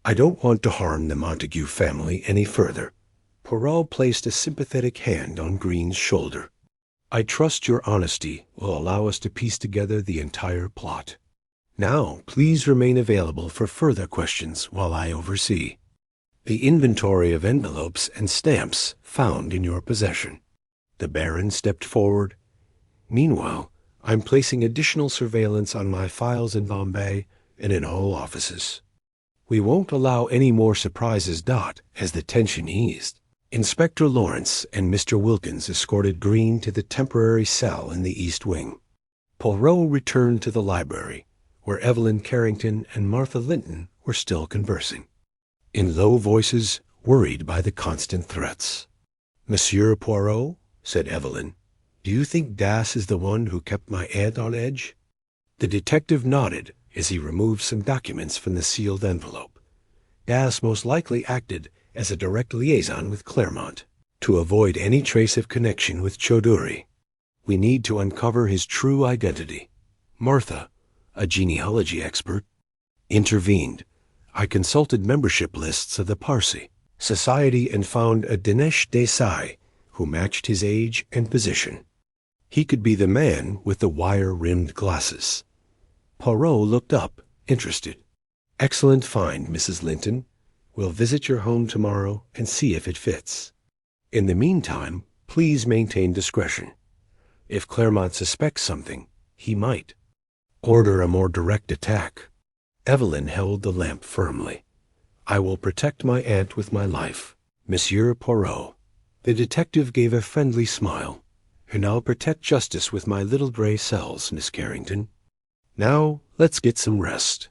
I don't want to harm the Montague family any further. Poirot placed a sympathetic hand on Green's shoulder. I trust your honesty will allow us to piece together the entire plot. Now, please remain available for further questions while I oversee the inventory of envelopes and stamps found in your possession. The Baron stepped forward. Meanwhile, I'm placing additional surveillance on my files in Bombay and in all offices. We won't allow any more surprises. As the tension eased, Inspector Lawrence and Mr. Wilkins escorted Green to the temporary cell in the East Wing. Poirot returned to the library, where Evelyn Carrington and Martha Linton were still conversing, in low voices, worried by the constant threats. Monsieur Poirot, said Evelyn, do you think Das is the one who kept my aunt on edge? The detective nodded as he removed some documents from the sealed envelope. Das most likely acted as a direct liaison with Clermont to avoid any trace of connection with Chaudhuri. We need to uncover his true identity. Martha, a genealogy expert, intervened. I consulted membership lists of the Parsi Society and found a Dinesh Desai who matched his age and position. He could be the man with the wire-rimmed glasses. Poirot looked up, interested. Excellent find, Mrs. Linton. We'll visit your home tomorrow and see if it fits. In the meantime, please maintain discretion. If Clermont suspects something, he might order a more direct attack. Evelyn held the lamp firmly. I will protect my aunt with my life, Monsieur Poirot. The detective gave a friendly smile. And I'll protect justice with my little gray cells, Miss Carrington. Now, let's get some rest.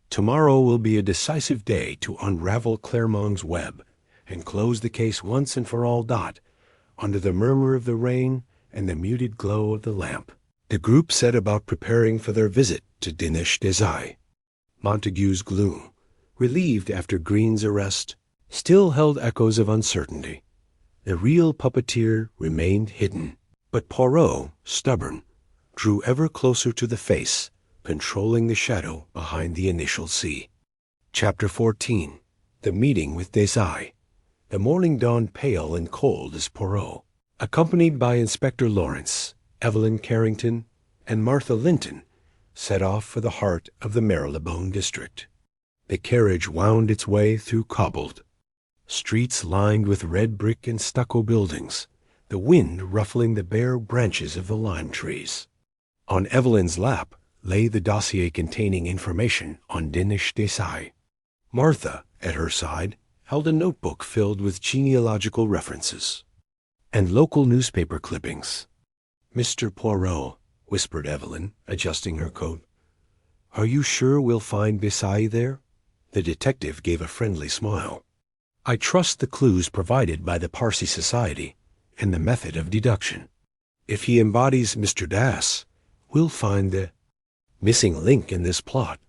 Tomorrow will be a decisive day to unravel Clermont's web and close the case once and for all. Under the murmur of the rain and the muted glow of the lamp, The group set about preparing for their visit to Dinesh Desai. Montague's gloom, relieved after Green's arrest, still held echoes of uncertainty. The real puppeteer remained hidden, but Poirot, stubborn, drew ever closer to the face, controlling the shadow behind the initial C. Chapter 14. The Meeting with Desai. The morning dawned pale and cold as Poirot, accompanied by Inspector Lawrence, Evelyn Carrington, and Martha Linton, set off for the heart of the Marylebone district. The carriage wound its way through cobbled streets lined with red brick and stucco buildings, the wind ruffling the bare branches of the lime trees. On Evelyn's lap lay the dossier containing information on Dinesh Desai. Martha, at her side, held a notebook filled with genealogical references and local newspaper clippings. "Mr. Poirot," whispered Evelyn, adjusting her coat, "are you sure we'll find Desai there?" The detective gave a friendly smile. "I trust the clues provided by the Parsi Society and the method of deduction. If he embodies Mr. Das, we'll find the missing link in this plot."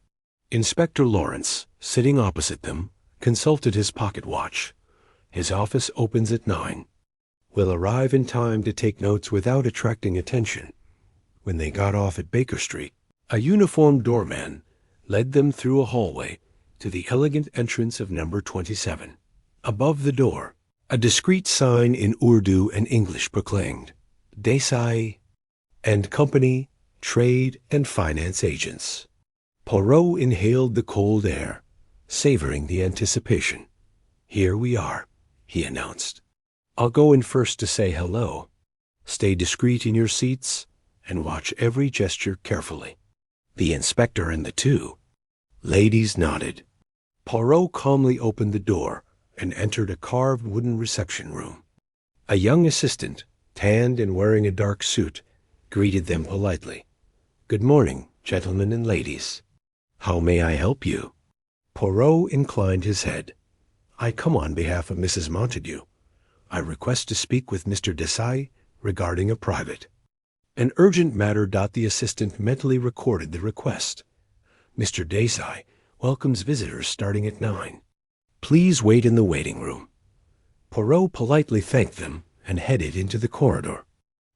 Inspector Lawrence, sitting opposite them, consulted his pocket watch. "His office opens at 9. We'll arrive in time to take notes without attracting attention." When they got off at Baker Street, a uniformed doorman led them through a hallway to the elegant entrance of number 27. Above the door, a discreet sign in Urdu and English proclaimed, "Desai and Company, Trade and Finance Agents." Poirot inhaled the cold air, savoring the anticipation. "Here we are," he announced. "I'll go in first to say hello. Stay discreet in your seats and watch every gesture carefully." The inspector and the two ladies nodded. Poirot calmly opened the door and entered a carved wooden reception room. A young assistant, tanned and wearing a dark suit, greeted them politely. "Good morning, gentlemen and ladies. How may I help you?" Poirot inclined his head. "I come on behalf of Mrs. Montague. I request to speak with Mr. Desai regarding a private." "An urgent matter." The assistant mentally recorded the request. "Mr. Desai welcomes visitors starting at 9. Please wait in the waiting room." Poirot politely thanked them and headed into the corridor.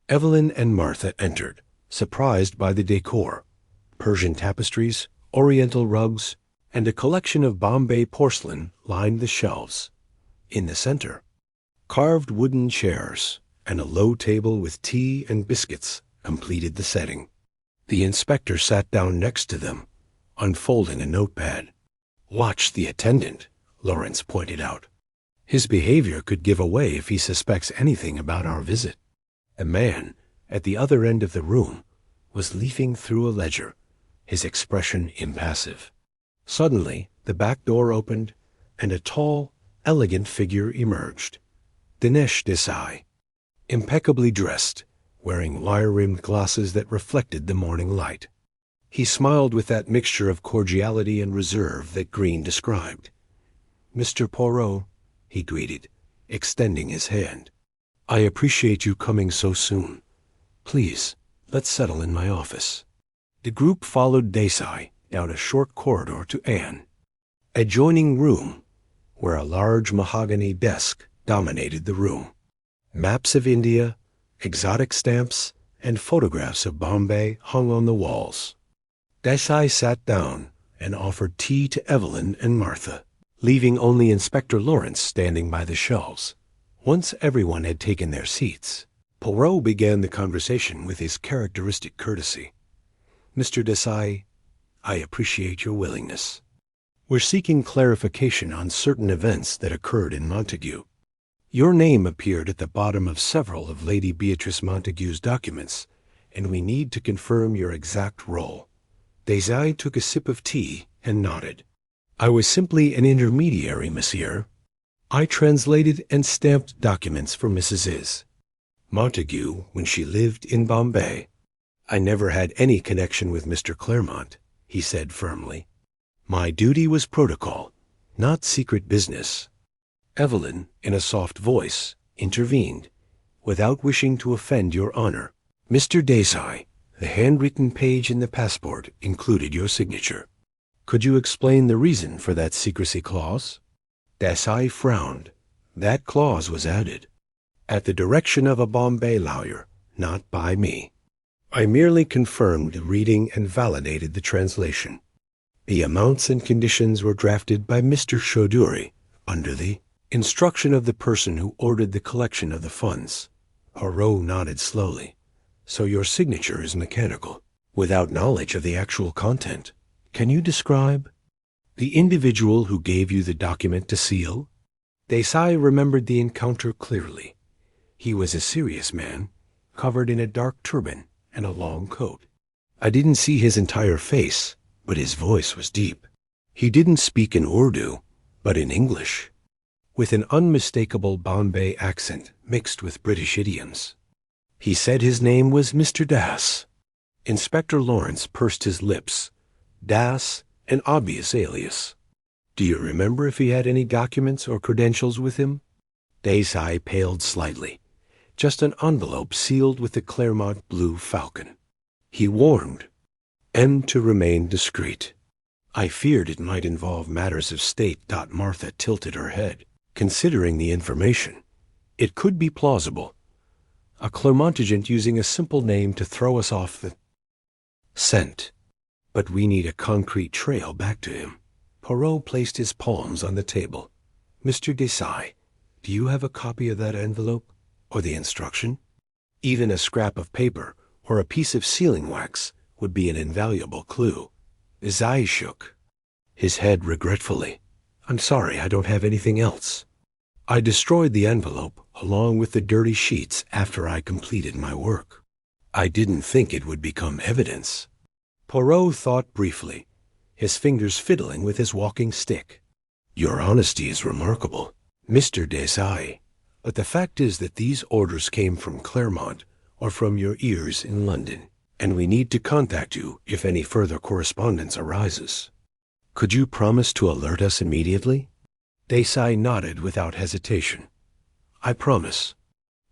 Evelyn and Martha entered, surprised by the decor. Persian tapestries, Oriental rugs, and a collection of Bombay porcelain lined the shelves. In the center, carved wooden chairs and a low table with tea and biscuits completed the setting. The inspector sat down next to them, unfolding a notepad. "Watch the attendant," Lawrence pointed out. "His behavior could give away if he suspects anything about our visit." A man, at the other end of the room, was leafing through a ledger, his expression impassive. Suddenly, the back door opened, and a tall, elegant figure emerged. Dinesh Desai, impeccably dressed, wearing wire-rimmed glasses that reflected the morning light. He smiled with that mixture of cordiality and reserve that Green described. "Mr. Poirot," he greeted, extending his hand. "I appreciate you coming so soon. Please, let's settle in my office." The group followed Desai down a short corridor to an adjoining room, where a large mahogany desk dominated the room. Maps of India, exotic stamps, and photographs of Bombay hung on the walls. Desai sat down and offered tea to Evelyn and Martha, leaving only Inspector Lawrence standing by the shelves. Once everyone had taken their seats, Poirot began the conversation with his characteristic courtesy. "Mr. Desai, I appreciate your willingness. We're seeking clarification on certain events that occurred in Montague. Your name appeared at the bottom of several of Lady Beatrice Montague's documents, and we need to confirm your exact role." Desai took a sip of tea and nodded. "I was simply an intermediary, monsieur. I translated and stamped documents for Mrs. Montague when she lived in Bombay. I never had any connection with Mr. Claremont," he said firmly. "My duty was protocol, not secret business." Evelyn, in a soft voice, intervened. "Without wishing to offend your honor, Mr. Desai, The handwritten page in the passport included your signature. Could you explain the reason for that secrecy clause? Desai frowned. That clause was added at the direction of a Bombay lawyer, not by me. I merely confirmed the reading and validated the translation. The amounts and conditions were drafted by Mr. Chaudhuri under the instruction of the person who ordered the collection of the funds. Poirot nodded slowly. So your signature is mechanical, without knowledge of the actual content. Can you describe the individual who gave you the document to seal? Desai remembered the encounter clearly. He was a serious man, covered in a dark turban and a long coat. I didn't see his entire face, but his voice was deep. He didn't speak in Urdu, but in English, with an unmistakable Bombay accent mixed with British idioms. He said his name was Mr. Das. Inspector Lawrence pursed his lips. Das, an obvious alias. Do you remember if he had any documents or credentials with him? Desai paled slightly. Just an envelope sealed with the Claremont blue falcon. He warned M to remain discreet. I feared it might involve matters of state. Martha tilted her head. Considering the information, it could be plausible. A Claremont agent using a simple name to throw us off the scent. But we need a concrete trail back to him. Poirot placed his palms on the table. Mr. Desai, do you have a copy of that envelope? Or the instruction? Even a scrap of paper or a piece of sealing wax would be an invaluable clue. Desai shook his head regretfully. I'm sorry, I don't have anything else. I destroyed the envelope along with the dirty sheets after I completed my work. I didn't think it would become evidence. Poirot thought briefly, his fingers fiddling with his walking stick. Your honesty is remarkable, Mr. Desai. But the fact is that these orders came from Claremont or from your ears in London, and we need to contact you if any further correspondence arises. Could you promise to alert us immediately? Desai nodded without hesitation. I promise.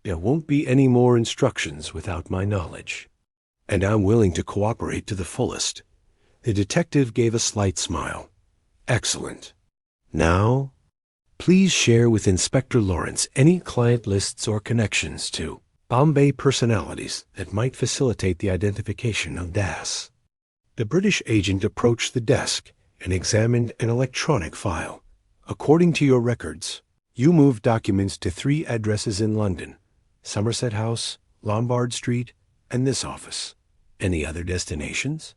There won't be any more instructions without my knowledge, and I'm willing to cooperate to the fullest. The detective gave a slight smile. Excellent. Now, please share with Inspector Lawrence any client lists or connections to Bombay personalities that might facilitate the identification of Das. The British agent approached the desk and examined an electronic file. According to your records, you moved documents to 3 addresses in London: Somerset House, Lombard Street, and this office. Any other destinations?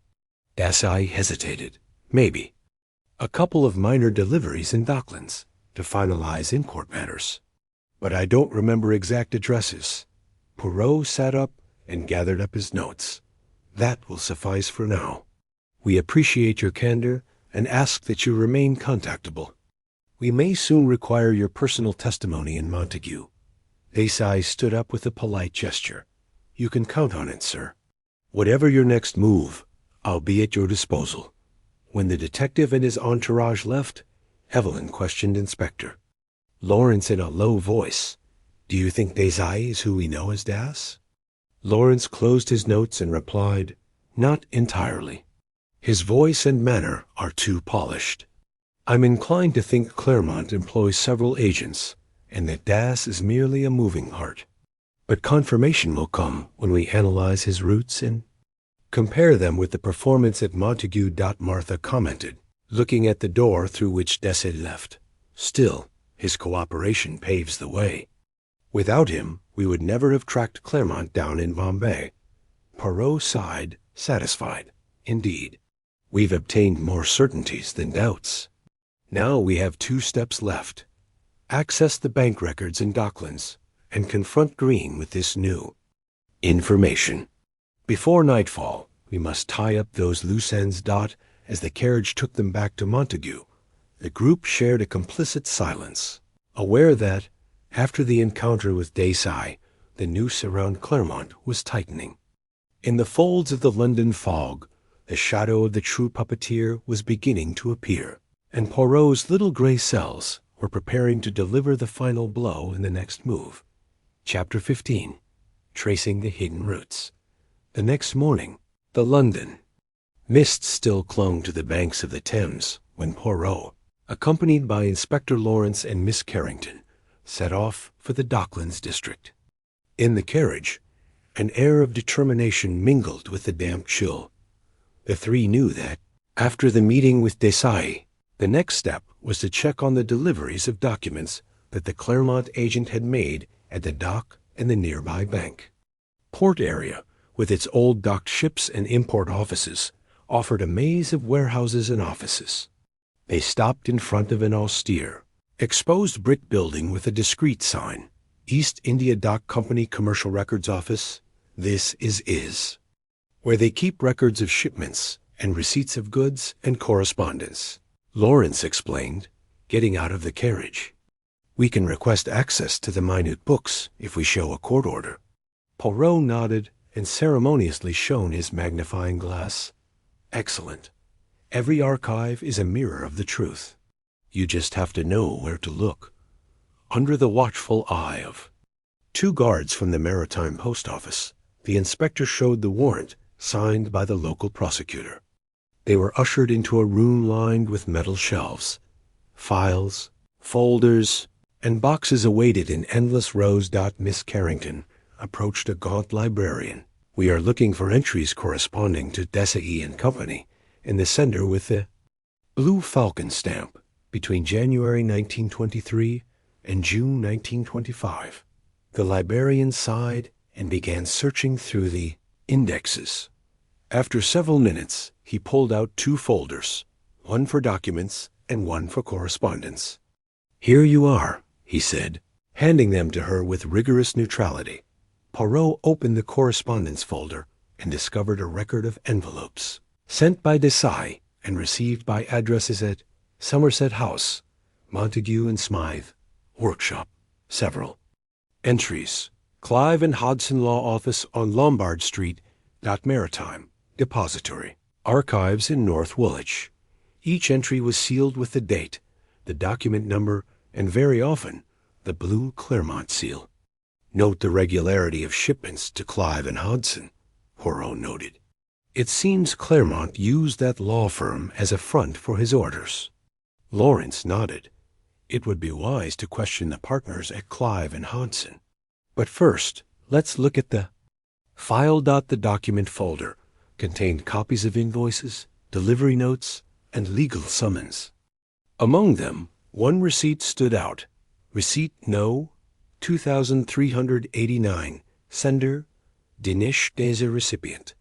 Desai hesitated. Maybe. A couple of minor deliveries in Docklands to finalize in-court matters. But I don't remember exact addresses. Poirot sat up and gathered up his notes. That will suffice for now. We appreciate your candor and ask that you remain contactable. We may soon require your personal testimony in Montague. Desai stood up with a polite gesture. You can count on it, sir. Whatever your next move, I'll be at your disposal. When the detective and his entourage left, Evelyn questioned Inspector Lawrence in a low voice. Do you think Desai is who we know as Das? Lawrence closed his notes and replied, Not entirely. His voice and manner are too polished. I'm inclined to think Claremont employs several agents, and that Das is merely a moving heart. But confirmation will come when we analyze his roots and compare them with the performance at Montague. Martha commented, looking at the door through which Des had left. Still, his cooperation paves the way. Without him, we would never have tracked Claremont down in Bombay. Poirot sighed, satisfied. Indeed, we've obtained more certainties than doubts. Now we have 2 steps left. Access the bank records in Docklands and confront Green with this new information. Before nightfall, we must tie up those loose ends. As the carriage took them back to Montague, the group shared a complicit silence, aware that, after the encounter with Desai, the noose around Claremont was tightening. In the folds of the London fog, the shadow of the true puppeteer was beginning to appear, and Poirot's little gray cells were preparing to deliver the final blow in the next move. Chapter 15. Tracing the Hidden Roots. The next morning, The London. Mist still clung to the banks of the Thames when Poirot, accompanied by Inspector Lawrence and Miss Carrington, set off for the Docklands district. In the carriage, an air of determination mingled with the damp chill. The three knew that, after the meeting with Desai, the next step was to check on the deliveries of documents that the Claremont agent had made at the dock and the nearby bank. Port area, with its old docked ships and import offices, offered a maze of warehouses and offices. They stopped in front of an austere, exposed brick building with a discreet sign, East India Dock Company Commercial Records Office. This is, where they keep records of shipments and receipts of goods and correspondence. Lawrence explained, getting out of the carriage. We can request access to the minute books if we show a court order. Poirot nodded and ceremoniously shone his magnifying glass. Excellent. Every archive is a mirror of the truth. You just have to know where to look. Under the watchful eye of 2 guards from the Maritime Post Office, the inspector showed the warrant signed by the local prosecutor. They were ushered into a room lined with metal shelves. Files, folders, and boxes awaited in endless rows. Miss Carrington approached a gaunt librarian. We are looking for entries corresponding to Desai and Company in the sender with the Blue Falcon stamp between January 1923 and June 1925. The librarian sighed and began searching through the indexes. After several minutes, he pulled out 2 folders, one for documents and one for correspondence. Here you are, he said, handing them to her with rigorous neutrality. Poirot opened the correspondence folder and discovered a record of envelopes, sent by Desai and received by addresses at Somerset House, Montague and Smythe, Workshop, several. Entries: Clive and Hodson Law Office on Lombard Street, Maritime, Depository, Archives in North Woolwich. Each entry was sealed with the date, the document number, and very often the blue Claremont seal. Note the regularity of shipments to Clive and Hodson, Poirot noted. It seems Claremont used that law firm as a front for his orders. Lawrence nodded. It would be wise to question the partners at Clive and Hodson. But first, let's look at the file. The document folder contained copies of invoices, delivery notes, and legal summons. Among them, one receipt stood out. Receipt No. 2,389. Sender, Dinesh Deza. Recipient,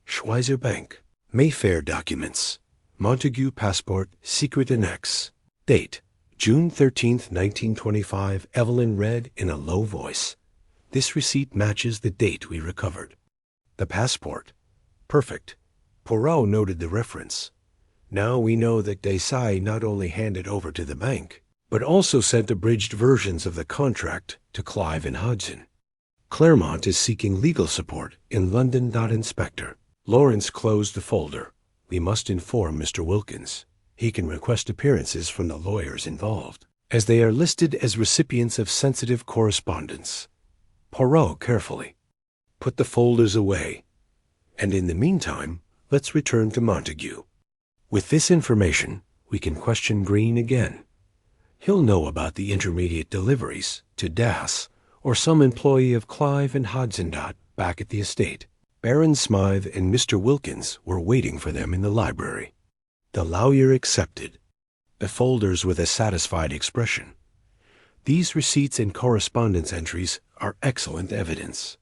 Schweizer Bank. Mayfair documents. Montague passport, secret annex. Date, June 13th, 1925. Evelyn read in a low voice. This receipt matches the date we recovered. The passport. Perfect. Poirot noted the reference. Now we know that Desai not only handed over to the bank, but also sent abridged versions of the contract to Clive and Hodson. Claremont is seeking legal support in London. Inspector. Lawrence closed the folder. We must inform Mr. Wilkins. He can request appearances from the lawyers involved, as they are listed as recipients of sensitive correspondence. Poirot carefully put the folders away. And in the meantime, let's return to Montague. With this information, we can question Green again. He'll know about the intermediate deliveries to Das or some employee of Clive and Hodson. Back at the estate, Baron Smythe and Mr. Wilkins were waiting for them in the library. The lawyer accepted the folders with a satisfied expression. These receipts and correspondence entries are excellent evidence.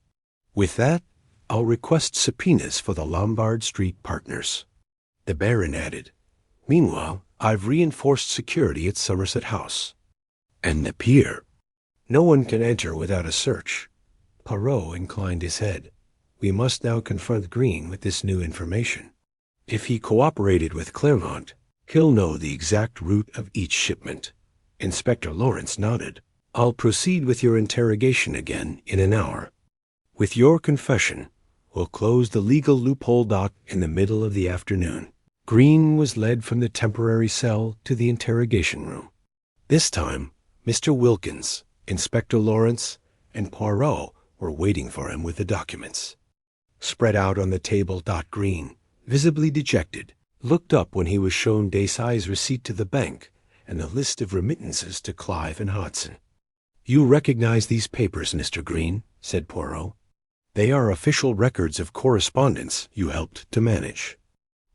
With that, I'll request subpoenas for the Lombard Street partners. The Baron added, Meanwhile, I've reinforced security at Somerset House. And the pier. No one can enter without a search. Poirot inclined his head. We must now confront Green with this new information. If he cooperated with Claremont, he'll know the exact route of each shipment. Inspector Lawrence nodded. I'll proceed with your interrogation again in an hour. With your confession, we'll close the legal loophole. In the middle of the afternoon, Green was led from the temporary cell to the interrogation room. This time, Mr. Wilkins, Inspector Lawrence, and Poirot were waiting for him with the documents. spread out on the table. Green, visibly dejected, looked up when he was shown Desai's receipt to the bank and a list of remittances to Clive and Hodson. "You recognize these papers, Mr. Green," said Poirot. "They are official records of correspondence you helped to manage."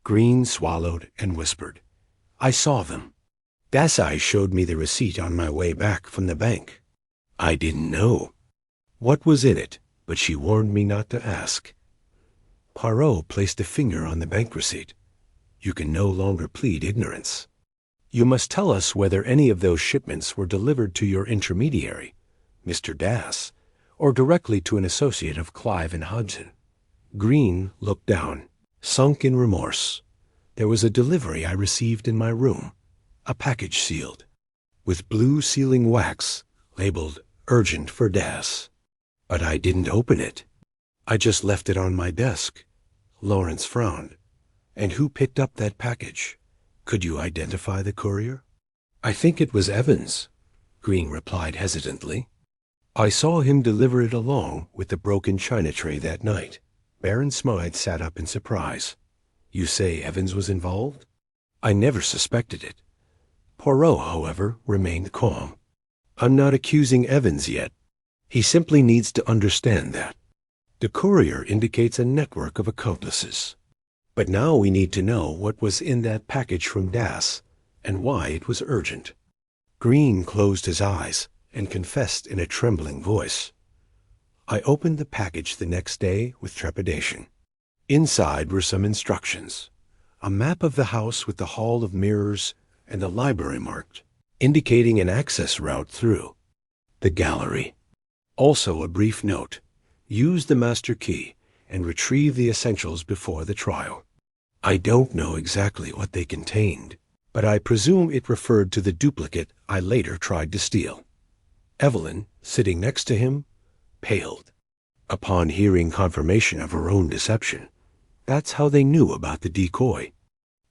Green swallowed and whispered, "I saw them. Desai showed me the receipt on my way back from the bank. I didn't know what was in it, but she warned me not to ask." Poirot placed a finger on the bank receipt. "You can no longer plead ignorance. You must tell us whether any of those shipments were delivered to your intermediary, Mr. Das, or directly to an associate of Clive and Hodson." Green looked down, sunk in remorse. "There was a delivery I received in my room, a package sealed, with blue sealing wax, labeled urgent for Das. But I didn't open it. I just left it on my desk." Lawrence frowned. "And who picked up that package? Could you identify the courier?" "I think it was Evans," Green replied hesitantly. "I saw him deliver it along with the broken china tray that night." Baron Smythe sat up in surprise. "You say Evans was involved?" "I never suspected it." Poirot, however, remained calm. "I'm not accusing Evans yet. He simply needs to understand that. The courier indicates a network of accomplices. But now we need to know what was in that package from Das and why it was urgent." Green closed his eyes and confessed in a trembling voice, "I opened the package the next day with trepidation. Inside were some instructions, a map of the house with the hall of mirrors and the library marked, indicating an access route through the gallery. Also a brief note, use the master key and retrieve the essentials before the trial. I don't know exactly what they contained, but I presume it referred to the duplicate I later tried to steal." Evelyn, sitting next to him, paled. Upon hearing confirmation of her own deception, that's how they knew about the decoy.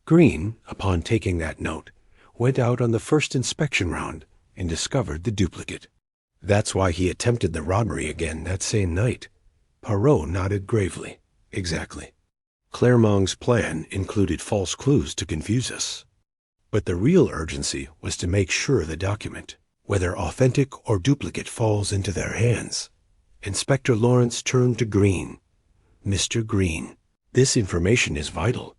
Green, upon taking that note, went out on the first inspection round and discovered the duplicate. That's why he attempted the robbery again that same night. Poirot nodded gravely. Exactly. Clermont's plan included false clues to confuse us. But the real urgency was to make sure the document, whether authentic or duplicate, falls into their hands. Inspector Lawrence turned to Green. "Mr. Green, this information is vital.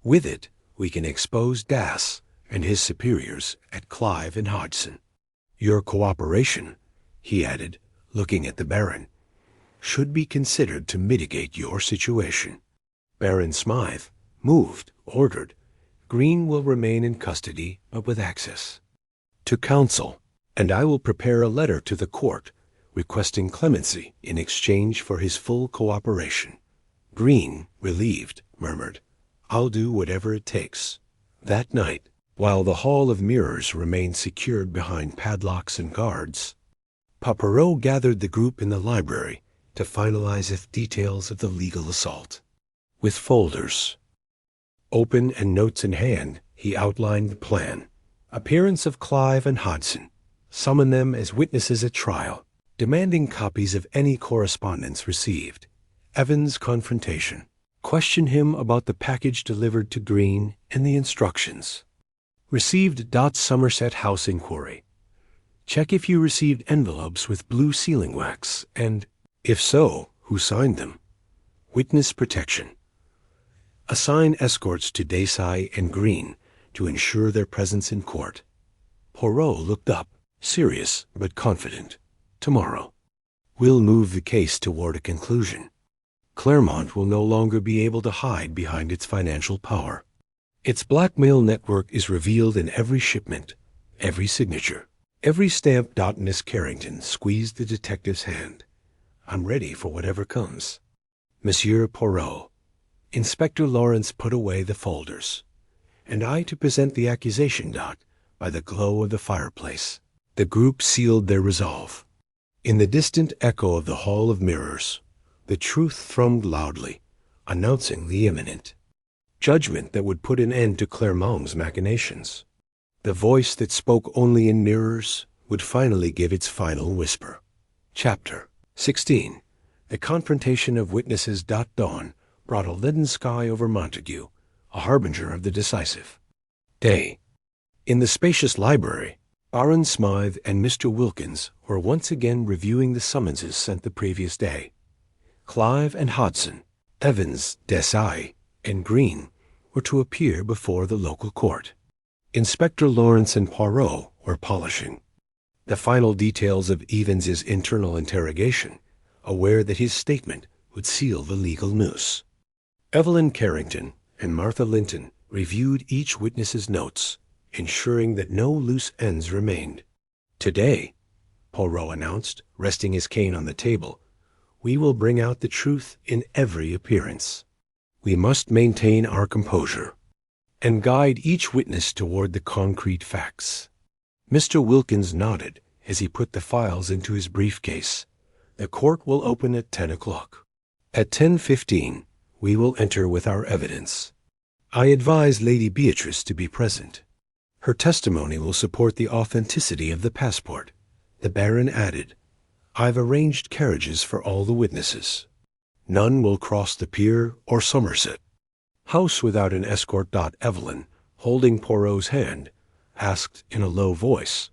With it, we can expose Das and his superiors at Clive and Hodson. Your cooperation," he added, looking at the Baron, "should be considered to mitigate your situation." Baron Smythe, moved, ordered, "Green will remain in custody, but with access to counsel, and I will prepare a letter to the court requesting clemency in exchange for his full cooperation." Green, relieved, murmured, "I'll do whatever it takes." That night, while the Hall of Mirrors remained secured behind padlocks and guards, Poirot gathered the group in the library to finalize the details of the legal assault. With folders open and notes in hand, he outlined the plan. Appearance of Clive and Hodson. Summon them as witnesses at trial, demanding copies of any correspondence received. Evans' confrontation. Question him about the package delivered to Green and the instructions. Received Somerset House inquiry. Check if you received envelopes with blue sealing wax, and, if so, who signed them. Witness protection. Assign escorts to Desai and Green to ensure their presence in court. Poirot looked up, serious but confident. Tomorrow, we'll move the case toward a conclusion. Clermont will no longer be able to hide behind its financial power. Its blackmail network is revealed in every shipment, every signature, every stamp. Miss Carrington squeezed the detective's hand. "I'm ready for whatever comes." Monsieur Poirot. Inspector Lawrence put away the folders. "And I to present the accusation, by the glow of the fireplace." The group sealed their resolve. In the distant echo of the Hall of Mirrors, the truth thrummed loudly, announcing the imminent judgment that would put an end to Clermont's machinations. The voice that spoke only in mirrors would finally give its final whisper. Chapter 16. The confrontation of witnesses. Dawn brought a leaden sky over Montague, a harbinger of the decisive day. In the spacious library, Baron Smythe and Mr. Wilkins were once again reviewing the summonses sent the previous day. Clive and Hodson, Evans, Desai, and Green were to appear before the local court. Inspector Lawrence and Poirot were polishing the final details of Evans's internal interrogation, aware that his statement would seal the legal noose. Evelyn Carrington and Martha Linton reviewed each witness's notes, ensuring that no loose ends remained. "Today," Poirot announced, resting his cane on the table, "we will bring out the truth in every appearance. We must maintain our composure and guide each witness toward the concrete facts." Mr. Wilkins nodded as he put the files into his briefcase. "The court will open at 10 o'clock. At 10:15, we will enter with our evidence. I advise Lady Beatrice to be present. Her testimony will support the authenticity of the passport." The Baron added, "I've arranged carriages for all the witnesses. None will cross the pier or Somerset House without an escort." Evelyn, holding Poirot's hand, asked in a low voice,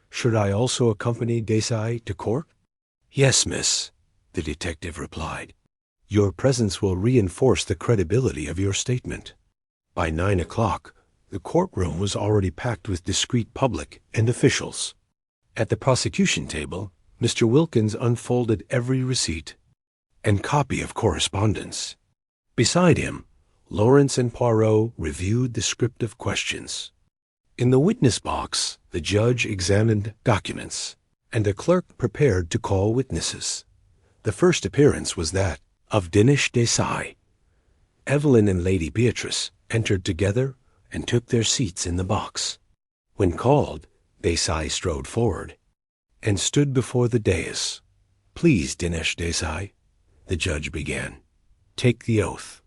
"Should I also accompany Desai to court?" "Yes, miss," the detective replied. "Your presence will reinforce the credibility of your statement." By 9 o'clock, the courtroom was already packed with discreet public and officials. At the prosecution table, Mr. Wilkins unfolded every receipt and copy of correspondence. Beside him, Lawrence and Poirot reviewed the script of questions. In the witness box, the judge examined documents, and a clerk prepared to call witnesses. The first appearance was that of Dinesh Desai. Evelyn and Lady Beatrice entered together and took their seats in the box. When called, Desai strode forward and stood before the dais. "Please, Dinesh Desai," the judge began, "take the oath."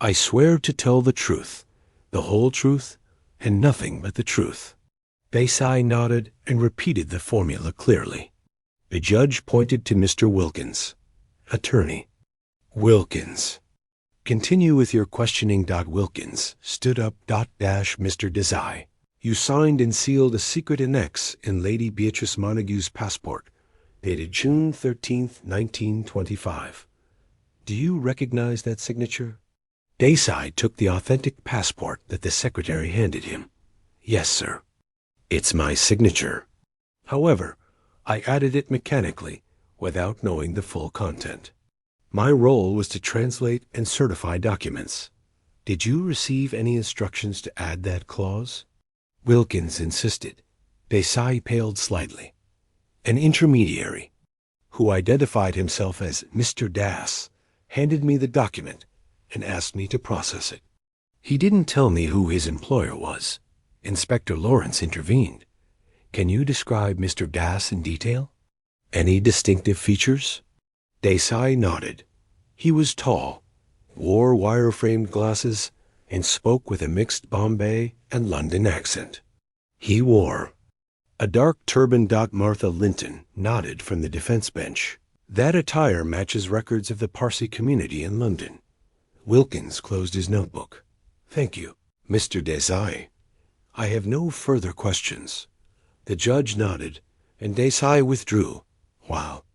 "I swear to tell the truth, the whole truth, and nothing but the truth." Desai nodded and repeated the formula clearly. The judge pointed to Mr. Wilkins. "Attorney." "Wilkins. Continue with your questioning." Wilkins stood up. Mr. Desai, you signed and sealed a secret annex in Lady Beatrice Montague's passport, dated June 13th, 1925. Do you recognize that signature?" Desai took the authentic passport that the secretary handed him. "Yes, sir. It's my signature. However, I added it mechanically, without knowing the full content. My role was to translate and certify documents. Did you receive any instructions to add that clause?" Wilkins insisted. Desai paled slightly. An intermediary, who identified himself as Mr. Das, handed me the document and asked me to process it. He didn't tell me who his employer was. Inspector Lawrence intervened. "Can you describe Mr. Das in detail? Any distinctive features?" Desai nodded. He was tall, wore wire-framed glasses, and spoke with a mixed Bombay and London accent. He wore a dark turban. Martha Linton nodded from the defense bench. "That attire matches records of the Parsi community in London." Wilkins closed his notebook. "Thank you, Mr. Desai. I have no further questions." The judge nodded, and Desai withdrew, while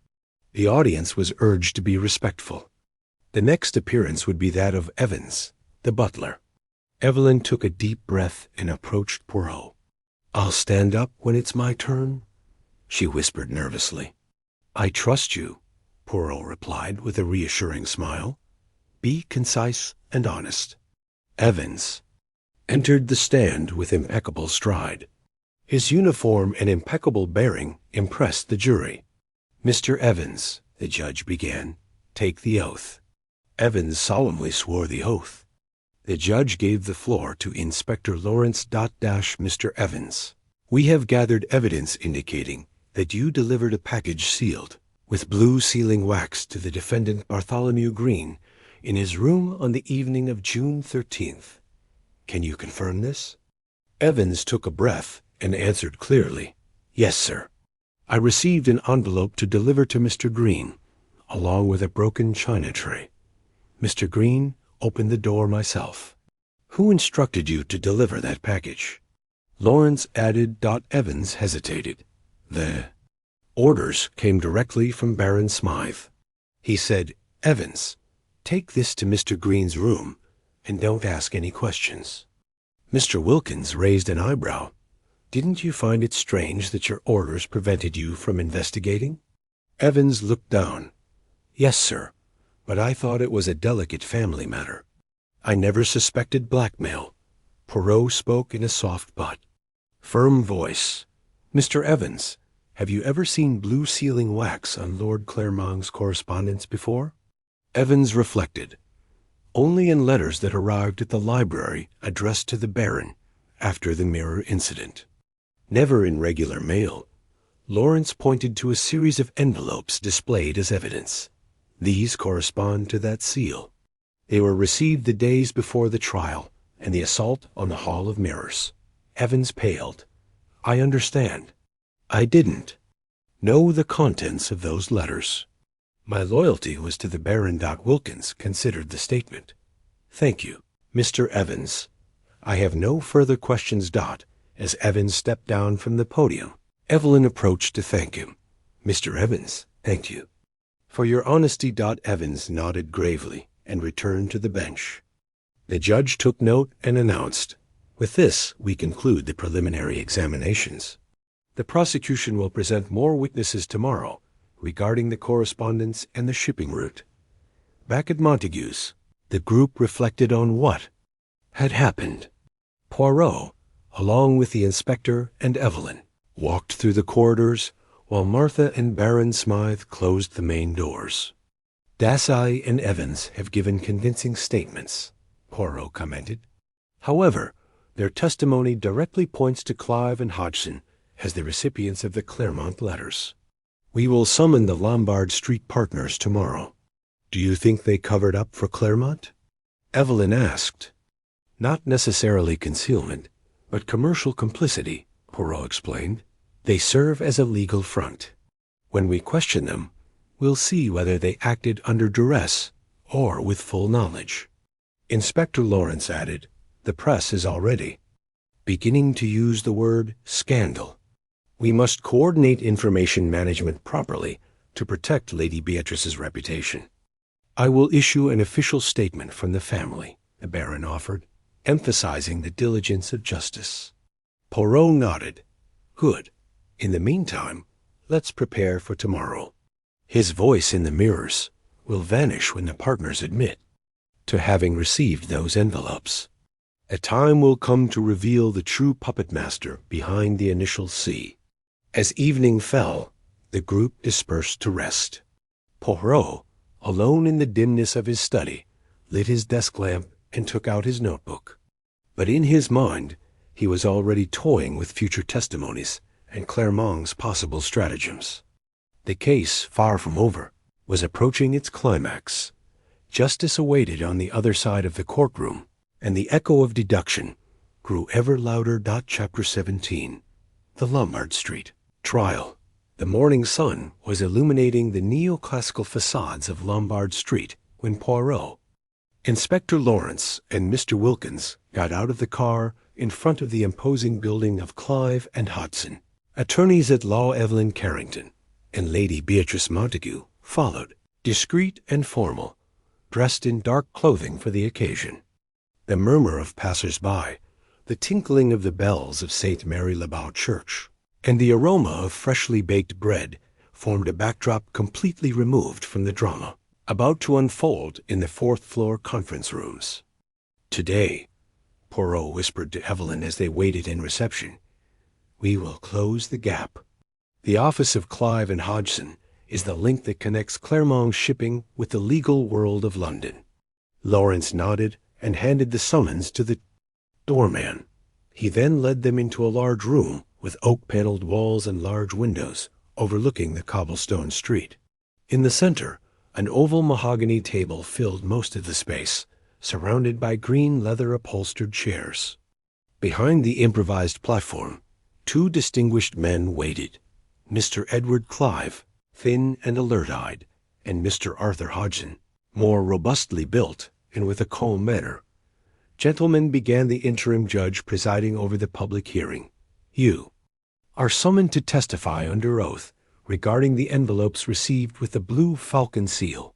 the audience was urged to be respectful. The next appearance would be that of Evans, the butler. Evelyn took a deep breath and approached Poirot. "I'll stand up when it's my turn," she whispered nervously. "I trust you," Poirot replied with a reassuring smile. "Be concise and honest." Evans entered the stand with impeccable stride. His uniform and impeccable bearing impressed the jury. "Mr. Evans," the judge began, "take the oath." Evans solemnly swore the oath. The judge gave the floor to Inspector Lawrence. "Mr. Evans, we have gathered evidence indicating that you delivered a package sealed with blue sealing wax to the defendant Bartholomew Green in his room on the evening of June 13th. Can you confirm this?" Evans took a breath and answered clearly, "Yes, sir. I received an envelope to deliver to Mr. Green, along with a broken china tray. Mr. Green opened the door myself. Who instructed you to deliver that package? Lawrence added. Evans hesitated. The orders came directly from Baron Smythe. He said, Evans, take this to Mr. Green's room and don't ask any questions. Mr. Wilkins raised an eyebrow. Didn't you find it strange that your orders prevented you from investigating? Evans looked down. Yes, sir, but I thought it was a delicate family matter. I never suspected blackmail. Poirot spoke in a soft but firm voice. Mr. Evans, have you ever seen blue sealing wax on Lord Clermont's correspondence before? Evans reflected. Only in letters that arrived at the library addressed to the Baron after the mirror incident. Never in regular mail. Lawrence pointed to a series of envelopes displayed as evidence. These correspond to that seal. They were received the days before the trial and the assault on the Hall of Mirrors. Evans paled. I understand. I didn't know the contents of those letters. My loyalty was to the Baron. Wilkins considered the statement. Thank you, Mr. Evans. I have no further questions. As Evans stepped down from the podium, Evelyn approached to thank him. Mr. Evans, thank you for your honesty. Evans nodded gravely and returned to the bench. The judge took note and announced, with this, we conclude the preliminary examinations. The prosecution will present more witnesses tomorrow regarding the correspondence and the shipping route. Back at Montague's, the group reflected on what had happened. Poirot, along with the inspector and Evelyn, walked through the corridors while Martha and Baron Smythe closed the main doors. Dassay and Evans have given convincing statements, Poirot commented. However, their testimony directly points to Clive and Hodgson as the recipients of the Clermont letters. We will summon the Lombard Street partners tomorrow. Do you think they covered up for Clermont? Evelyn asked. Not necessarily concealment, but commercial complicity, Poirot explained. They serve as a legal front. When we question them, we'll see whether they acted under duress or with full knowledge. Inspector Lawrence added, the press is already beginning to use the word scandal. We must coordinate information management properly to protect Lady Beatrice's reputation. I will issue an official statement from the family, the Baron offered, emphasizing the diligence of justice. Poirot nodded. Good. In the meantime, let's prepare for tomorrow. His voice in the mirrors will vanish when the partners admit to having received those envelopes. A time will come to reveal the true puppet master behind the initial C. As evening fell, the group dispersed to rest. Poirot, alone in the dimness of his study, lit his desk lamp and took out his notebook. But in his mind, he was already toying with future testimonies and Clermont's possible stratagems. The case, far from over, was approaching its climax. Justice awaited on the other side of the courtroom, and the echo of deduction grew ever louder. Chapter 17. The Lombard Street Trial. The morning sun was illuminating the neoclassical facades of Lombard Street when Poirot, Inspector Lawrence, and Mr. Wilkins got out of the car in front of the imposing building of Clive and Hodgson. Attorneys at law Evelyn Carrington and Lady Beatrice Montague followed, discreet and formal, dressed in dark clothing for the occasion. The murmur of passers-by, the tinkling of the bells of St. Mary-le-Bow Church, and the aroma of freshly baked bread formed a backdrop completely removed from the drama about to unfold in the fourth-floor conference rooms. Today, Poirot whispered to Evelyn as they waited in reception, we will close the gap. The office of Clive and Hodgson is the link that connects Clermont shipping with the legal world of London. Lawrence nodded and handed the summons to the doorman. He then led them into a large room with oak-paneled walls and large windows overlooking the cobblestone street. In the center, an oval mahogany table filled most of the space, surrounded by green leather-upholstered chairs. Behind the improvised platform, two distinguished men waited. Mr. Edward Clive, thin and alert-eyed, and Mr. Arthur Hodgson, more robustly built and with a calm manner. Gentlemen, began the interim judge presiding over the public hearing, you are summoned to testify under oath regarding the envelopes received with the Blue Falcon seal,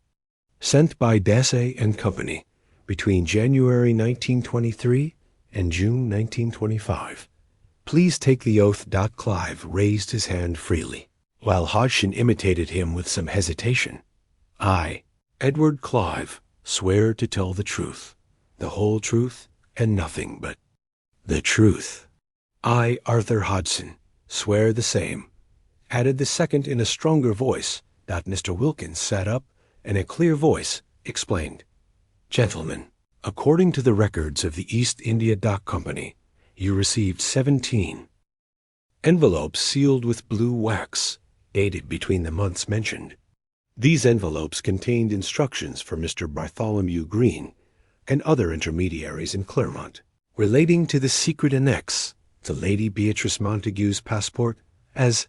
sent by Dassey and Company between January 1923 and June 1925. Please take the oath. Clive raised his hand freely, while Hodgson imitated him with some hesitation. I, Edward Clive, swear to tell the truth, the whole truth, and nothing but the truth. I, Arthur Hodgson, swear the same, added the second in a stronger voice. Mr. Wilkins sat up, and in a clear voice explained, Gentlemen, according to the records of the East India Dock Company, you received 17 envelopes sealed with blue wax, dated between the months mentioned. These envelopes contained instructions for Mr. Bartholomew Green and other intermediaries in Claremont, relating to the secret annex to Lady Beatrice Montague's passport, as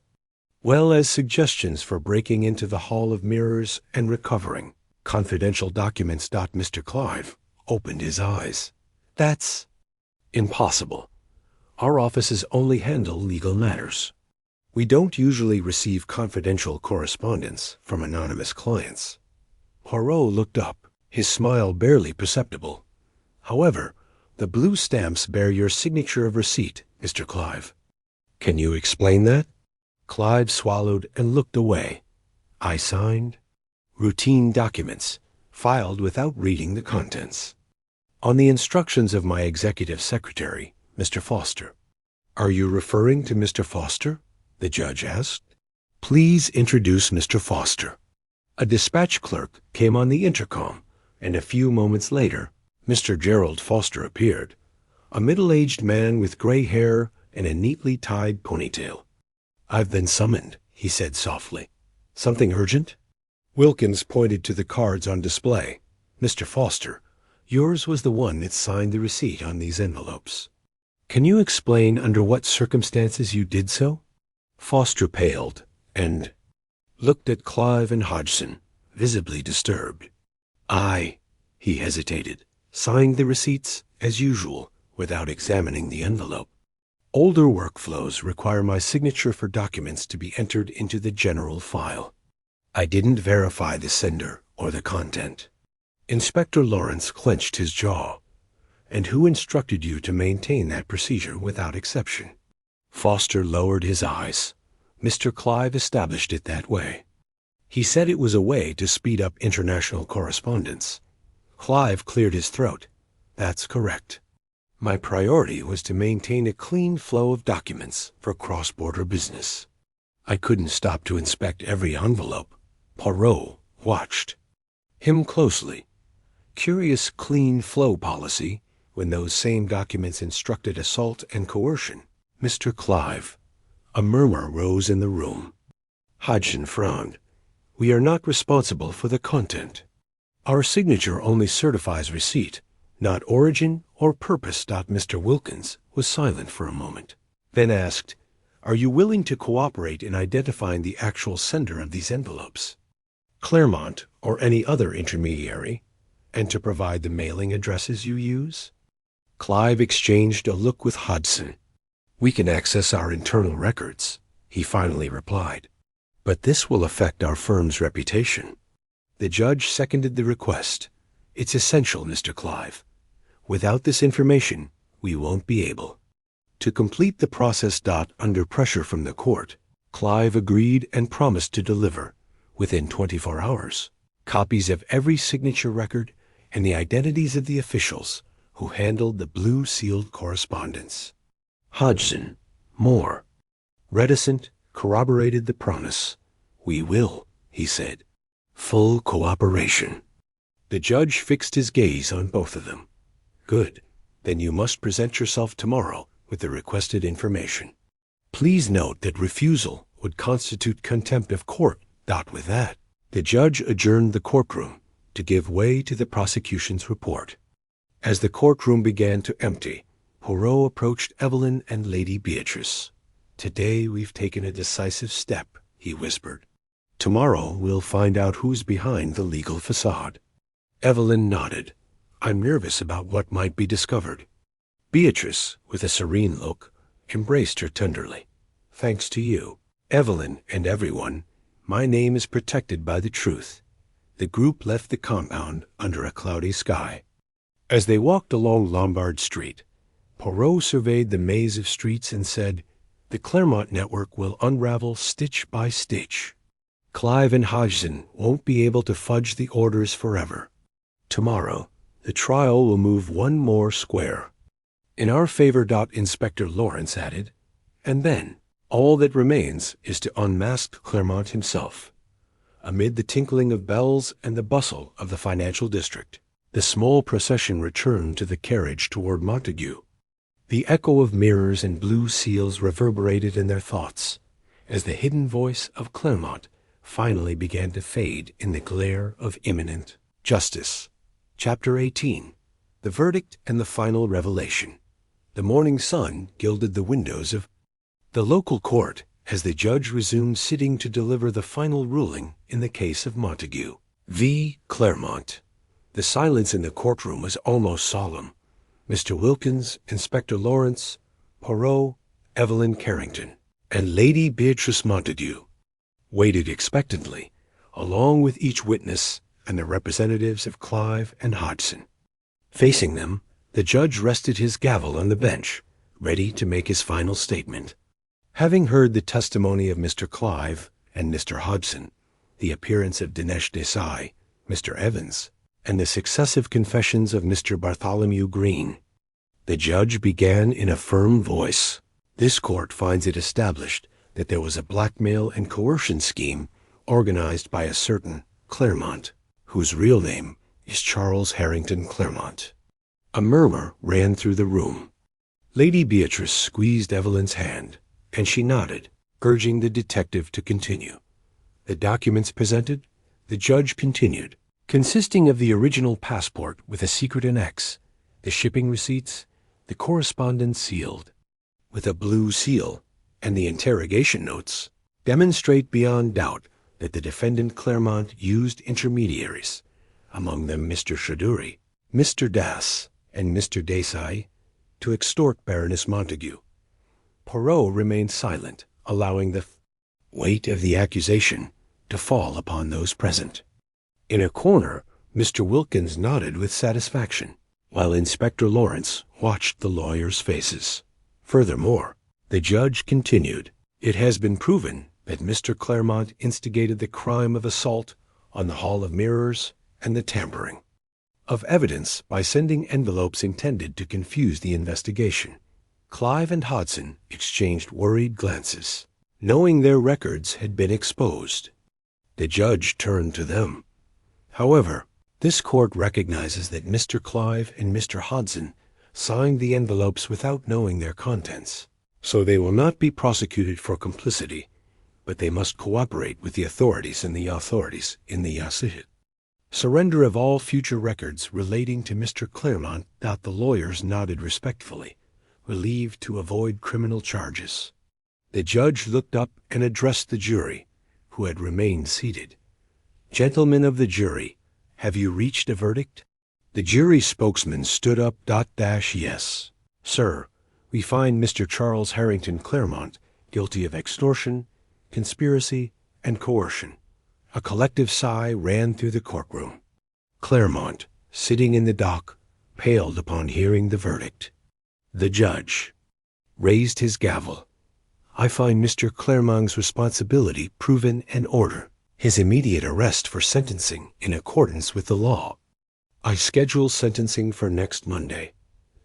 well as suggestions for breaking into the Hall of Mirrors and recovering confidential documents. Mr. Clive opened his eyes. That's impossible. Our offices only handle legal matters. We don't usually receive confidential correspondence from anonymous clients. Poirot looked up, his smile barely perceptible. However, the blue stamps bear your signature of receipt, Mr. Clive. Can you explain that? Clive swallowed and looked away. I signed routine documents, filed without reading the contents, on the instructions of my executive secretary, Mr. Foster. Are you referring to Mr. Foster? The judge asked. Please introduce Mr. Foster. A dispatch clerk came on the intercom, and a few moments later, Mr. Gerald Foster appeared, a middle-aged man with gray hair and a neatly tied ponytail. I've been summoned, he said softly. Something urgent? Wilkins pointed to the cards on display. Mr. Foster, yours was the one that signed the receipt on these envelopes. Can you explain under what circumstances you did so? Foster paled and looked at Clive and Hodgson, visibly disturbed. He hesitated, signed the receipts as usual without examining the envelope. Older workflows require my signature for documents to be entered into the general file. I didn't verify the sender or the content. Inspector Lawrence clenched his jaw. And who instructed you to maintain that procedure without exception? Foster lowered his eyes. Mr. Clive established it that way. He said it was a way to speed up international correspondence. Clive cleared his throat. That's correct. My priority was to maintain a clean flow of documents for cross-border business. I couldn't stop to inspect every envelope. Poirot watched him closely. Curious clean flow policy when those same documents instructed assault and coercion. Mr. Clive. A murmur rose in the room. Hodgson frowned. We are not responsible for the content. Our signature only certifies receipt, not origin or purpose. Mr. Wilkins was silent for a moment, then asked, Are you willing to cooperate in identifying the actual sender of these envelopes, Claremont or any other intermediary, and to provide the mailing addresses you use? Clive exchanged a look with Hodgson. We can access our internal records, he finally replied. But this will affect our firm's reputation. The judge seconded the request. It's essential, Mr. Clive. Without this information, we won't be able to complete the process. Under pressure from the court, Clive agreed and promised to deliver, within 24 hours, copies of every signature record and the identities of the officials who handled the blue-sealed correspondence. Hodgson, more reticent, corroborated the promise. We will, he said. Full cooperation. The judge fixed his gaze on both of them. Good. Then you must present yourself tomorrow with the requested information. Please note that refusal would constitute contempt of court. With that, the judge adjourned the courtroom to give way to the prosecution's report. As the courtroom began to empty, Poirot approached Evelyn and Lady Beatrice. Today we've taken a decisive step, he whispered. Tomorrow we'll find out who's behind the legal facade. Evelyn nodded. I'm nervous about what might be discovered. Beatrice, with a serene look, embraced her tenderly. Thanks to you, Evelyn, and everyone, my name is protected by the truth. The group left the compound under a cloudy sky. As they walked along Lombard Street, Poirot surveyed the maze of streets and said, the Claremont network will unravel stitch by stitch. Clive and Hodgson won't be able to fudge the orders forever. Tomorrow, the trial will move one more square. In our favor, Inspector Lawrence added, and then all that remains is to unmask Claremont himself. Amid the tinkling of bells and the bustle of the financial district, the small procession returned to the carriage toward Montague. The echo of mirrors and blue seals reverberated in their thoughts as the hidden voice of Claremont finally began to fade in the glare of imminent justice. Chapter 18. The Verdict and the Final Revelation. The morning sun gilded the windows of the local court as the judge resumed sitting to deliver the final ruling in the case of Montague v. Claremont. The silence in the courtroom was almost solemn. Mr. Wilkins, Inspector Lawrence, Poirot, Evelyn Carrington, and Lady Beatrice Montague waited expectantly, along with each witness and the representatives of Clive and Hodgson. Facing them, the judge rested his gavel on the bench, ready to make his final statement. Having heard the testimony of Mr. Clive and Mr. Hodgson, the appearance of Dinesh Desai, Mr. Evans, and the successive confessions of Mr. Bartholomew Green, the judge began in a firm voice. This court finds it established that there was a blackmail and coercion scheme organized by a certain Claremont, whose real name is Charles Harrington Claremont. A murmur ran through the room. Lady Beatrice squeezed Evelyn's hand, and she nodded, urging the detective to continue. The documents presented, the judge continued, consisting of the original passport with a secret annex, the shipping receipts, the correspondence sealed with a blue seal, and the interrogation notes, demonstrate beyond doubt that the defendant Claremont used intermediaries, among them Mr. Shaduri, Mr. Das, and Mr. Desai, to extort Baroness Montague. Poirot remained silent, allowing the weight of the accusation to fall upon those present. In a corner, Mr. Wilkins nodded with satisfaction, while Inspector Lawrence watched the lawyers' faces. Furthermore, the judge continued, it has been proven that Mr. Claremont instigated the crime of assault on the Hall of Mirrors and the tampering of evidence by sending envelopes intended to confuse the investigation. Clive and Hodgson exchanged worried glances, knowing their records had been exposed. The judge turned to them. However, this court recognizes that Mr. Clive and Mr. Hodgson signed the envelopes without knowing their contents, so they will not be prosecuted for complicity, but they must cooperate with the authorities in the Yasihit. Surrender of all future records relating to Mr. Claremont. The lawyers nodded respectfully, relieved to avoid criminal charges. The judge looked up and addressed the jury, who had remained seated. Gentlemen of the jury, have you reached a verdict? The jury spokesman stood up. Yes, sir. We find Mr. Charles Harrington Claremont guilty of extortion, conspiracy, and coercion. A collective sigh ran through the courtroom. Claremont, sitting in the dock, paled upon hearing the verdict. The judge raised his gavel. I find Mr. Claremont's responsibility proven and order his immediate arrest for sentencing in accordance with the law. I schedule sentencing for next Monday.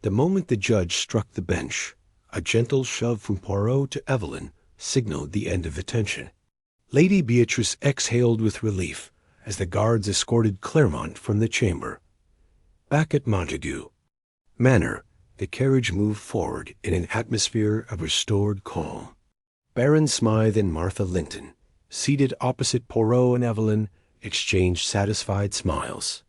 The moment the judge struck the bench, a gentle shove from Poirot to Evelyn signaled the end of attention. Lady Beatrice exhaled with relief as the guards escorted Claremont from the chamber. Back at Montague Manor, the carriage moved forward in an atmosphere of restored calm. Baron Smythe and Martha Linton, seated opposite Poirot and Evelyn, exchanged satisfied smiles.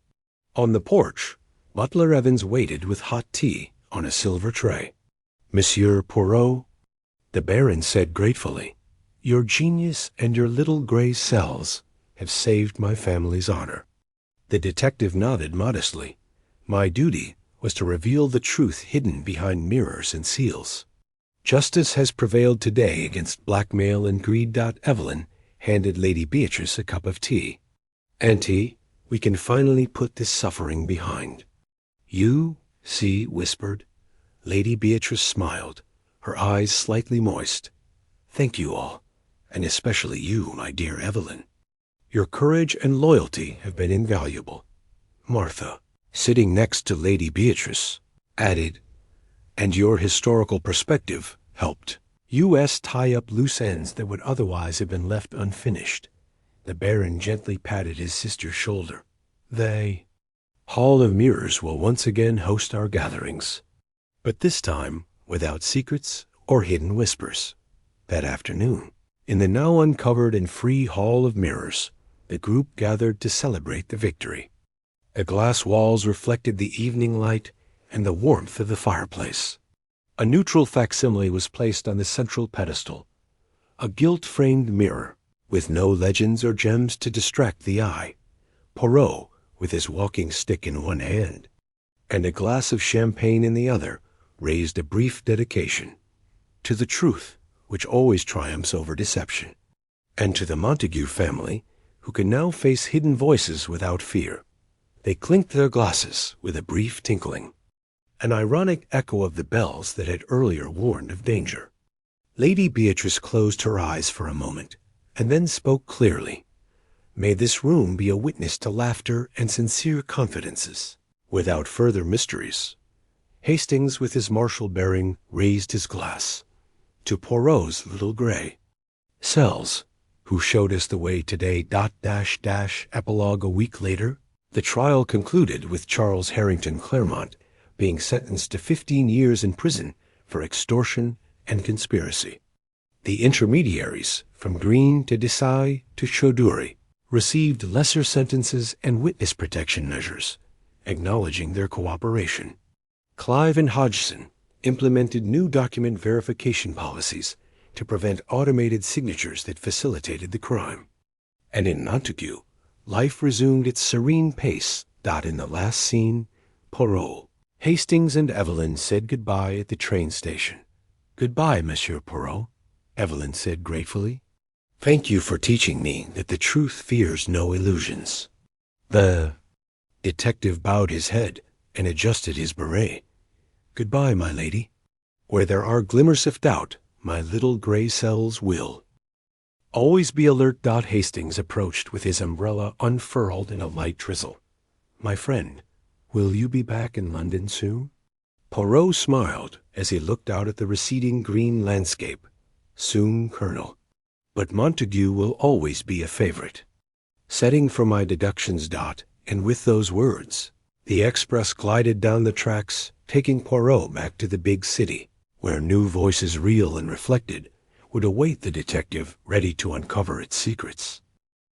On the porch, Butler Evans waited with hot tea on a silver tray. Monsieur Poirot, the Baron said gratefully, Your genius and your little gray cells have saved my family's honor." The detective nodded modestly. My duty was to reveal the truth hidden behind mirrors and seals. Justice has prevailed today against blackmail and greed. Evelyn handed Lady Beatrice a cup of tea. "Auntie, we can finally put this suffering behind." "You see," whispered. Lady Beatrice smiled, her eyes slightly moist. "Thank you all, and especially you, my dear Evelyn. Your courage and loyalty have been invaluable." Martha, sitting next to Lady Beatrice, added, "And your historical perspective helped. U.S. tie up loose ends that would otherwise have been left unfinished." The Baron gently patted his sister's shoulder. "The Hall of Mirrors will once again host our gatherings, but this time without secrets or hidden whispers." That afternoon, in the now uncovered and free Hall of Mirrors, the group gathered to celebrate the victory. The glass walls reflected the evening light and the warmth of the fireplace. A neutral facsimile was placed on the central pedestal, a gilt-framed mirror, with no legends or gems to distract the eye. Poirot, with his walking stick in one hand, and a glass of champagne in the other, raised a brief dedication to the truth which always triumphs over deception, and to the Montague family, who can now face hidden voices without fear. They clinked their glasses with a brief tinkling, an ironic echo of the bells that had earlier warned of danger. Lady Beatrice closed her eyes for a moment, and then spoke clearly. "May this room be a witness to laughter and sincere confidences, without further mysteries." Hastings, with his martial bearing, raised his glass. "To Poirot's little gray cells, who showed us the way today. Epilogue a week later. The trial concluded with Charles Harrington Claremont being sentenced to 15 years in prison for extortion and conspiracy. The intermediaries, from Green to Desai to Chaudhuri, received lesser sentences and witness protection measures, acknowledging their cooperation. Clive and Hodgson implemented new document verification policies to prevent automated signatures that facilitated the crime. And in Montague, life resumed its serene pace. In the last scene, Poirot, Hastings, and Evelyn said goodbye at the train station. "Goodbye, Monsieur Poirot," Evelyn said gratefully. "Thank you for teaching me that the truth fears no illusions." The detective bowed his head and adjusted his beret. "Goodbye, my lady. Where there are glimmers of doubt, my little gray cells will." "Always be alert." Hastings approached with his umbrella unfurled in a light drizzle. "My friend, will you be back in London soon?" Poirot smiled as he looked out at the receding green landscape. "Soon, Colonel. But Montague will always be a favorite." Setting for my deductions. And with those words, the express glided down the tracks, taking Poirot back to the big city, where new voices, real and reflected, would await the detective ready to uncover its secrets.